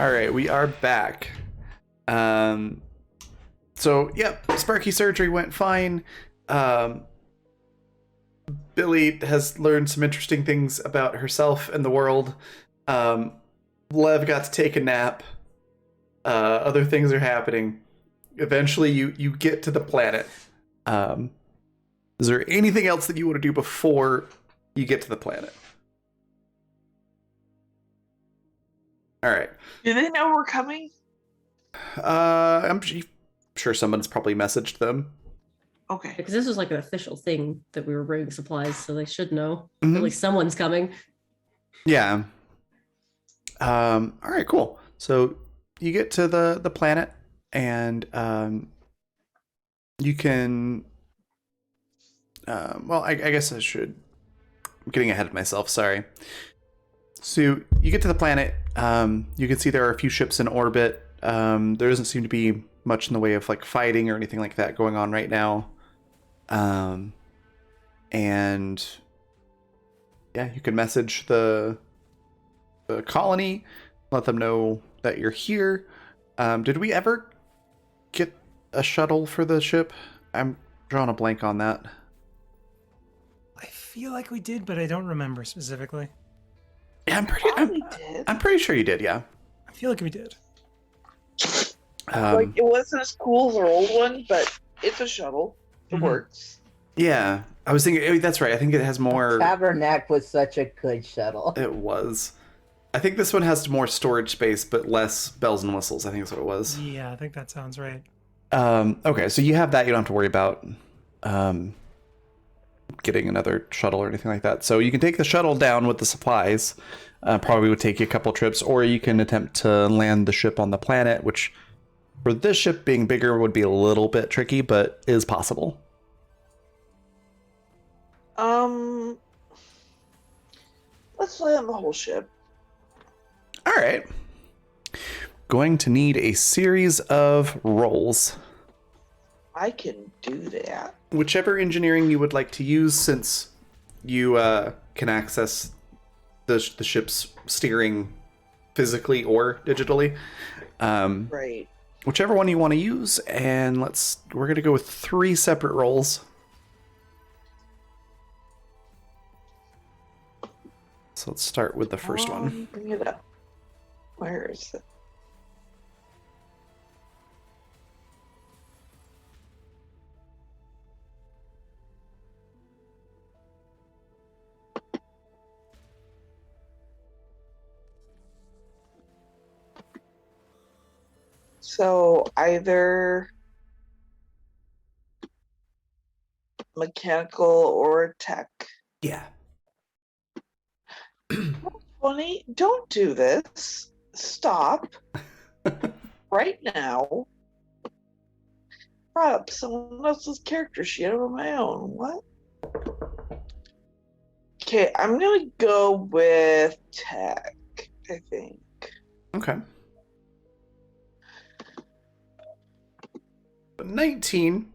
Speaker 1: All right, we are back. So, yep, Sparky surgery went fine. Billy has learned some interesting things about herself and the world. Lev got to take a nap. Other things are happening. Eventually, you get to the planet. Is there anything else that you want to do before you get to the planet? All right.
Speaker 6: Do they know we're coming?
Speaker 1: I'm sure someone's probably messaged them.
Speaker 6: Okay.
Speaker 5: Because this was like an official thing that we were bringing supplies, so they should know.
Speaker 1: Mhm.
Speaker 5: At least someone's coming.
Speaker 1: Yeah. All right, cool. So you get to the planet, and you can. Well, I guess I should. I'm getting ahead of myself. Sorry. So you get to the planet. You can see there are a few ships in orbit. There doesn't seem to be much in the way of like fighting or anything like that going on right now. And yeah, you can message the colony, let them know that you're here. Did we ever get a shuttle for the ship? I'm drawing a blank on that.
Speaker 2: I feel like we did, but I don't remember specifically.
Speaker 1: Yeah,
Speaker 6: Probably did.
Speaker 1: I'm pretty sure you did. Yeah.
Speaker 2: I feel like we did.
Speaker 6: Like it wasn't as cool as our old one, but it's a shuttle. It works.
Speaker 1: Yeah, I was thinking that's right. I think it has more.
Speaker 3: Tabernacle was such a good shuttle.
Speaker 1: It was. I think this one has more storage space, but less bells and whistles. I think that's what it was.
Speaker 2: Yeah, I think that sounds right.
Speaker 1: Okay, so you have that. You don't have to worry about getting another shuttle or anything like that. So you can take the shuttle down with the supplies. Probably would take you a couple trips, or you can attempt to land the ship on the planet, which for this ship being bigger would be a little bit tricky, but is possible.
Speaker 6: Let's land the whole ship.
Speaker 1: All right. Going to need a series of rolls.
Speaker 6: I can do that.
Speaker 1: Whichever engineering you would like to use, since you can access the ship's steering physically or digitally.
Speaker 6: Right.
Speaker 1: Whichever one you want to use, and we're going to go with 3 separate rolls. So let's start with the first one.
Speaker 6: Bring it up. Where is it? So either mechanical or tech.
Speaker 1: Yeah.
Speaker 6: Funny, don't do this. Stop. Right now. Brought up someone else's character sheet over my own. What? Okay, I'm gonna go with tech, I think.
Speaker 1: Okay. 19.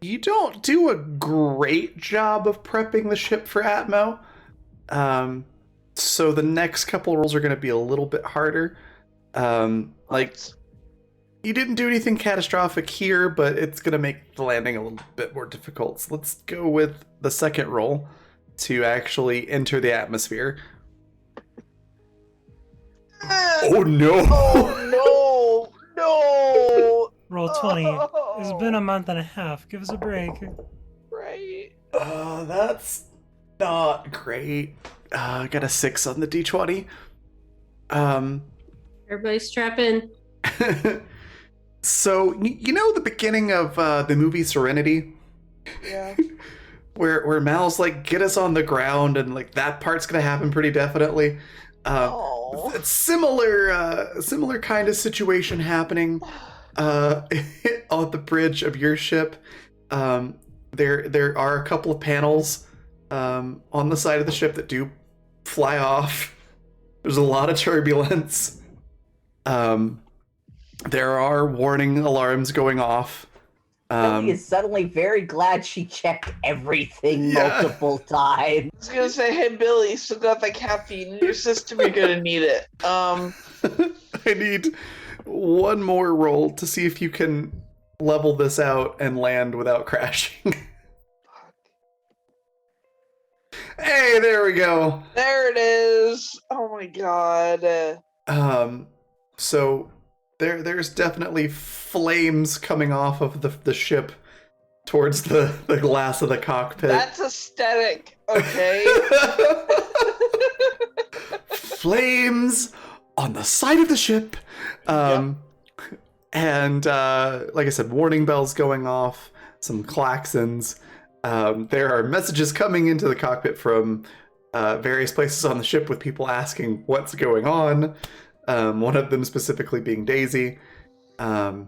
Speaker 1: You don't do a great job of prepping the ship for Atmo. So the next couple rolls are going to be a little bit harder. Like, you didn't do anything catastrophic here, but it's going to make the landing a little bit more difficult. So let's go with the second roll to actually enter the atmosphere. Oh no!
Speaker 6: Oh no! No!
Speaker 2: Roll 20. It's been a month and a half. Give us a break.
Speaker 6: Right.
Speaker 1: That's not great. I got a 6 on the d20.
Speaker 5: Everybody strap in.
Speaker 1: So, you know the beginning of the movie Serenity?
Speaker 6: Yeah.
Speaker 1: Where Mal's like, get us on the ground, and like that part's gonna happen pretty definitely.
Speaker 6: Oh.
Speaker 1: It's similar kind of situation happening on the bridge of your ship. There are a couple of panels on the side of the ship that do fly off. There's a lot of turbulence. There are warning alarms going off.
Speaker 3: Billy is suddenly very glad she checked everything multiple times.
Speaker 6: I was gonna say, hey Billy, you still got that caffeine in your system? You're gonna need it.
Speaker 1: I need one more roll to see if you can level this out and land without crashing. Hey, there we go.
Speaker 6: There it is. Oh my god.
Speaker 1: So there's definitely flames coming off of the ship towards the glass of the cockpit.
Speaker 6: That's aesthetic, okay?
Speaker 1: Flames on the side of the ship. And like I said, warning bells going off, some klaxons. There are messages coming into the cockpit from various places on the ship with people asking what's going on. One of them specifically being Daisy. But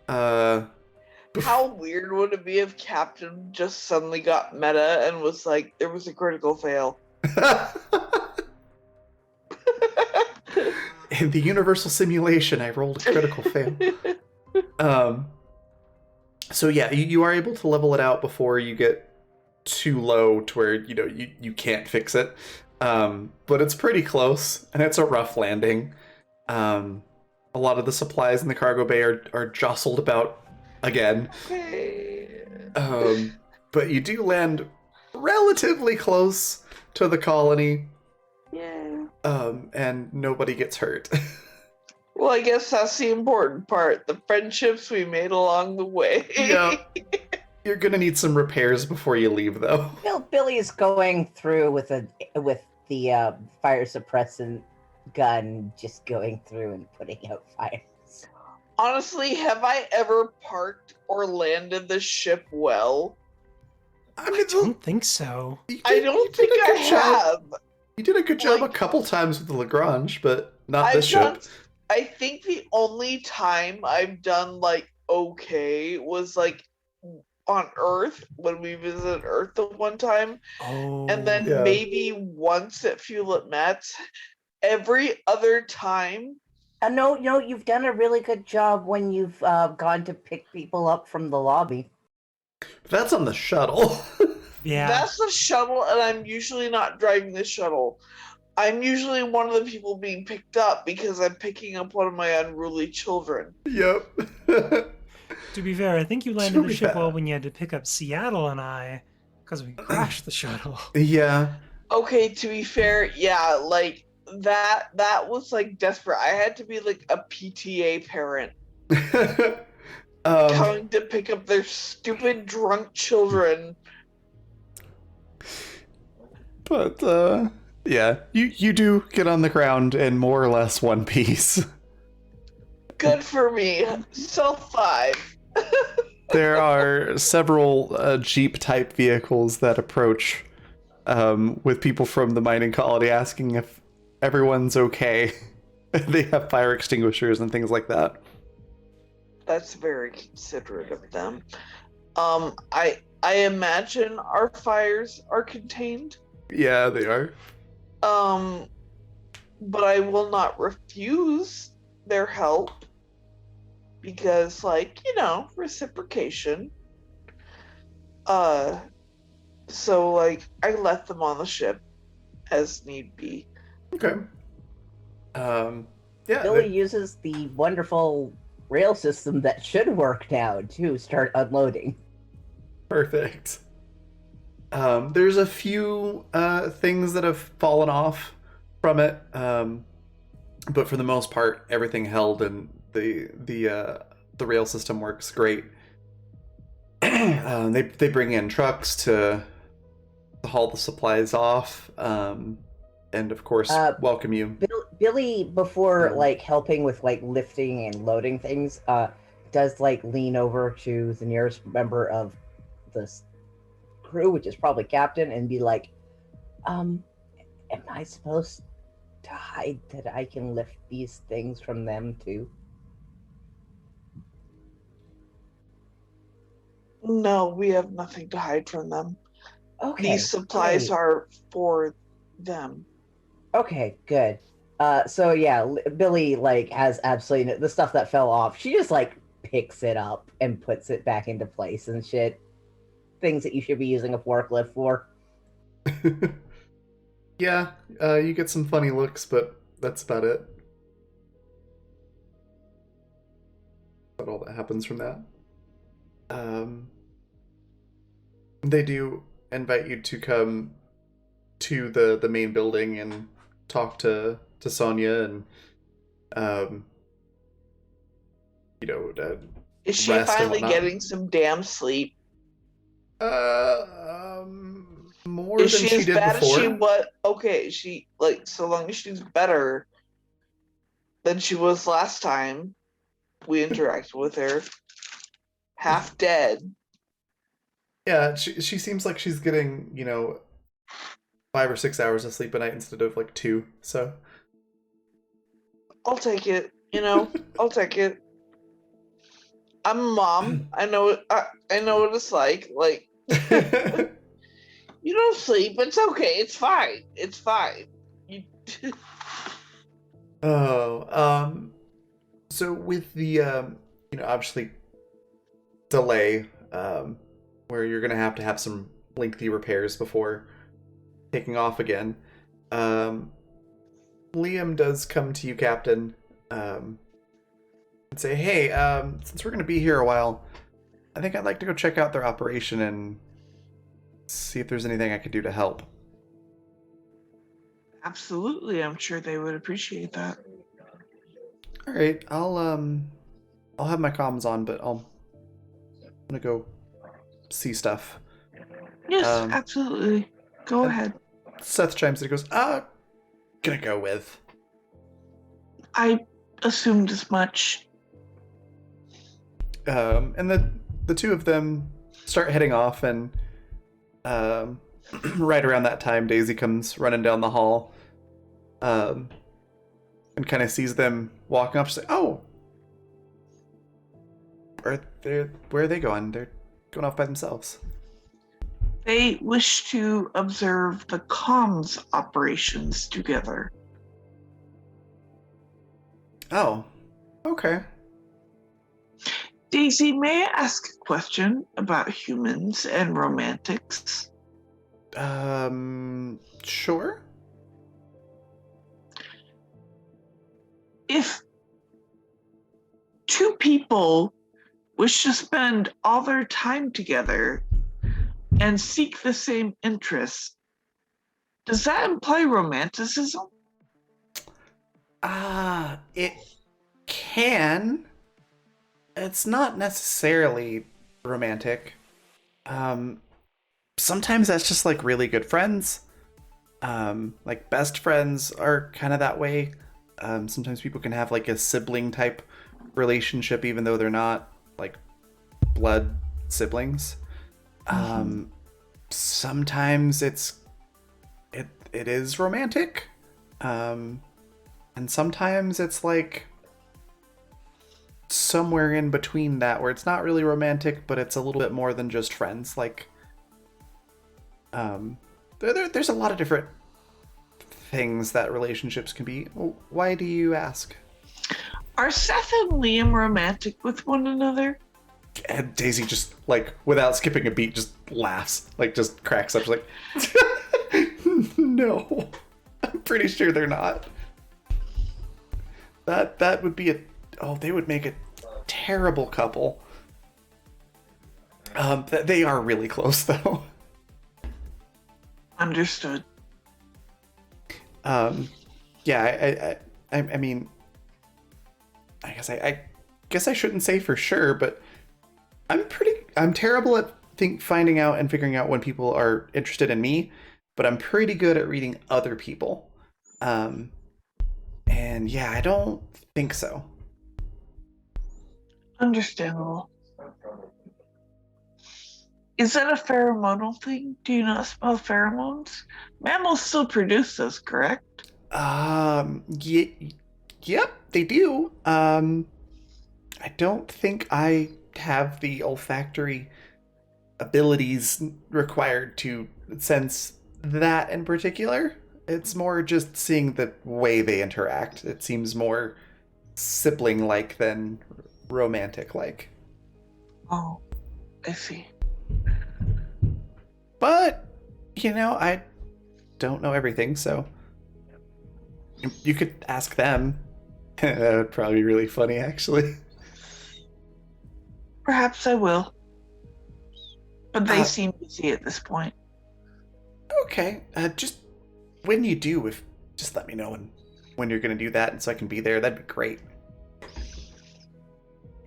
Speaker 6: how weird would it be if Captain just suddenly got meta and was like, there was a critical fail?
Speaker 1: in the universal simulation, I rolled a critical fail. So yeah, you are able to level it out before you get too low to where you can't fix it. But it's pretty close, and it's a rough landing. A lot of the supplies in the cargo bay are jostled about again.
Speaker 6: Okay.
Speaker 1: But you do land relatively close to the colony.
Speaker 6: Yeah.
Speaker 1: And nobody gets hurt.
Speaker 6: Well, I guess that's the important part. The friendships we made along the way.
Speaker 1: Yeah. You're gonna need some repairs before you leave, though.
Speaker 3: Billy is going through with the fire suppressant gun, just going through and putting out fires.
Speaker 6: Honestly, have I ever parked or landed the ship well?
Speaker 2: I don't think so.
Speaker 6: I don't think I have.
Speaker 1: You did a good job a couple times with the Lagrange, but not this ship.
Speaker 6: I think the only time I've done okay was on Earth when we visited Earth the one time, and then maybe once at Fuel at Mets. Every other time,
Speaker 3: no, you've done a really good job when you've gone to pick people up from the lobby.
Speaker 1: That's on the shuttle.
Speaker 2: Yeah,
Speaker 6: that's the shuttle, and I'm usually not driving the shuttle. I'm usually one of the people being picked up because I'm picking up one of my unruly children.
Speaker 1: Yep.
Speaker 2: To be fair, I think you landed the ship well when you had to pick up Seattle and I, because we crashed the shuttle.
Speaker 1: Yeah.
Speaker 6: Okay, to be fair, yeah, that was desperate. I had to be a PTA parent coming to pick up their stupid drunk children.
Speaker 1: But yeah, you do get on the ground in more or less one piece.
Speaker 6: Good for me. Self 5.
Speaker 1: There are several Jeep type vehicles that approach with people from the mining colony asking if everyone's okay. They have fire extinguishers and things like that.
Speaker 6: That's very considerate of them. I imagine our fires are contained.
Speaker 1: Yeah, they are.
Speaker 6: But I will not refuse their help because, reciprocation. So, I left them on the ship as need be.
Speaker 1: Okay. Yeah.
Speaker 3: Billy uses the wonderful rail system that should work now to start unloading.
Speaker 1: Perfect. There's a few things that have fallen off from it, but for the most part, everything held, and the rail system works great. They bring in trucks to haul the supplies off, and of course welcome you.
Speaker 3: Billy, before helping with lifting and loading things, does lean over to the nearest member of the crew, which is probably captain, and be like, am I supposed to hide that I can lift these things from them too?
Speaker 6: No, we have nothing to hide from them.
Speaker 3: Okay.
Speaker 6: These supplies are for them.
Speaker 3: Okay, good. So yeah, Billy has absolutely the stuff that fell off. She just picks it up and puts it back into place and shit. Things that you should be using a forklift for.
Speaker 1: Yeah, you get some funny looks, but that's about it. About all that happens from that. They do invite you to come to the main building and talk to Sonya and you know,
Speaker 6: Is she
Speaker 1: rest and
Speaker 6: finally
Speaker 1: whatnot.
Speaker 6: getting some damn sleep?
Speaker 1: More
Speaker 6: Is
Speaker 1: than
Speaker 6: she
Speaker 1: she
Speaker 6: as
Speaker 1: did
Speaker 6: bad as she
Speaker 1: before.
Speaker 6: was? Okay, she like so long as she's better than she was last time we interacted with her, half dead.
Speaker 1: Yeah, she seems like she's getting, 5 or 6 hours of sleep a night instead of like 2. So
Speaker 6: I'll take it. I'll take it. I'm a mom. I know. I know what it's like. Like you don't sleep. It's okay. It's fine. It's fine. You,
Speaker 1: oh, so with the obviously delay, where you're gonna have to have some lengthy repairs before taking off again. Liam does come to you, Captain, and say, "Hey, since we're gonna be here a while, I think I'd like to go check out their operation and see if there's anything I could do to help."
Speaker 6: absolutely. I'm sure they would appreciate that.
Speaker 1: All right, I'll have my comms on, but I'm gonna go see stuff.
Speaker 6: Yes,
Speaker 1: Um,
Speaker 6: absolutely. Go
Speaker 1: and
Speaker 6: ahead.
Speaker 1: Seth chimes in and goes, gonna go with.
Speaker 6: I assumed as much.
Speaker 1: And the two of them start heading off, and right around that time, Daisy comes running down the hall, and kind of sees them walking up. She's like, "Oh, where are they going? They're going off by themselves."
Speaker 6: They wish to observe the comms operations together.
Speaker 1: Oh, okay.
Speaker 6: Daisy, may I ask a question about humans and romantics?
Speaker 1: Sure.
Speaker 6: If two people wish to spend all their time together and seek the same interests, does that imply romanticism?
Speaker 1: It can. It's not necessarily romantic. Sometimes that's just like really good friends. Like best friends are kind of that way. Sometimes people can have like a sibling type relationship, even though they're not like blood siblings. Sometimes it is romantic. And sometimes it's like somewhere in between that, where it's not really romantic, but it's a little bit more than just friends. Like, there's a lot of different things that relationships can be. Why do you ask?
Speaker 6: Are Seth and Liam romantic with one another?
Speaker 1: And Daisy just, like, without skipping a beat, just laughs. Like, just cracks up. She's like, no, I'm pretty sure they're not. That would be they would make a terrible couple. They are really close, though.
Speaker 6: Understood.
Speaker 1: Yeah, I mean, I guess I shouldn't say for sure, but I'm terrible at finding out and figuring out when people are interested in me, but I'm pretty good at reading other people. And yeah, I don't think so.
Speaker 6: Understandable. Is that a pheromonal thing? Do you not smell pheromones? Mammals still produce those, correct?
Speaker 1: Yep, they do. I don't think I have the olfactory abilities required to sense that in particular. It's more just seeing the way they interact. It seems more sibling-like than romantic like.
Speaker 6: Oh, I see.
Speaker 1: But, I don't know everything, so you could ask them. That would probably be really funny, actually.
Speaker 6: Perhaps I will. But they
Speaker 1: Uh,
Speaker 6: seem busy at this point.
Speaker 1: Okay, just when you do, just let me know when you're going to do that, and so I can be there. That'd be great.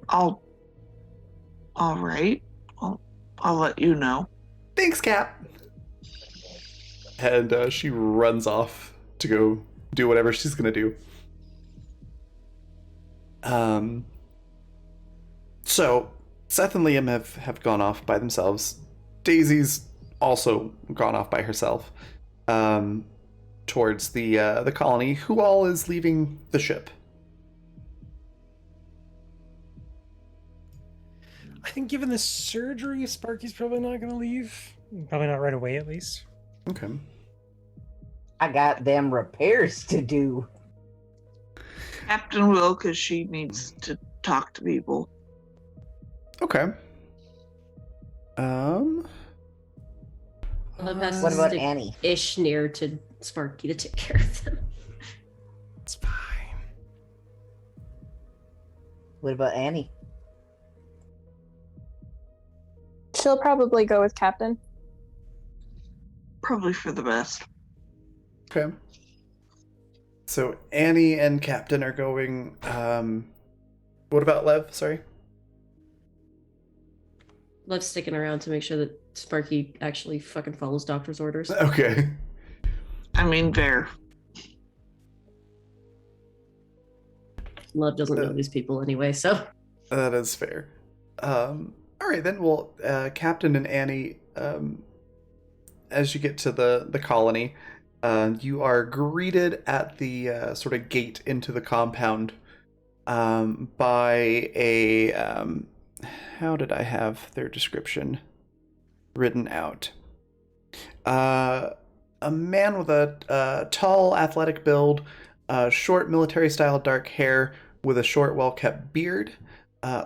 Speaker 6: All right. I'll let you know.
Speaker 1: Thanks, Cap. And she runs off to go do whatever she's going to do. So Seth and Liam have gone off by themselves. Daisy's also gone off by herself towards the colony. Who all is leaving the ship?
Speaker 2: I think given the surgery, Sparky's probably not going to leave. Probably not right away, at least.
Speaker 1: Okay.
Speaker 3: I got them repairs to do.
Speaker 6: Captain will, because she needs to talk to people.
Speaker 1: Okay.
Speaker 5: Love has
Speaker 3: What
Speaker 5: to
Speaker 3: about
Speaker 5: stick
Speaker 3: Annie?
Speaker 5: ish near to Sparky to take care of them.
Speaker 2: It's fine.
Speaker 3: What about Annie?
Speaker 4: She'll probably go with Captain.
Speaker 6: Probably for the best.
Speaker 1: Okay. So Annie and Captain are going. What about Lev? Sorry.
Speaker 5: Lev's sticking around to make sure that Sparky actually fucking follows doctor's orders.
Speaker 1: Okay.
Speaker 6: I mean, fair.
Speaker 5: Love doesn't know these people anyway, so.
Speaker 1: That is fair. All right then. Well, Captain and Annie, as you get to the colony, you are greeted at the sort of gate into the compound by a. How did I have their description written out? A man with a tall, athletic build, short military-style dark hair with a short, well-kept beard,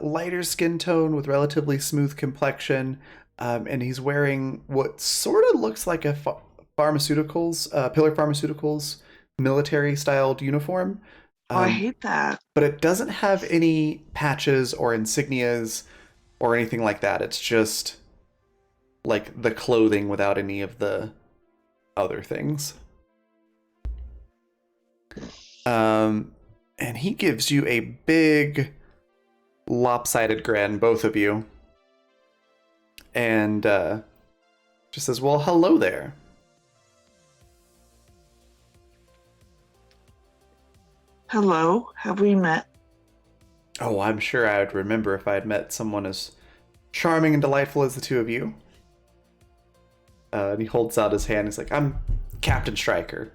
Speaker 1: lighter skin tone with relatively smooth complexion, and he's wearing what sort of looks like a Pillar Pharmaceuticals military-styled uniform.
Speaker 6: I hate that.
Speaker 1: But it doesn't have any patches or insignias or anything like that. It's just like the clothing without any of the other things. And he gives you a big lopsided grin, both of you. And just says, well, hello there.
Speaker 6: Hello, have we met?
Speaker 1: Oh, I'm sure I would remember if I had met someone as charming and delightful as the two of you. And he holds out his hand. He's like, I'm Captain Stryker.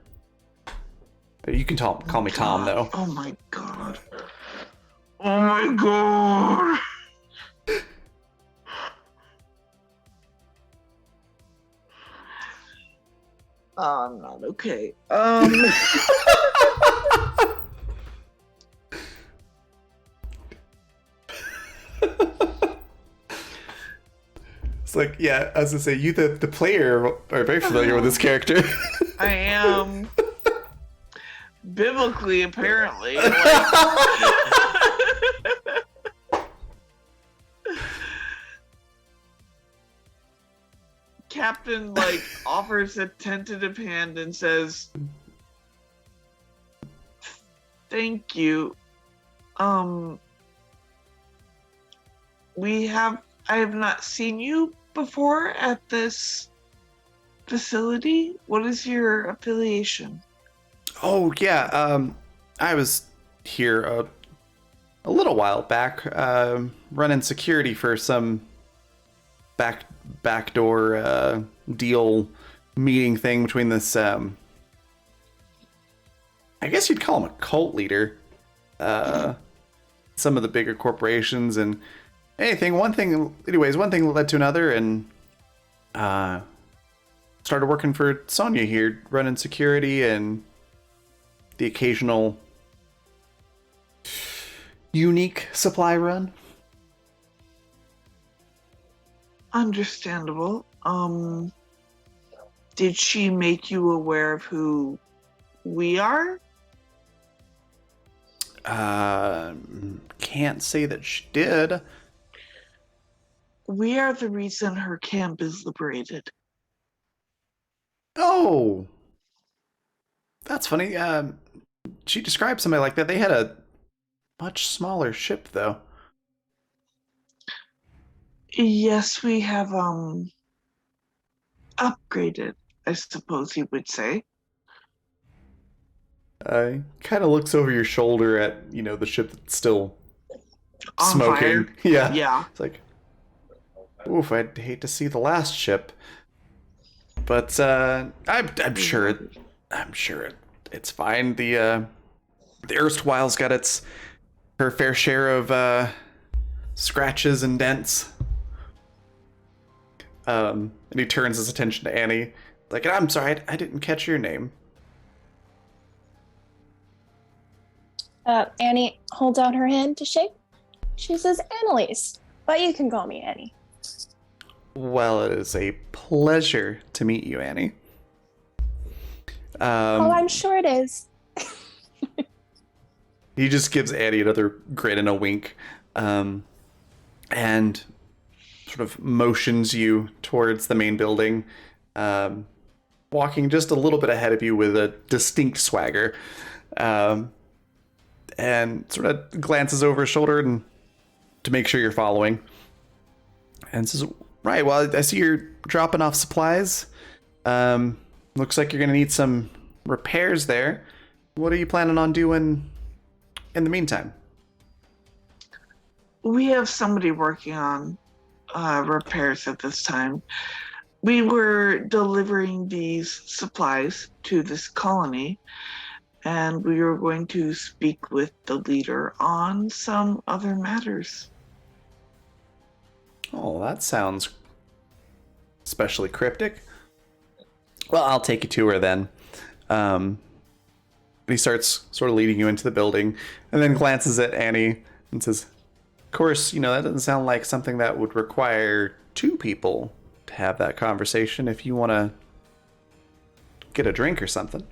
Speaker 1: You can call me Tom, though.
Speaker 6: Oh my god. Oh my god. Oh, I'm not okay.
Speaker 1: It's like, yeah, as I say, you, the player, are very familiar with this character.
Speaker 6: I am. Biblically, apparently. Captain, offers a tentative hand and says, thank you. I have not seen you before at this facility. What is your affiliation?
Speaker 1: Oh, yeah, I was here a little while back, running security for some backdoor deal meeting thing between this, I guess you'd call him a cult leader, some of the bigger corporations and one thing led to another, and started working for Sonia here, running security and the occasional unique supply run.
Speaker 6: Understandable. Did she make you aware of who we are?
Speaker 1: Can't say that she did.
Speaker 6: We are the reason her camp is liberated.
Speaker 1: Oh, that's funny. She described somebody like that. They had a much smaller ship, though.
Speaker 6: Yes, we have upgraded, I suppose you would say.
Speaker 1: Kind of looks over your shoulder at, the ship that's still
Speaker 6: On
Speaker 1: smoking.
Speaker 6: fire?
Speaker 1: Yeah.
Speaker 6: Yeah.
Speaker 1: It's like, oof, I'd hate to see the last ship. But I'm sure it's fine. The erstwhile's got her fair share of scratches and dents. And he turns his attention to Annie. Like, I'm sorry, I didn't catch your name.
Speaker 4: Annie holds out her hand to shake. She says, Annalise, but you can call me Annie.
Speaker 1: Well, it is a pleasure to meet you, Annie.
Speaker 4: Oh, I'm sure it is.
Speaker 1: He just gives Annie another grin and a wink, and sort of motions you towards the main building, walking just a little bit ahead of you with a distinct swagger, and sort of glances over his shoulder and to make sure you're following, and says, right, well, I see you're dropping off supplies. Looks like you're going to need some repairs there. What are you planning on doing in the meantime?
Speaker 6: We have somebody working on repairs at this time. We were delivering these supplies to this colony, and we were going to speak with the leader on some other matters.
Speaker 1: Oh, that sounds especially cryptic. Well, I'll take you to her then. He starts sort of leading you into the building and then glances at Annie and says, of course, that doesn't sound like something that would require two people to have that conversation if you want to get a drink or something.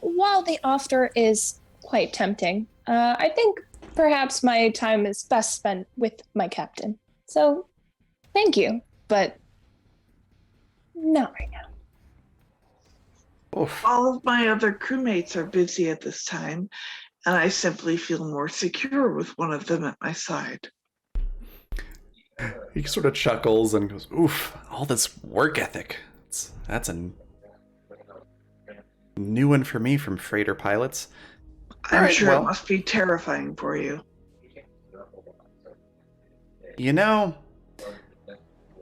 Speaker 4: While the offer is quite tempting, I think perhaps my time is best spent with my captain. So, thank you, but not right now.
Speaker 1: Oof.
Speaker 6: All of my other crewmates are busy at this time, and I simply feel more secure with one of them at my side.
Speaker 1: He sort of chuckles and goes, oof, all this work ethic. That's a new one for me from freighter pilots.
Speaker 6: I'm sure it must be terrifying for you.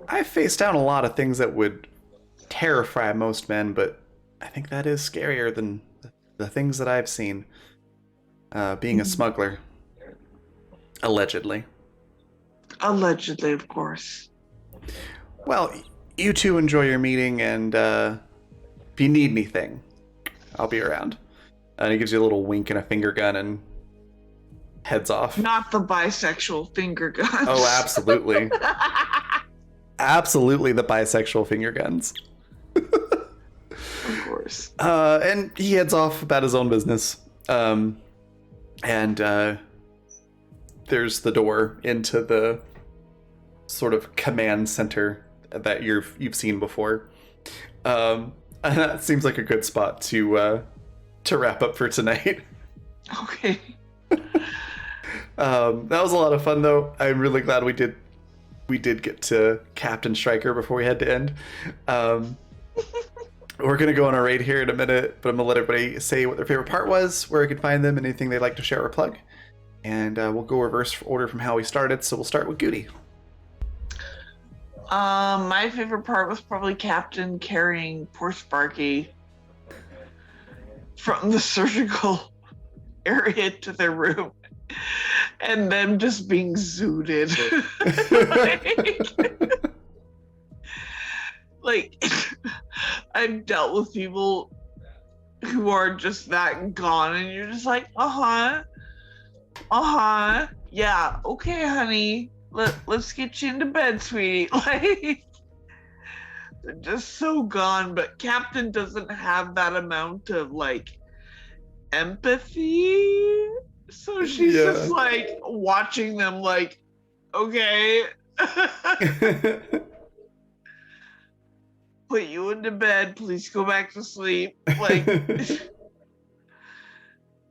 Speaker 1: I've faced down a lot of things that would terrify most men, but I think that is scarier than the things that I've seen. Being a smuggler. Allegedly.
Speaker 6: Allegedly, of course.
Speaker 1: Well, you two enjoy your meeting, and if you need anything, I'll be around. And he gives you a little wink and a finger gun and heads off.
Speaker 6: Not the bisexual finger guns.
Speaker 1: Oh, absolutely. Absolutely the bisexual finger guns.
Speaker 6: Of course.
Speaker 1: And he heads off about his own business. And there's the door into the sort of command center that you've seen before. And that seems like a good spot to wrap up for tonight.
Speaker 6: Okay.
Speaker 1: That was a lot of fun, though. I'm really glad we did get to Captain Stryker before we had to end. We're going to go on a raid here in a minute, but I'm going to let everybody say what their favorite part was, where I can find them, anything they'd like to share or plug. And we'll go reverse order from how we started, so we'll start with Goody.
Speaker 6: My favorite part was probably Captain carrying poor Sparky from the surgical area to their room, and them just being zooted. like I've dealt with people who are just that gone, and you're just like, yeah, okay, honey, let's get you into bed, sweetie. Like, they're just so gone. But Captain doesn't have that amount of like empathy, so she's just like watching them like, okay. Put you into bed, please go back to sleep. Like,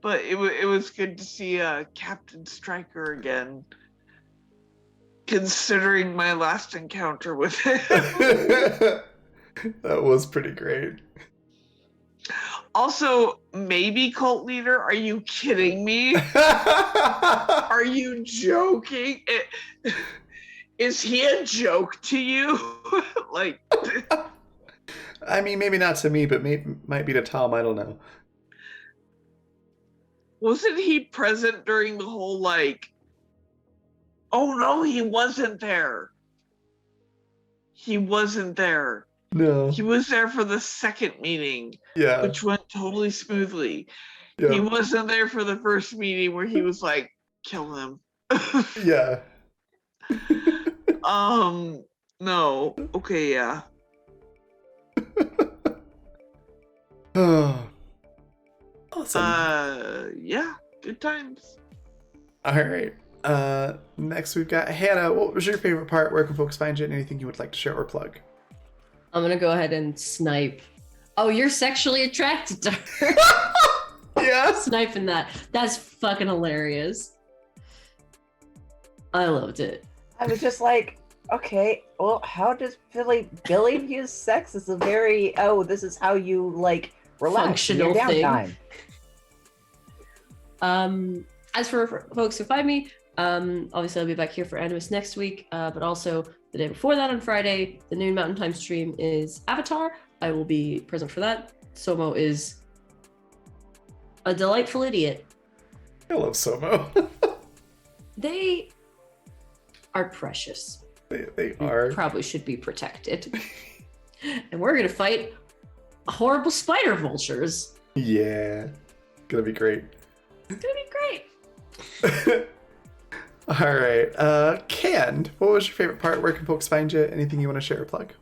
Speaker 6: but it was good to see Captain Stryker again, considering my last encounter with him.
Speaker 1: That was pretty great.
Speaker 6: Also, maybe cult leader, are you kidding me? Are you joking? Is he a joke to you? Like,
Speaker 1: I mean, maybe not to me, but might be to Tom. I don't know.
Speaker 6: Wasn't he present during the whole, like, oh no, he wasn't there. He wasn't there.
Speaker 1: No.
Speaker 6: He was there for the second meeting, which went totally smoothly. Yeah. He wasn't there for the first meeting where he was like, kill him.
Speaker 1: Yeah.
Speaker 6: No. Okay, yeah.
Speaker 1: Awesome.
Speaker 6: Yeah, good times.
Speaker 1: All right. Next we've got Hannah. What was your favorite part? Where can folks find you? And anything you would like to share or plug?
Speaker 5: I'm gonna go ahead and snipe. Oh, you're sexually attracted to her.
Speaker 1: Yeah.
Speaker 5: Sniping that. That's fucking hilarious. I loved it.
Speaker 3: I was just like, okay, well, how does Billy views sex as a very, this is how you like relax in your downtime.
Speaker 5: As for folks who find me, obviously I'll be back here for Animus next week, but also the day before that on Friday, the noon Mountain Time stream is Avatar. I will be present for that. Somo is a delightful idiot.
Speaker 1: I love Somo.
Speaker 5: They are precious.
Speaker 1: They are.
Speaker 5: Probably should be protected. And we're gonna fight horrible spider vultures.
Speaker 1: Yeah. Gonna be great.
Speaker 5: It's gonna be great.
Speaker 1: All right. Canned, what was your favorite part? Where can folks find you? Anything you want to share or plug?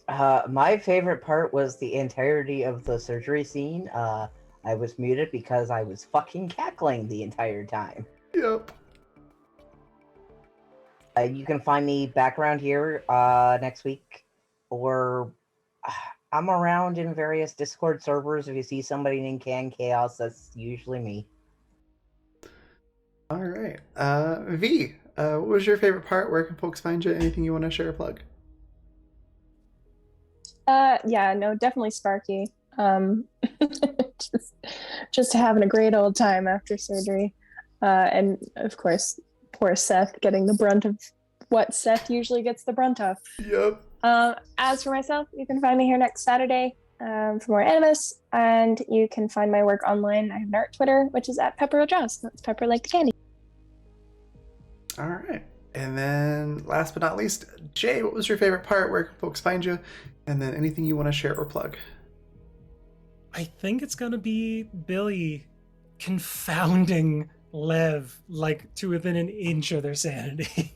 Speaker 3: My favorite part was the entirety of the surgery scene. I was muted because I was fucking cackling the entire time.
Speaker 1: Yep.
Speaker 3: You can find me back around here next week, or I'm around in various Discord servers. If you see somebody named Can Chaos, that's usually me.
Speaker 1: All right. V, what was your favorite part? Where can folks find you? Anything you want to share or plug?
Speaker 4: Yeah, no, definitely Sparky. Just having a great old time after surgery. And of course, poor Seth getting the brunt of what Seth usually gets the brunt of.
Speaker 1: Yep.
Speaker 4: As for myself, you can find me here next Saturday for more Animus, and you can find my work online. I have an art Twitter, which is at Pepper O'Draws. That's Pepper like the candy.
Speaker 1: All right. And then last but not least, Jay, what was your favorite part? Where can folks find you? And then anything you want to share or plug?
Speaker 2: I think it's going to be Billy confounding Lev like to within an inch of their sanity.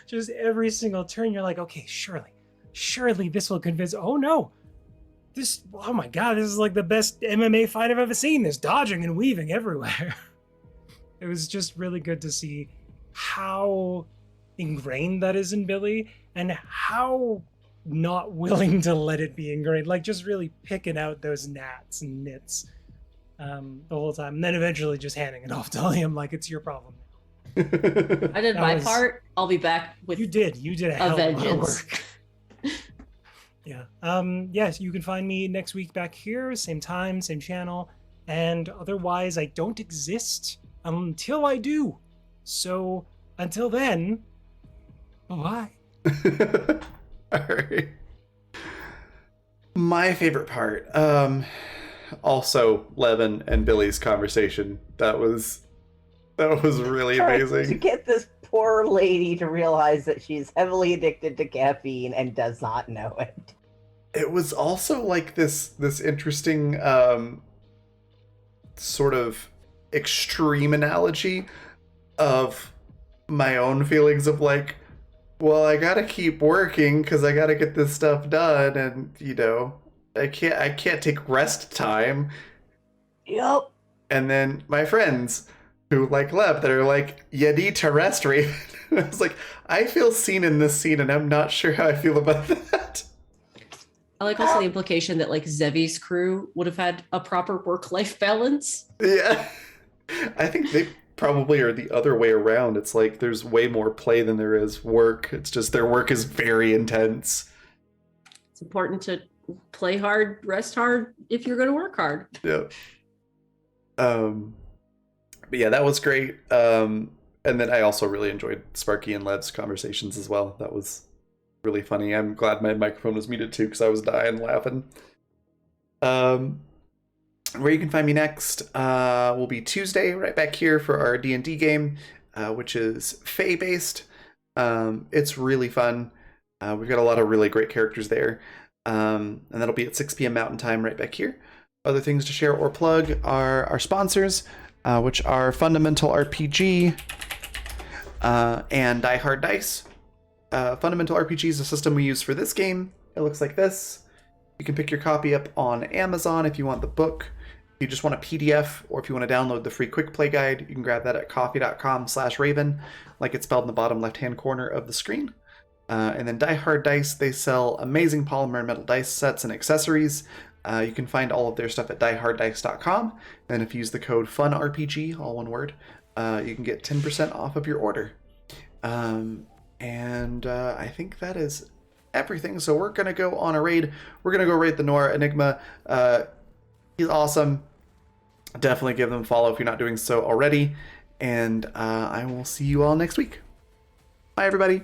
Speaker 2: Just every single turn, you're like, okay, surely this will convince. Oh no, oh my god, this is like the best MMA fight I've ever seen. There's dodging and weaving everywhere. It was just really good to see how ingrained that is in Billy and how not willing to let it be ingrained, like just really picking out those gnats and nits the whole time, and then eventually just handing it off to Liam like it's your problem.
Speaker 5: I did my part. I'll be back with
Speaker 2: you did a hell of a lot of work. Yeah. Yes, you can find me next week back here, same time, same channel, and otherwise I don't exist until I do. So until then, bye.
Speaker 1: All right. My favorite part, also Levin and Billy's conversation. That was really amazing.
Speaker 3: To get this poor lady to realize that she's heavily addicted to caffeine and does not know it.
Speaker 1: it was also like this interesting sort of extreme analogy of my own feelings of like, well, I gotta keep working because I gotta get this stuff done, and I can't take rest time.
Speaker 3: Yep.
Speaker 1: And then my friends who like Lev that are like, you need to rest, Raven. I was like, I feel seen in this scene, and I'm not sure how I feel about that.
Speaker 5: I like also the implication that like Zevi's crew would have had a proper work-life balance.
Speaker 1: Yeah. I think they probably are the other way around. It's like there's way more play than there is work. It's just their work is very intense.
Speaker 5: It's important to play hard, rest hard if you're going to work hard.
Speaker 1: Yeah. But yeah, that was great. And then I also really enjoyed Sparky and Lev's conversations as well. That was really funny. I'm glad my microphone was muted too because I was dying laughing. Where you can find me next will be Tuesday, right back here for our D&D game, which is Fae based. It's really fun. We've got a lot of really great characters there, and that'll be at 6 p.m. Mountain Time, right back here. Other things to share or plug are our sponsors, which are Fundamental RPG and Die Hard Dice. Fundamental RPG is a system we use for this game. It looks like this. You can pick your copy up on Amazon if you want the book. If you just want a PDF, or if you want to download the free quick play guide, you can grab that at coffee.com/Raven, like it's spelled in the bottom left-hand corner of the screen. And then Die Hard Dice, they sell amazing polymer and metal dice sets and accessories. You can find all of their stuff at dieharddice.com. And if you use the code FUNRPG, all one word, you can get 10% off of your order. And I think that is everything. So we're going to go on a raid. We're going to go raid the Noir Enigma. He's awesome. Definitely give them a follow if you're not doing so already. And I will see you all next week. Bye, everybody.